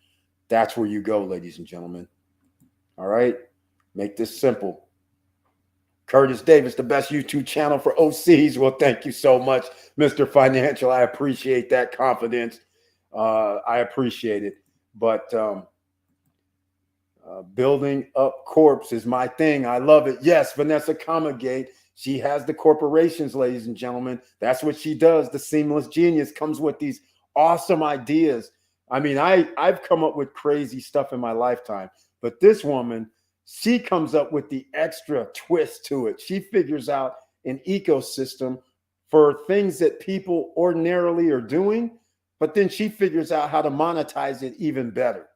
That's where you go, ladies and gentlemen. All right. Make this simple. Curtis Davis, the best YouTube channel for OCs. Well, thank you so much, Mr. Financial. I appreciate that confidence. I appreciate it. But building up corps is my thing. I love it. Yes, Vanessa Comagate. She has the corporations, ladies and gentlemen. That's what she does. The seamless genius comes with these awesome ideas. I mean, I've come up with crazy stuff in my lifetime, but this woman, she comes up with the extra twist to it. She figures out an ecosystem for things that people ordinarily are doing, but then she figures out how to monetize it even better.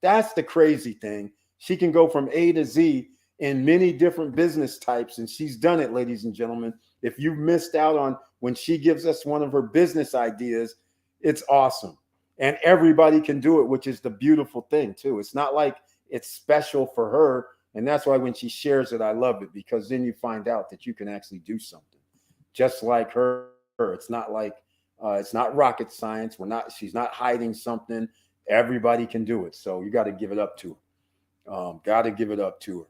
That's the crazy thing. She can go from A to Z in many different business types, and she's done it, ladies and gentlemen. If you missed out on when she gives us one of her business ideas, it's awesome. And everybody can do it, which is the beautiful thing, too. It's not like it's special for her. And that's why when she shares it, I love it, because then you find out that you can actually do something just like her. It's not like it's not rocket science. She's not hiding something. Everybody can do it. So you got to give it up to her. Got to give it up to her.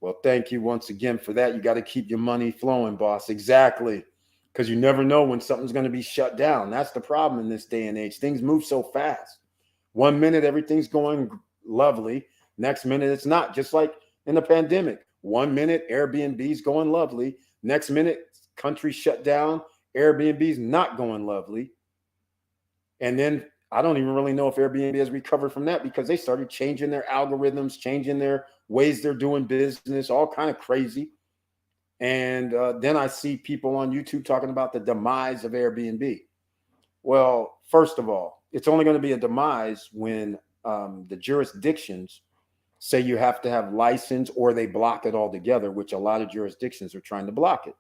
Well, thank you once again for that. You got to keep your money flowing, boss. Exactly. Because you never know when something's going to be shut down. That's the problem in this day and age. Things move so fast. 1 minute, everything's going lovely. Next minute, it's not. Just like in the pandemic. 1 minute, Airbnb's going lovely. Next minute, country shut down. Airbnb's not going lovely. And then I don't even really know if Airbnb has recovered from that, because they started changing their algorithms, changing their ways they're doing business, all kind of crazy. And then I see people on YouTube talking about the demise of Airbnb. Well, first of all, it's only going to be a demise when the jurisdictions say you have to have license, or they block it altogether, which a lot of jurisdictions are trying to block it.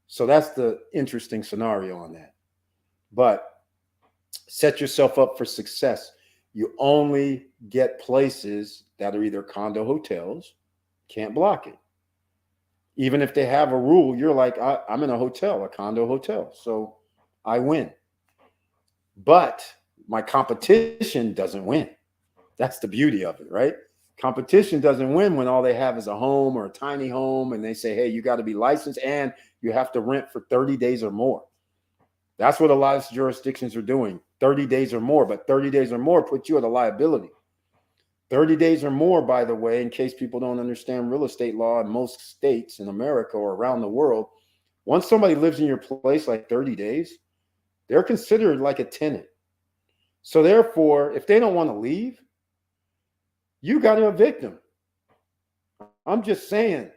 So that's the interesting scenario on that. But set yourself up for success. You only get places that are either condo hotels, can't block it. Even if they have a rule, you're like, I'm in a hotel, a condo hotel, so I win. But my competition doesn't win. That's the beauty of it, right? Competition doesn't win when all they have is a home or a tiny home, and they say, hey, you got to be licensed and you have to rent for 30 days or more. That's what a lot of jurisdictions are doing, 30 days or more. But 30 days or more puts you at a liability. 30 days or more, by the way, in case people don't understand real estate law in most states in America or around the world, once somebody lives in your place like 30 days, they're considered like a tenant. So therefore, if they don't want to leave, you got to evict them. I'm just saying.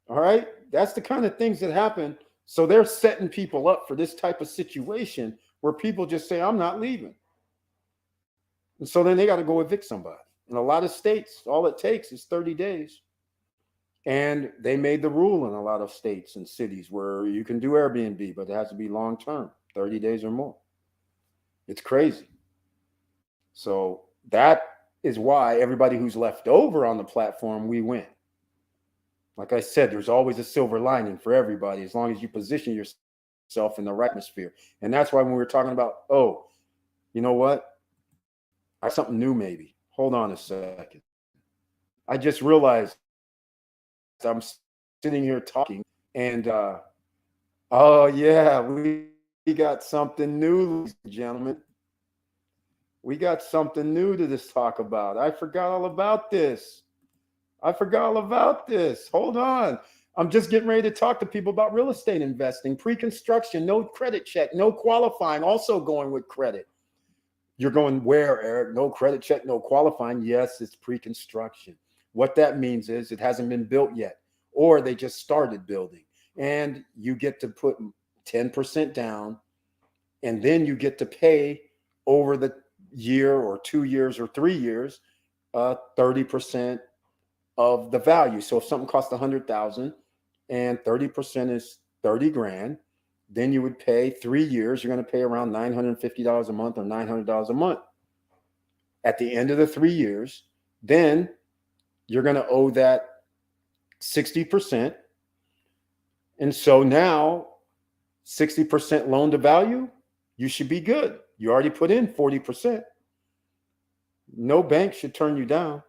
All right. That's the kind of things that happen. So they're setting people up for this type of situation where people just say, I'm not leaving. And so then they got to go evict somebody. In a lot of states, all it takes is 30 days. And they made the rule in a lot of states and cities where you can do Airbnb, but it has to be long term, 30 days or more. It's crazy. So that is why everybody who's left over on the platform, we win. Like I said, there's always a silver lining for everybody as long as you position yourself in the right atmosphere. And that's why when we were talking about, oh, you know what? I have something new maybe. Hold on a second. I just realized I'm sitting here talking and oh yeah, we got something new, ladies and gentlemen. We got something new to this talk about. I forgot all about this. Hold on. I'm just getting ready to talk to people about real estate investing, pre-construction, no credit check, no qualifying, also going with credit. You're going where, Eric? No credit check, no qualifying. Yes, it's pre-construction. What that means is it hasn't been built yet, or they just started building. And you get to put 10% down, and then you get to pay over the year or 2 years or 3 years, 30% of the value. So if something costs 100,000 and 30% is 30 grand, then you would pay 3 years. You're going to pay around $950 a month or $900 a month. At the end of the 3 years, then you're going to owe that 60%. And so now 60% loan to value, you should be good. You already put in 40%. No bank should turn you down.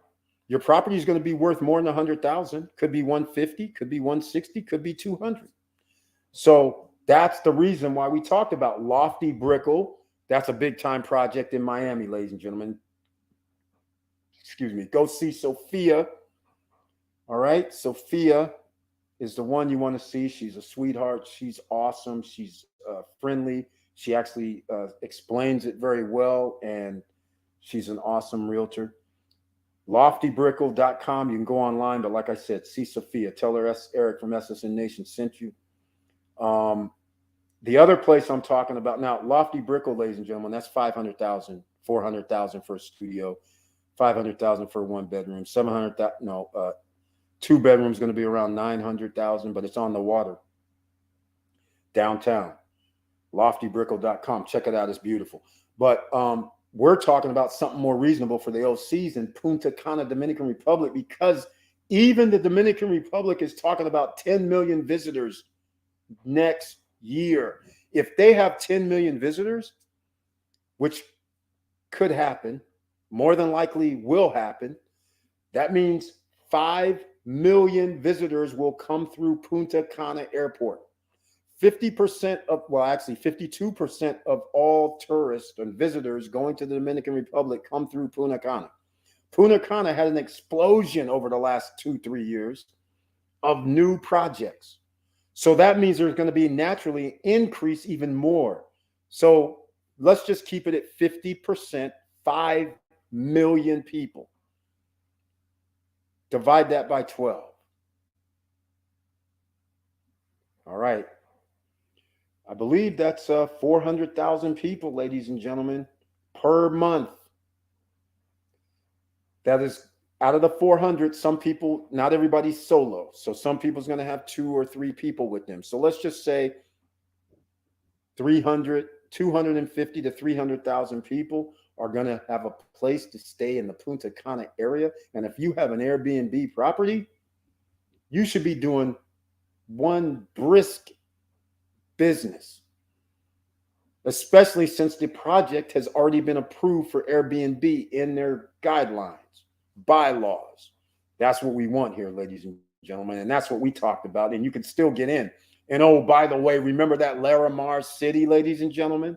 Your property is going to be worth more than 100,000. Could be 150, could be 160, could be 200. So that's the reason why we talked about Lofty Brickell. That's a big time project in Miami, ladies and gentlemen. Excuse me. Go see Sophia. All right. Sophia is the one you want to see. She's a sweetheart. She's awesome. She's friendly. She actually explains it very well. And she's an awesome realtor. LoftyBrickell.com. You can go online. But like I said, see Sophia. Tell her Eric from SSN Nation sent you. The other place I'm talking about now, Lofty Brickell, ladies and gentlemen, that's 500,000, 400,000 for a studio, 500,000 for 1 bedroom, 700,000. No, 2 bedrooms going to be around 900,000, but it's on the water, downtown. LoftyBrickell.com. Check it out; it's beautiful. But we're talking about something more reasonable for the OCs in Punta Cana, Dominican Republic, because even the Dominican Republic is talking about 10 million visitors next year. If they have 10 million visitors, which could happen, more than likely will happen, that means 5 million visitors will come through Punta Cana Airport. 50% of, well, actually 52% of all tourists and visitors going to the Dominican Republic come through Punta Cana. Punta Cana had an explosion over the last 2-3 years of new projects. So that means there's going to be naturally increase even more. So let's just keep it at 50%, 5 million people. Divide that by 12. All right. I believe that's 400,000 people, ladies and gentlemen, per month. That is out of the 400, some people, not everybody's solo. So some people's going to have 2 or 3 people with them. So let's just say 250 to 300,000 people are going to have a place to stay in the Punta Cana area. And if you have an Airbnb property, you should be doing one brisk business, especially since the project has already been approved for Airbnb in their guidelines, bylaws. That's what we want here, ladies and gentlemen, and that's what we talked about, and you can still get in. And oh, by the way, remember that Larimar City, ladies and gentlemen?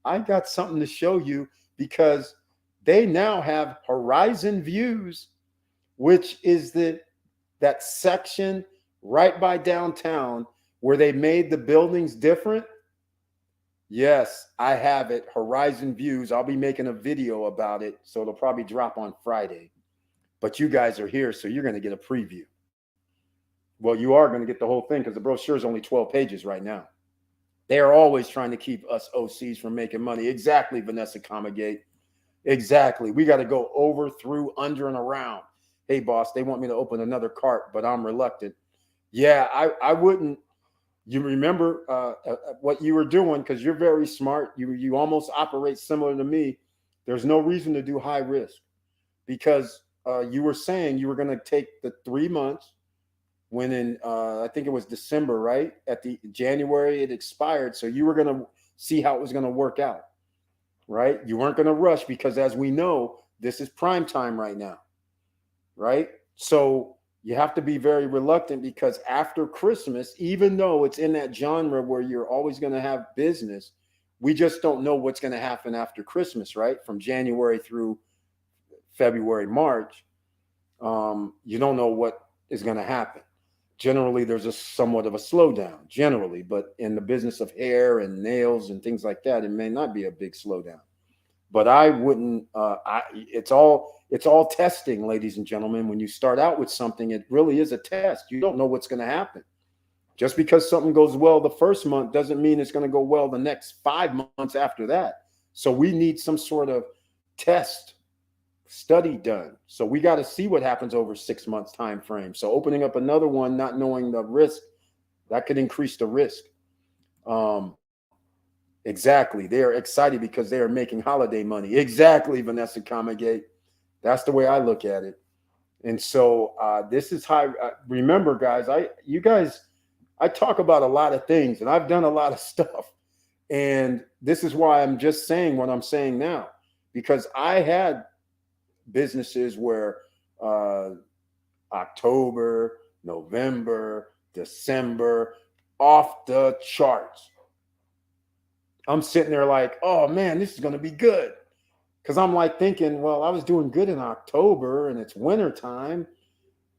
I got something to show you, because they now have Horizon Views, which is that section right by downtown where they made the buildings different. Yes, I have it. Horizon Views. I'll be making a video about it, so it'll probably drop on Friday. But you guys are here, so you're going to get a preview. Well, you are going to get the whole thing, because the brochure is only 12 pages right now. They are always trying to keep us OCs from making money. Exactly, Vanessa Comagate. Exactly. We got to go over, through, under, and around. Hey, boss, they want me to open another cart, but I'm reluctant. Yeah, I wouldn't. You remember what you were doing, because you're very smart. You almost operate similar to me. There's no reason to do high risk, because you were saying you were going to take the 3 months when in I think it was December, right? At the January it expired, so you were going to see how it was going to work out, right? You weren't going to rush, because as we know, this is prime time right now, right? So you have to be very reluctant, because after Christmas, even though it's in that genre where you're always going to have business, we just don't know what's going to happen after Christmas, right? From January through February, March, you don't know what is going to happen. Generally, there's a somewhat of a slowdown, generally, but in the business of hair and nails and things like that, it may not be a big slowdown. But I wouldn't. It's all testing, ladies and gentlemen. When you start out with something, it really is a test. You don't know what's going to happen. Just because something goes well the first month doesn't mean it's going to go well the next 5 months after that. So we need some sort of test study done. So we got to see what happens over 6 months time frame. So opening up another one, not knowing the risk, that could increase the risk. Exactly. They are excited because they are making holiday money. Exactly, Vanessa Comagate. That's the way I look at it. And so this is how, remember, guys, I talk about a lot of things, and I've done a lot of stuff. And this is why I'm just saying what I'm saying now, because I had businesses where October, November, December, off the charts. I'm sitting there like, oh man, this is going to be good. Because I'm like thinking, well, I was doing good in October and it's winter time.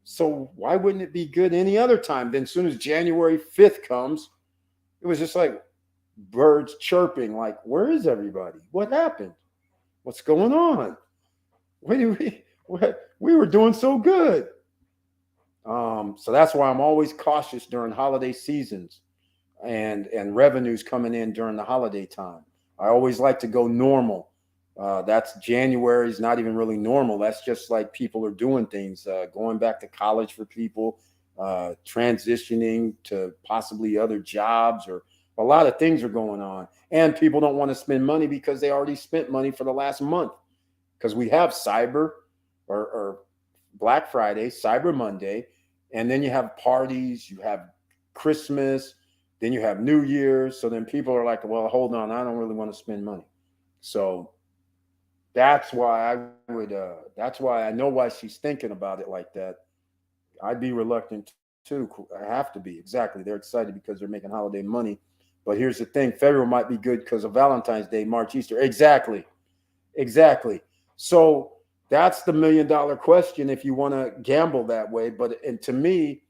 So why wouldn't it be good any other time? Then as soon as January 5th comes, it was just like birds chirping, like, where is everybody? What happened? What's going on? We were doing so good. So that's why I'm always cautious during holiday seasons. and revenues coming in during the holiday time. I always like to go normal. That's January is not even really normal. That's just like people are doing things, going back to college for people, transitioning to possibly other jobs, or a lot of things are going on. And people don't want to spend money because they already spent money for the last month, because we have Cyber or Black Friday, Cyber Monday, and then you have parties, you have Christmas, then you have New Year's. So then people are like, well, hold on, I don't really want to spend money. So that's why that's why I know why she's thinking about it like that. I'd be reluctant too. I have to be. Exactly. They're excited because they're making holiday money. But here's the thing, February might be good because of Valentine's Day, March, Easter. Exactly. Exactly. So that's the $1 million question if you want to gamble that way. But and to me,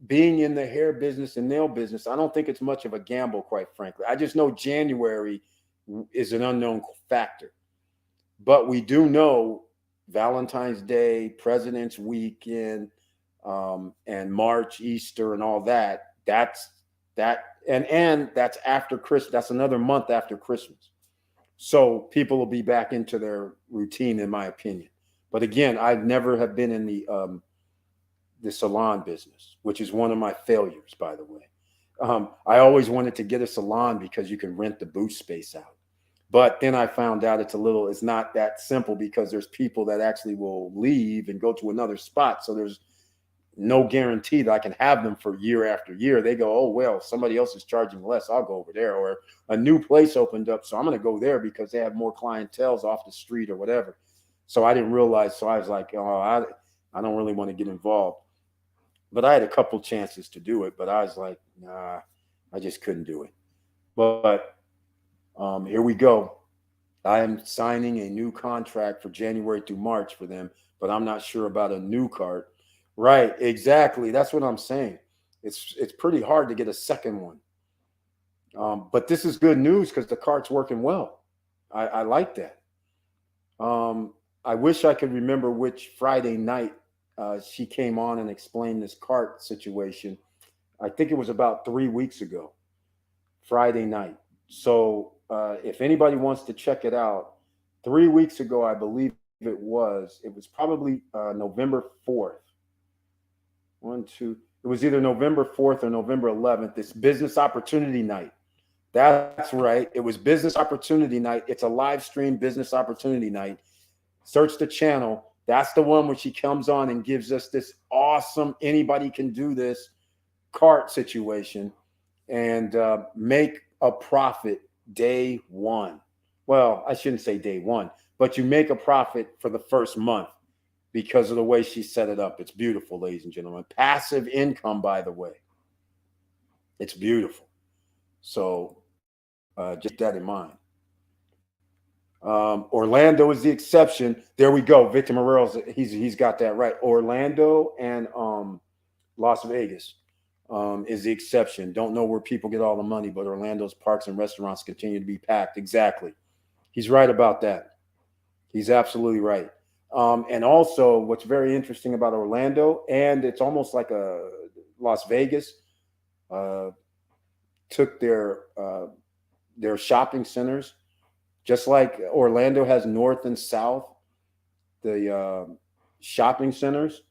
being in the hair business and nail business, I don't think it's much of a gamble, quite frankly. I just know January is an unknown factor. But we do know Valentine's Day, President's Weekend, and March, Easter, and all that. That's after Christmas. That's another month after Christmas. So people will be back into their routine, in my opinion. But again, I've never have been in the salon business, which is one of my failures, by the way. I always wanted to get a salon because you can rent the booth space out. But then I found out it's not that simple, because there's people that actually will leave and go to another spot. So there's no guarantee that I can have them for year after year. They go, oh, well, somebody else is charging less, I'll go over there. Or a new place opened up, so I'm going to go there because they have more clientels off the street or whatever. So I didn't realize. So I was like, oh, I don't really want to get involved. But I had a couple chances to do it, but I was like, nah, I just couldn't do it. But here we go. I am signing a new contract for January through March for them, but I'm not sure about a new cart. Right, exactly. That's what I'm saying. It's pretty hard to get a second one. But this is good news because the cart's working well. I like that. I wish I could remember which Friday night she came on and explained this cart situation. I think it was about 3 weeks ago, Friday night. So if anybody wants to check it out, 3 weeks ago, I believe it was probably November 4th. It was either November 4th or November 11th. It's Business Opportunity Night. That's right. It was Business Opportunity Night. It's a live stream Business Opportunity Night. Search the channel. That's the one where she comes on and gives us this awesome, anybody can do this cart situation and make a profit day one. Well, I shouldn't say day one, but you make a profit for the first month because of the way she set it up. It's beautiful, ladies and gentlemen. Passive income, by the way. It's beautiful. So just keep that in mind. Orlando is the exception. There we go. Victor Morel's he's got that right. Orlando and Las Vegas is the exception. Don't know where people get all the money, but Orlando's parks and restaurants continue to be packed. Exactly. He's right about that. He's absolutely right. And also, what's very interesting about Orlando, and it's almost like a Las Vegas, took their shopping centers, just like Orlando has north and south, the shopping centers.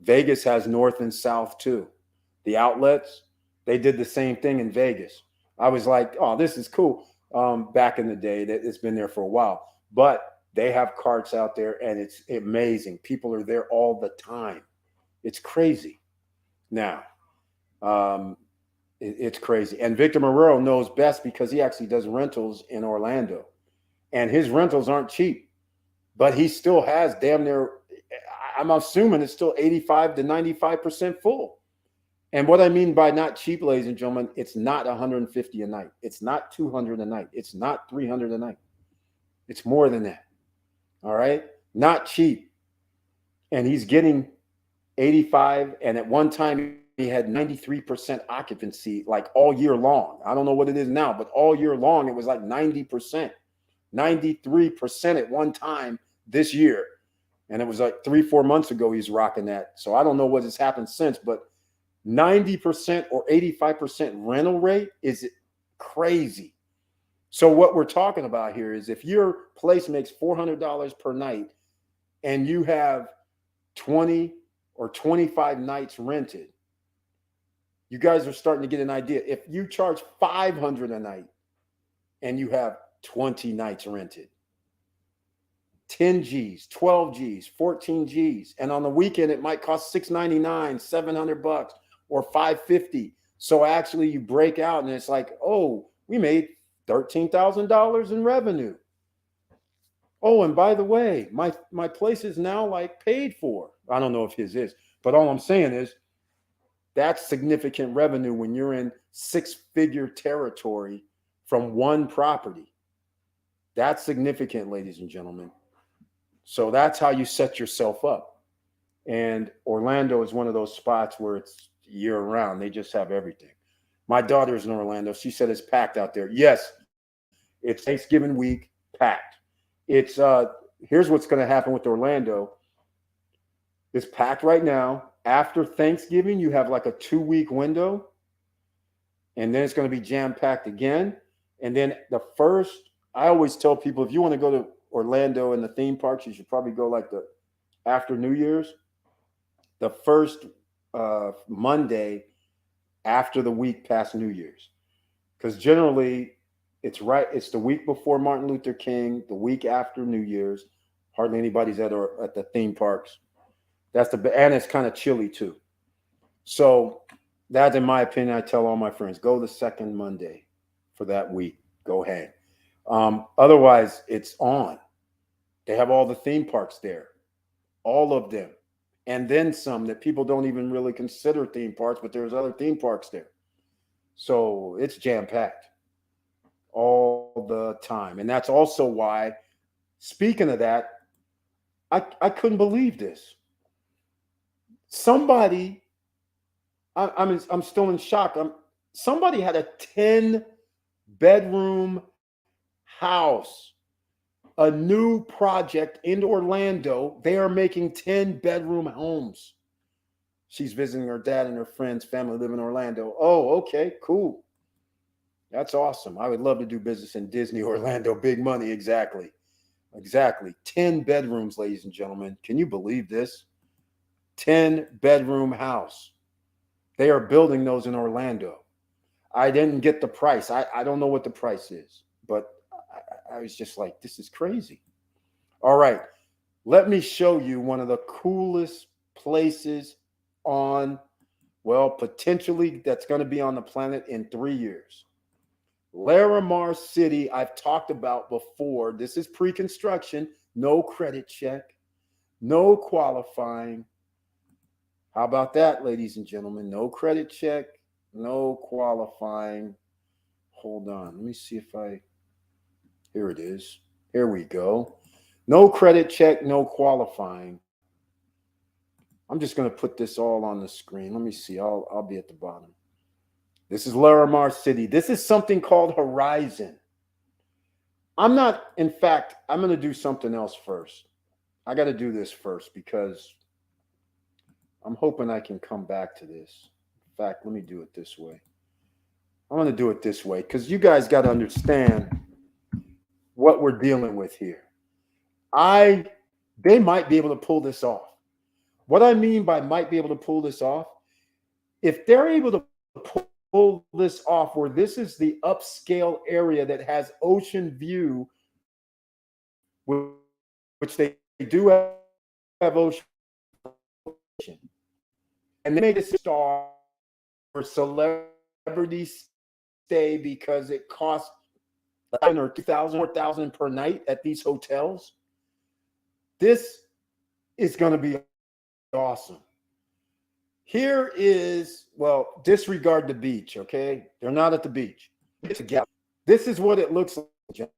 Vegas has north and south too. The outlets, they did the same thing in Vegas. I was like, oh, this is cool. Back in the day, that it's been there for a while, but they have carts out there, and it's amazing. People are there all the time. It's crazy. Now, it's crazy. And Victor Marrero knows best because he actually does rentals in Orlando. And his rentals aren't cheap, but he still has damn near, I'm assuming it's still 85 to 95% full. And what I mean by not cheap, ladies and gentlemen, it's not 150 a night. It's not 200 a night. It's not 300 a night. It's more than that. All right. Not cheap. And he's getting 85. And at one time he had 93% occupancy, like all year long. I don't know what it is now, but all year long, it was like 90%, 93% at one time this year. And it was like 3-4 months ago, he's rocking that. So I don't know what has happened since, but 90% or 85% rental rate is crazy. So what we're talking about here is if your place makes $400 per night and you have 20 or 25 nights rented, you guys are starting to get an idea. If you charge $500 a night and you have 20 nights rented, 10 G's, 12 G's, 14 G's, and on the weekend it might cost $699, $700 or $550. So actually you break out and it's like, oh, we made $13,000 in revenue. Oh, and by the way, my place is now like paid for. I don't know if his is, but all I'm saying is that's significant revenue when you're in six-figure territory from one property. That's significant, ladies and gentlemen. So that's how you set yourself up. And Orlando is one of those spots where it's year round. They just have everything. My daughter's in Orlando. She said it's packed out there. Yes, it's Thanksgiving week, packed. It's here's what's going to happen with Orlando. It's packed right now. After Thanksgiving, you have like a 2-week window, and then it's going to be jam-packed again. And then I always tell people, if you want to go to Orlando and the theme parks, you should probably go like after New Year's, the first Monday after the week past New Year's, because generally it's the week before Martin Luther King, the week after New Year's. Hardly anybody's at the theme parks. And it's kind of chilly too. So that's, in my opinion, I tell all my friends, go the second Monday for that week. Go hang. Otherwise, it's on. They have all the theme parks there, all of them. And then some that people don't even really consider theme parks, but there's other theme parks there. So it's jam-packed all the time. And that's also why, speaking of that, I couldn't believe this. Somebody, I'm still in shock. Somebody had a 10-bedroom house, a new project in Orlando. They are making 10-bedroom homes. She's visiting her dad and her friend's family live in Orlando. Oh, okay, cool. That's awesome. I would love to do business in Disney Orlando. Big money, exactly. 10 bedrooms, ladies and gentlemen. Can you believe this? 10-bedroom house. They are building those in Orlando. I didn't get the price. I don't know what the price is, but I was just like, this is crazy. All right. Let me show you one of the coolest places potentially that's going to be on the planet in 3 years. Larimar City, I've talked about before. This is pre-construction, no credit check, no qualifying. How about that, ladies and gentlemen? No credit check, no qualifying. Hold on. Let me see if here it is. Here we go. No credit check, no qualifying. I'm just going to put this all on the screen. Let me see. I'll be at the bottom. This is Larimar City. This is something called Horizon. In fact, I'm going to do something else first. I got to do this first because I'm hoping I can come back to this. In fact, let me do it this way. I'm going to do it this way because you guys got to understand what we're dealing with here. They might be able to pull this off. What I mean by might be able to pull this off, if they're able to pull this off where this is the upscale area that has ocean view, which they do have ocean, and they made a star for celebrities stay because it costs $1,000 or $2,000 or $4,000 per night at these hotels. This is going to be awesome. Here is, disregard the beach, okay? They're not at the beach. This is what it looks like.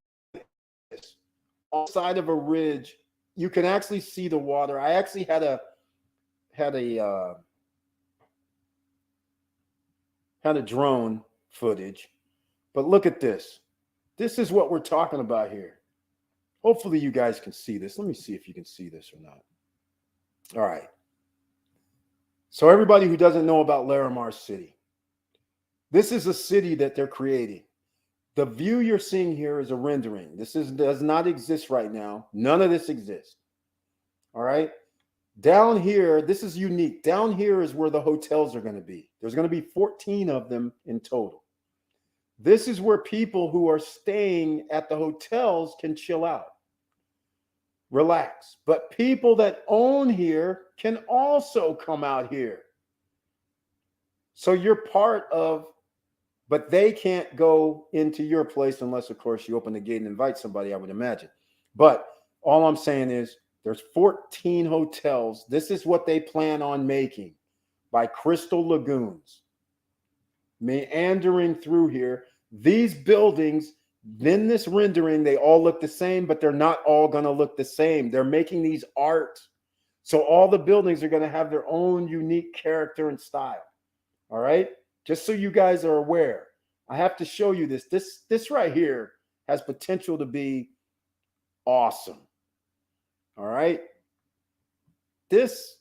On the side of a ridge, you can actually see the water. I actually had a drone footage, but look at this. This is what we're talking about here. Hopefully you guys can see this. Let me see if you can see this or not. All right. So everybody who doesn't know about Larimar City, this is a city that they're creating. The view you're seeing here is a rendering. Does not exist right now. None of this exists. All right. Down here, this is unique. Down here is where the hotels are going to be. There's going to be 14 of them in total. This is where people who are staying at the hotels can chill out, relax. But people that own here can also come out here. So you're part of, but they can't go into your place unless, of course, you open the gate and invite somebody, I would imagine. But all I'm saying is there's 14 hotels. This is what they plan on making by crystal lagoons, meandering through here. These buildings, then this rendering, they all look the same, but they're not all going to look the same. They're making these art. So all the buildings are going to have their own unique character and style. All right. Just so you guys are aware, I have to show you this. This right here has potential to be awesome. All right. This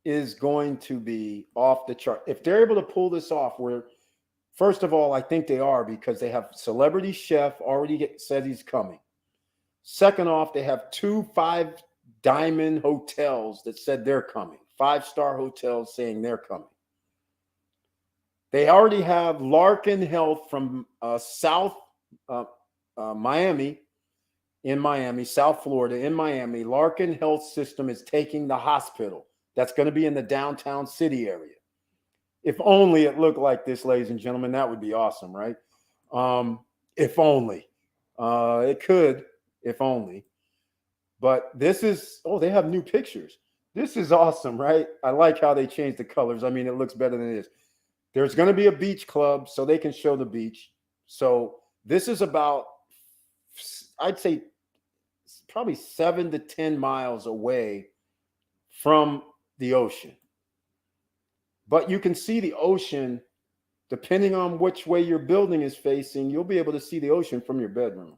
is going to be off the chart. If they're able to pull this off, where, first of all, I think they are, because they have celebrity chef already said he's coming. Second off, they have 2 5-diamond hotels that said they're coming. 5-star hotels saying they're coming. They already have Larkin Health from South Miami, in Miami, South Florida, in Miami. Larkin Health System is taking the hospital that's going to be in the downtown city area. If only it looked like this, ladies and gentlemen, that would be awesome, right? If only. It could, if only. But this is, oh, they have new pictures. This is awesome, right? I like how they changed the colors. I mean, it looks better than it is. There's going to be a beach club so they can show the beach. So this is about, I'd say, probably 7 to 10 miles away from the ocean. But you can see the ocean, depending on which way your building is facing, you'll be able to see the ocean from your bedroom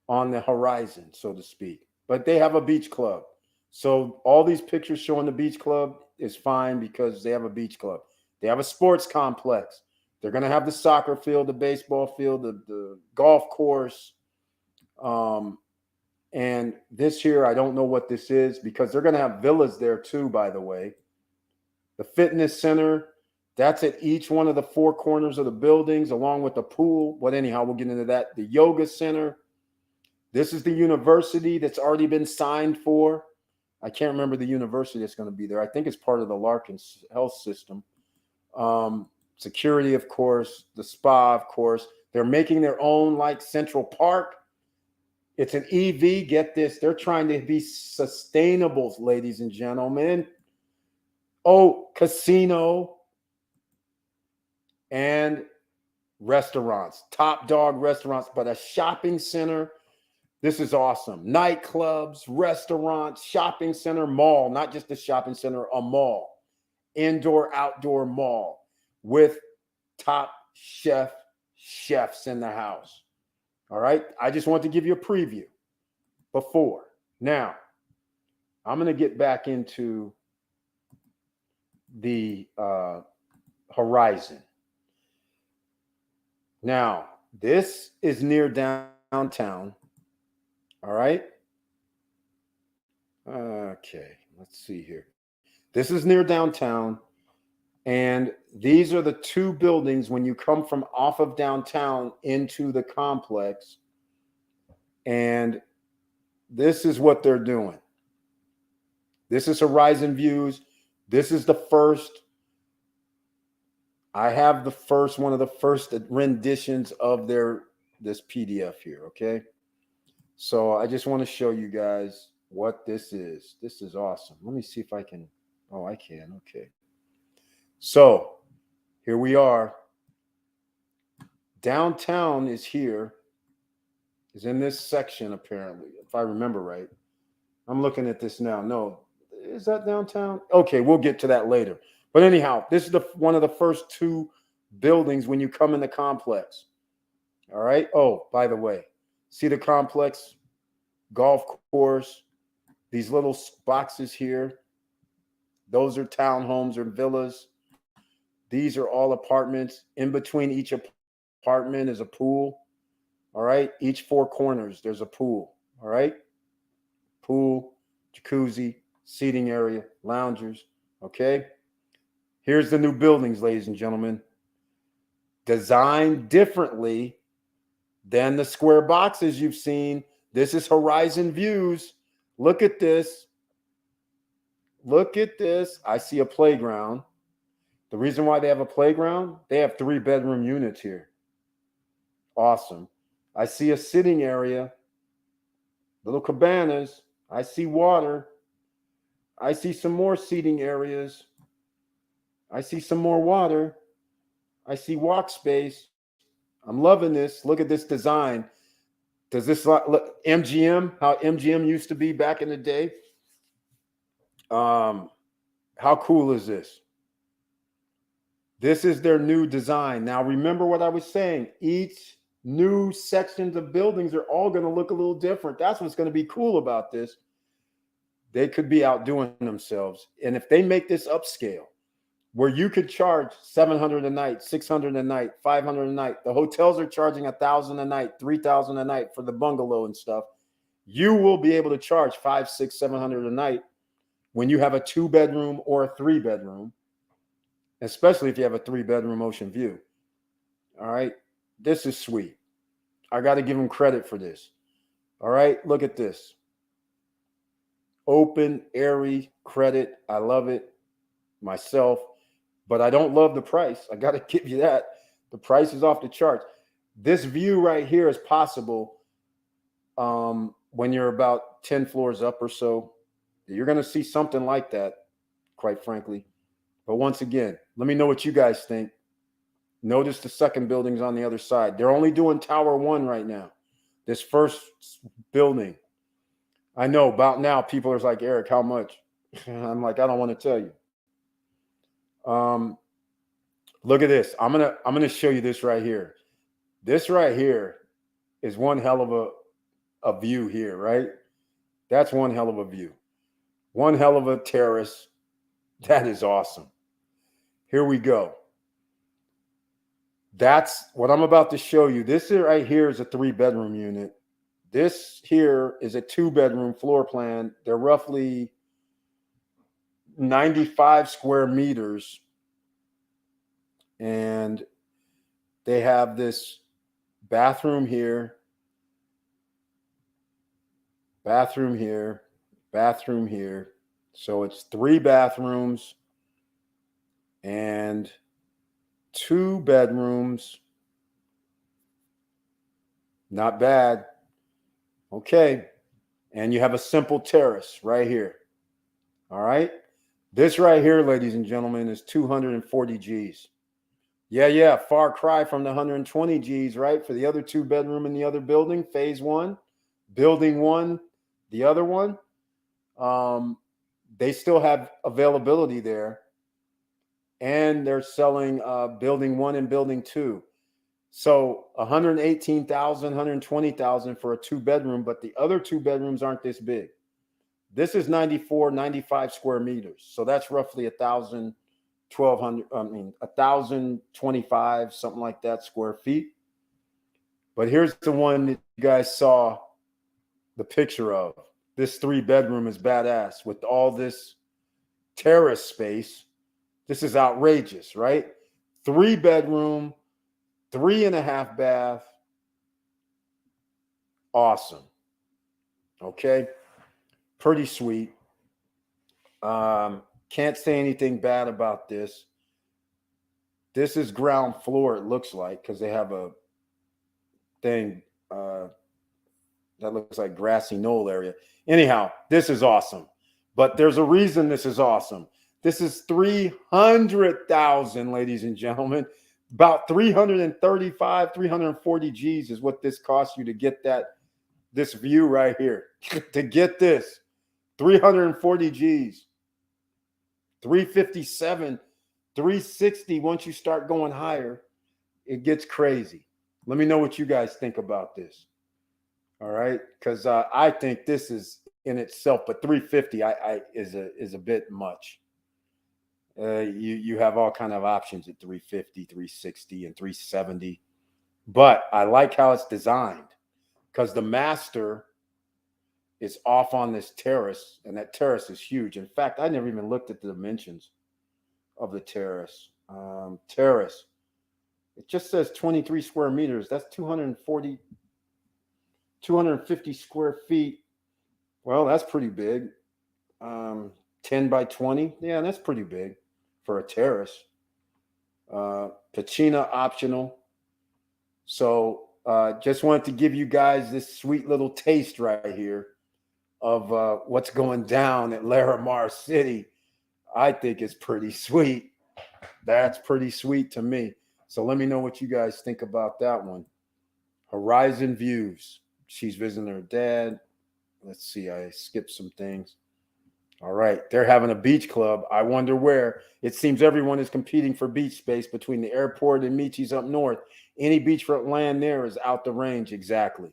on the horizon, so to speak. But they have a beach club. So all these pictures showing the beach club is fine because they have a beach club. They have a sports complex. They're going to have the soccer field, the baseball field, the golf course. And this year, I don't know what this is because they're going to have villas there too, by the way. The fitness center, that's at each one of the 4 corners of the buildings, along with the pool. But anyhow, we'll get into that. The yoga center. This is the university that's already been signed for. I can't remember the university that's going to be there. I think it's part of the Larkin Health System. Security, of course, the spa, of course. They're making their own, like, Central Park. It's an EV. Get this. They're trying to be sustainable, ladies and gentlemen. Oh, casino and restaurants, top dog restaurants, but a shopping center. This is awesome. Nightclubs, restaurants, shopping center, mall, not just a shopping center, a mall. Indoor, outdoor mall with top chefs in the house. All right. I just want to give you a preview before. Now, I'm going to get back into the horizon. Now, this is near downtown. All right. Okay. Let's see here. This is near downtown. And these are the 2 buildings when you come from off of downtown into the complex. And this is what they're doing. This is Horizon Views. This is the first. I have the first, one of the first renditions of this PDF here. Okay. So I just want to show you guys what this is. This is awesome. Let me see if I can. Oh, I can. Okay. So here we are. Downtown is here, is in this section, apparently, if I remember right. I'm looking at this now. No, is that downtown? Okay, we'll get to that later. But anyhow, this is one of the first 2 buildings when you come in the complex. All right. Oh, by the way, see the complex, golf course, these little boxes here. Those are townhomes or villas. These are all apartments. In between each apartment is a pool. All right. Each four corners, there's a pool. All right. Pool, jacuzzi, seating area, loungers. Okay. Here's the new buildings, ladies and gentlemen. Designed differently than the square boxes you've seen. This is horizon views. Look at this. Look at this. I see a playground. The reason why they have a playground, they have 3-bedroom units here. Awesome. I see a sitting area, little cabanas. I see water. I see some more seating areas. I see some more water. I see walk space. I'm loving this. Look at this design. Does this look MGM, how MGM used to be back in the day? How cool is this? This is their new design. Now, remember what I was saying. Each new sections of buildings are all going to look a little different. That's what's going to be cool about this. They could be outdoing themselves. And if they make this upscale, where you could charge $700 a night, $600 a night, $500 a night, the hotels are charging $1,000 a night, $3,000 a night for the bungalow and stuff. You will be able to charge $500, $600, $700 a night when you have a 2-bedroom or a 3-bedroom. Especially if you have a 3-bedroom ocean view. All right. This is sweet. I got to give them credit for this. All right. Look at this. Open, airy credit. I love it myself, but I don't love the price. I got to give you that. The price is off the charts. This view right here is possible when you're about 10 floors up or so. You're going to see something like that, quite frankly. But once again, let me know what you guys think. Notice the second building's on the other side. They're only doing Tower 1 right now. This first building. I know about now people are like, Eric, how much? I'm like, I don't want to tell you. Look at this. I'm gonna show you this right here. This right here is one hell of a view here, right? That's one hell of a view. One hell of a terrace. That is awesome. Here we go. That's what I'm about to show you. This right here is a 3-bedroom unit. This here is a 2-bedroom floor plan. They're roughly 95 square meters. And they have this bathroom here, bathroom here, bathroom here. So it's 3 bathrooms and 2 bedrooms. Not bad. Okay. And you have a simple terrace right here. All right. This right here, ladies and gentlemen, is 240 G's. Yeah. Far cry from the 120 G's, right? For the other 2-bedroom in the other building, phase 1, building 1, the other one. They still have availability there. And they're selling building 1 and building 2. So 118,000, 120,000 for a 2-bedroom, but the other 2 bedrooms aren't this big. This is 94, 95 square meters. So that's roughly 1,025, something like that, square feet. But here's the one that you guys saw the picture of. This 3-bedroom is badass with all this terrace space. This is outrageous, right? 3-bedroom, 3.5 bath. Awesome. Okay. Pretty sweet. Can't say anything bad about this. This is ground floor, it looks like, because they have a thing that looks like grassy knoll area. Anyhow, this is awesome. But there's a reason this is awesome. This is 300,000, ladies and gentlemen. About 335, 340 G's is what this costs you to get this view right here. To get this, 340 G's, 357, 360. Once you start going higher, it gets crazy. Let me know what you guys think about this. All right, because I think this is in itself, but 350 is a bit much. you have all kind of options at 350, 360, and 370. But I like how it's designed because the master is off on this terrace, and that terrace is huge. In fact, I never even looked at the dimensions of the terrace. Terrace, it just says 23 square meters. That's 250 square feet. Well, that's pretty big. 10 by 20. Yeah, that's pretty big for a terrace. Pacina optional. So just wanted to give you guys this sweet little taste right here of what's going down at Larimar City. I think it's pretty sweet. That's pretty sweet to me. So let me know what you guys think about that one. Horizon Views. She's visiting her dad. Let's see. I skipped some things. All right. They're having a beach club. I wonder where. It seems everyone is competing for beach space between the airport and Michi's up north. Any beachfront land there is out the range. Exactly.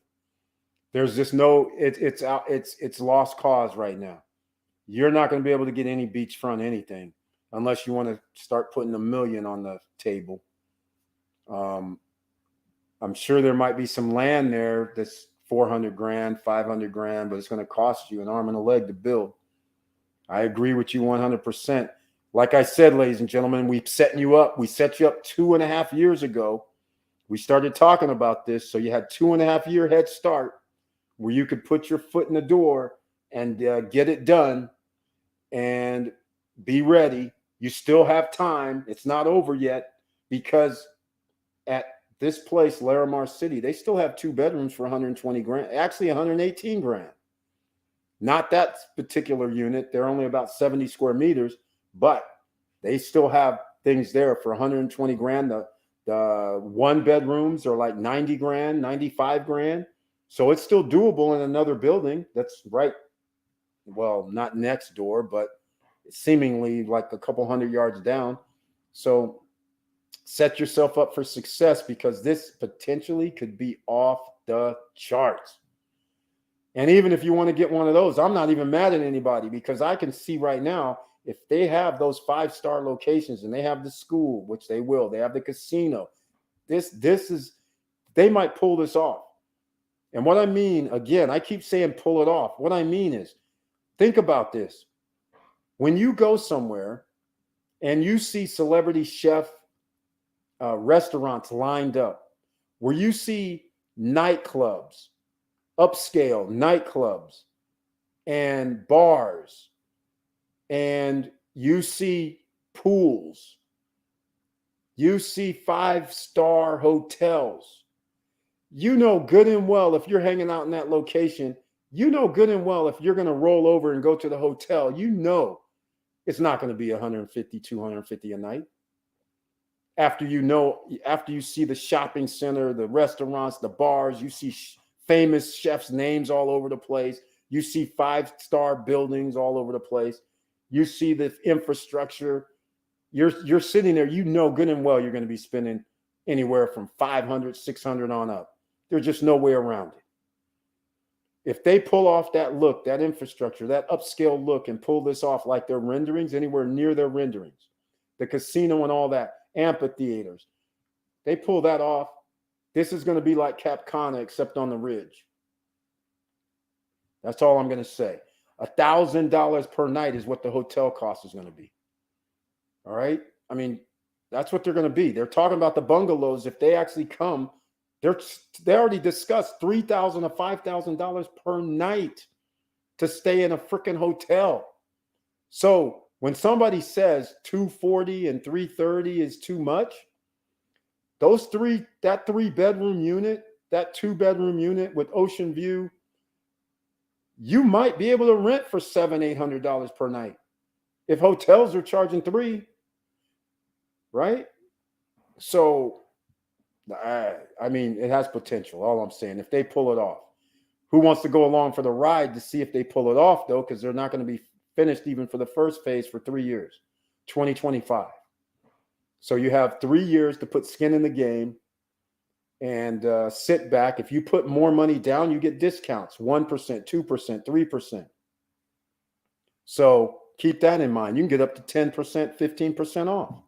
There's just no, it's out. It's lost cause right now. You're not going to be able to get any beachfront anything unless you want to start putting $1 million on the table. I'm sure there might be some land there that's 400 grand, 500 grand, but it's going to cost you an arm and a leg to build. I agree with you 100%. Like I said, ladies and gentlemen, we set you up 2.5 years ago. We started talking about this. So you had 2.5 year head start where you could put your foot in the door and get it done and be ready. You still have time. It's not over yet because at this place, Larimar City, they still have 2 bedrooms for 120 grand, actually 118 grand. Not that particular unit. They're only about 70 square meters, but they still have things there for 120 grand. The 1 bedrooms are like 90 grand, 95 grand. So it's still doable in another building that's right, well, not next door, but seemingly like a couple 100 yards down. So set yourself up for success because this potentially could be off the charts. And even if you want to get one of those, I'm not even mad at anybody because I can see right now if they have those 5-star locations and they have the school, which they will, they have the casino. This is, they might pull this off. And what I mean, again, I keep saying pull it off. What I mean is, think about this. When you go somewhere and you see celebrity chef restaurants lined up, where you see nightclubs, upscale nightclubs and bars, and you see pools, you see 5-star hotels, you know good and well if you're hanging out in that location, you know good and well if you're going to roll over and go to the hotel, you know it's not going to be 150, 250 a night. After you see the shopping center, the restaurants, the bars, you see famous chefs' names all over the place. You see 5-star buildings all over the place. You see the infrastructure. You're sitting there, you know good and well you're going to be spending anywhere from 500, 600 on up. There's just no way around it. If they pull off that look, that infrastructure, that upscale look, and pull this off like their renderings, anywhere near their renderings, the casino and all that, amphitheaters, they pull that off, this is going to be like Cap Cana except on the ridge. That's all I'm going to say. $1,000 per night is what the hotel cost is going to be. All right? I mean, that's what they're going to be. They're talking about the bungalows. If they actually come, they already discussed $3,000 to $5,000 per night to stay in a freaking hotel. So when somebody says $240 and $330 is too much, that 3-bedroom unit, that 2-bedroom unit with ocean view, you might be able to rent for $700, $800 per night. If hotels are charging $300, right? So, I mean, it has potential. All I'm saying, if they pull it off, who wants to go along for the ride to see if they pull it off, though? Because they're not going to be finished even for the first phase for 3 years, 2025. So you have 3 years to put skin in the game and sit back. If you put more money down, you get discounts, 1%, 2%, 3%. So keep that in mind. You can get up to 10%, 15% off.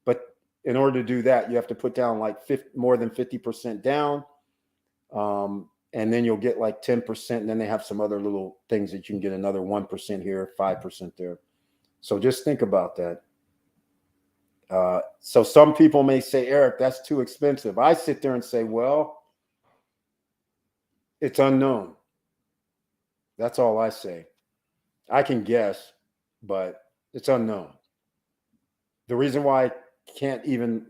But in order to do that, you have to put down like more than 50% down. And then you'll get like 10%. And then they have some other little things that you can get another 1% here, 5% there. So just think about that. So some people may say, Eric, that's too expensive. I sit there and say, well, it's unknown. That's all I say. I can guess, but it's unknown. The reason why I can't even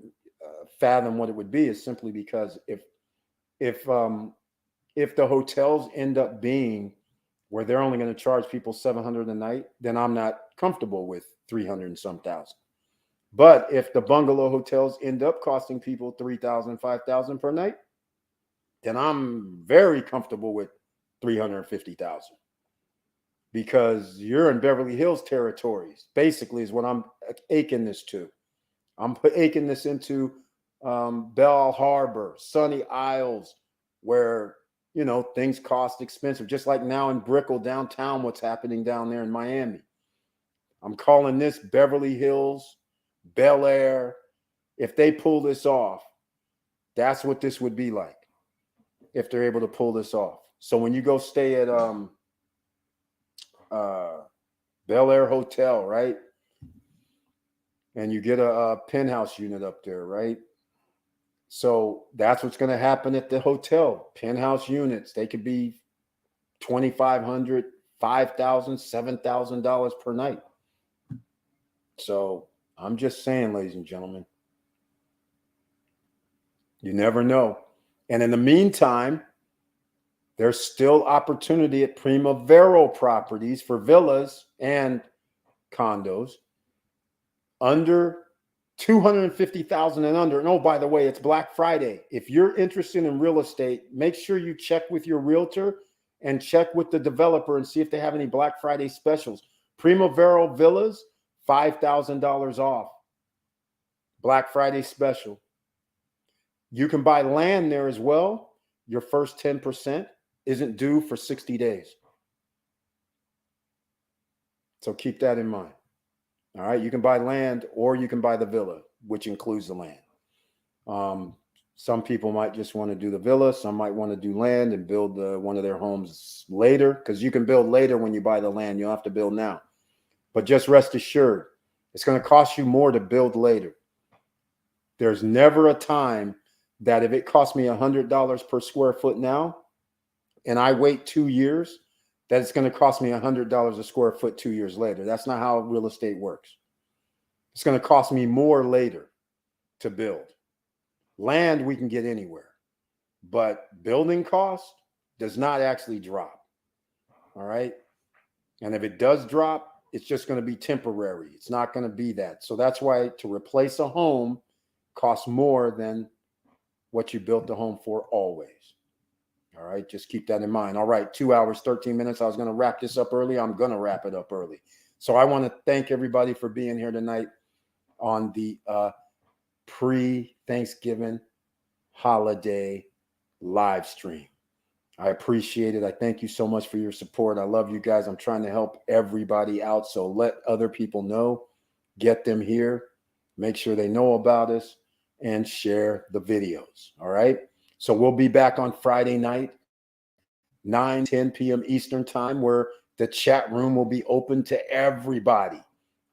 fathom what it would be is simply because if the hotels end up being where they're only going to charge people $700 a night, then I'm not comfortable with 300 and some thousand. But if the bungalow hotels end up costing people $3,000, $5,000 per night, then I'm very comfortable with $350,000, because you're in Beverly Hills territories. Basically, is what I'm aching this to. I'm aching this into Belle Harbor, Sunny Isles, where things cost expensive. Just like now in Brickell downtown, what's happening down there in Miami. I'm calling this Beverly Hills, Bel Air. If they pull this off, that's what this would be like if they're able to pull this off. So when you go stay at Bel Air Hotel, right? And you get a penthouse unit up there, right? So that's what's going to happen at the hotel. Penthouse units, they could be $2,500, $5,000, $7,000 per night. So I'm just saying, ladies and gentlemen, you never know. And in the meantime, there's still opportunity at Primavera properties for villas and condos under $250,000 and under. And oh, by the way, it's Black Friday. If you're interested in real estate, make sure you check with your realtor and check with the developer and see if they have any Black Friday specials. Primavera Villas, $5,000 off. Black Friday special. You can buy land there as well. Your first 10% isn't due for 60 days. So keep that in mind. All right. You can buy land or you can buy the villa, which includes the land. Some people might just want to do the villa. Some might want to do land and build one of their homes later, because you can build later when you buy the land. You don't have to build now. But just rest assured, it's going to cost you more to build later. There's never a time that if it costs me $100 per square foot now and I wait 2 years, that it's going to cost me $100 a square foot 2 years later. That's not how real estate works. It's going to cost me more later to build. Land we can get anywhere, but building cost does not actually drop. All right. And if it does drop, it's just going to be temporary. It's not going to be that. So that's why to replace a home costs more than what you built the home for always. All right. Just keep that in mind. All right. 2 hours, 13 minutes. I was going to wrap this up early. I'm going to wrap it up early. So I want to thank everybody for being here tonight on the pre-Thanksgiving holiday live stream. I appreciate it. I thank you so much for your support. I love you guys. I'm trying to help everybody out. So let other people know, get them here, make sure they know about us, and share the videos. All right. So we'll be back on Friday night, 9-10 p.m. Eastern time, where the chat room will be open to everybody.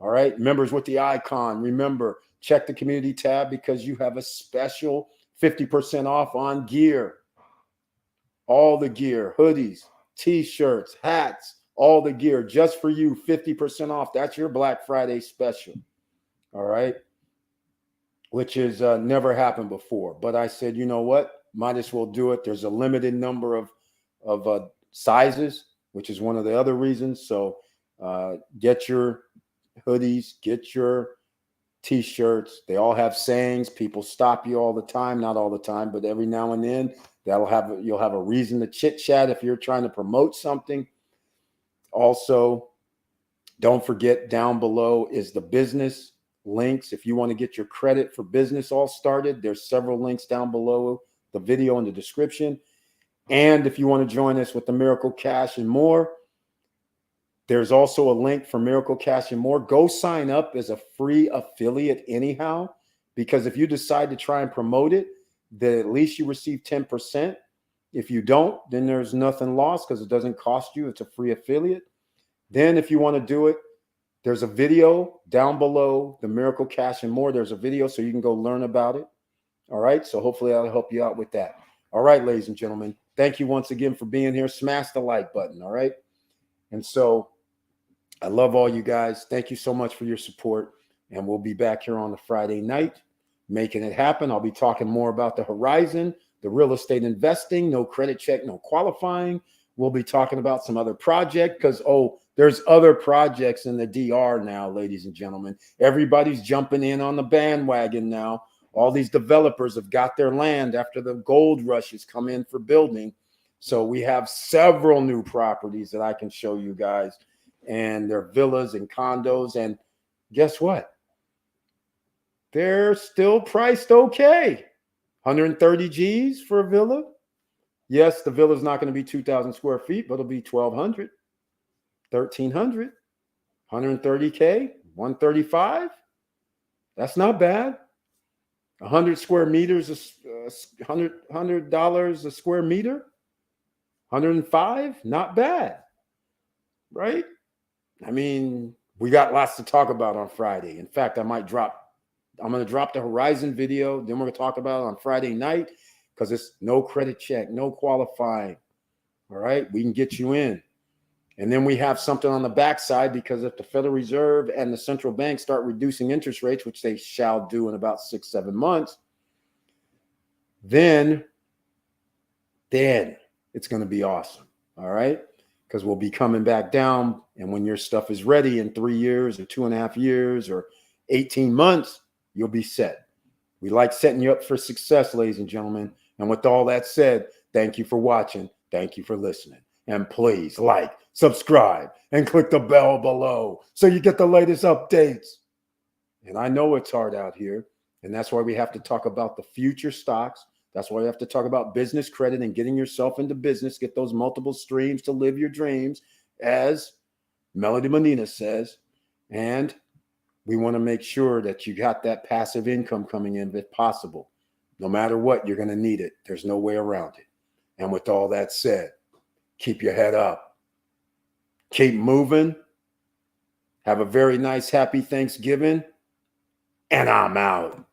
All right. Members with the icon, remember, check the community tab because you have a special 50% off on gear. All the gear, hoodies, t-shirts, hats, all the gear just for you, 50% off. That's your Black Friday special. All right. Which has never happened before. But I said, you know what? Might as well do it. There's a limited number of sizes, which is one of the other reasons. So get your hoodies, get your t-shirts. They all have sayings. People stop you all the time. Not all the time, but every now and then you'll have a reason to chit chat if you're trying to promote something. Also, don't forget, down below is the business links. If you want to get your credit for business all started, there's several links down below the video in the description. And if you want to join us with the Miracle Cash and more, There's also a link for Miracle Cash and More. Go sign up as a free affiliate anyhow, because if you decide to try and promote it, then at least you receive 10%. If you don't, then there's nothing lost because it doesn't cost you. It's a free affiliate. Then if you want to do it, there's a video down below the Miracle Cash and More. There's a video so you can go learn about it. All right. So hopefully I'll help you out with that. All right, ladies and gentlemen, thank you once again for being here. Smash the like button. All right. And so I love all you guys. Thank you so much for your support. And we'll be back here on the Friday night making it happen. I'll be talking more about the horizon, the real estate investing, no credit check, no qualifying. We'll be talking about some other project because, there's other projects in the DR now, ladies and gentlemen. Everybody's jumping in on the bandwagon now. All these developers have got their land after the gold rushes come in for building. So we have several new properties that I can show you guys. And they're villas and condos. And guess what? They're still priced okay. 130 G's for a villa. Yes, the villa is not going to be 2,000 square feet, but it'll be 1,200, 1,300, 130K, 135. That's not bad. 100 square meters, $100 a square meter. 105, not bad, right? I mean, we got lots to talk about on Friday. In fact, I'm going to drop the Horizon video. Then we're going to talk about it on Friday night because it's no credit check, no qualifying. All right. We can get you in. And then we have something on the backside because if the Federal Reserve and the central bank start reducing interest rates, which they shall do in about 6-7 months, then it's going to be awesome. All right. Because we'll be coming back down. And when your stuff is ready in 3 years or 2.5 years or 18 months, you'll be set. We like setting you up for success, ladies and gentlemen. And with all that said, thank you for watching. Thank you for listening. And please like, subscribe, and click the bell below so you get the latest updates. And I know it's hard out here. And that's why we have to talk about the future stocks. That's why we have to talk about business credit and getting yourself into business, get those multiple streams to live your dreams, as Melody Medina says. And we want to make sure that you got that passive income coming in if possible. No matter what, you're going to need it. There's no way around it. And with all that said, keep your head up. Keep moving. Have a very nice, happy Thanksgiving. And I'm out.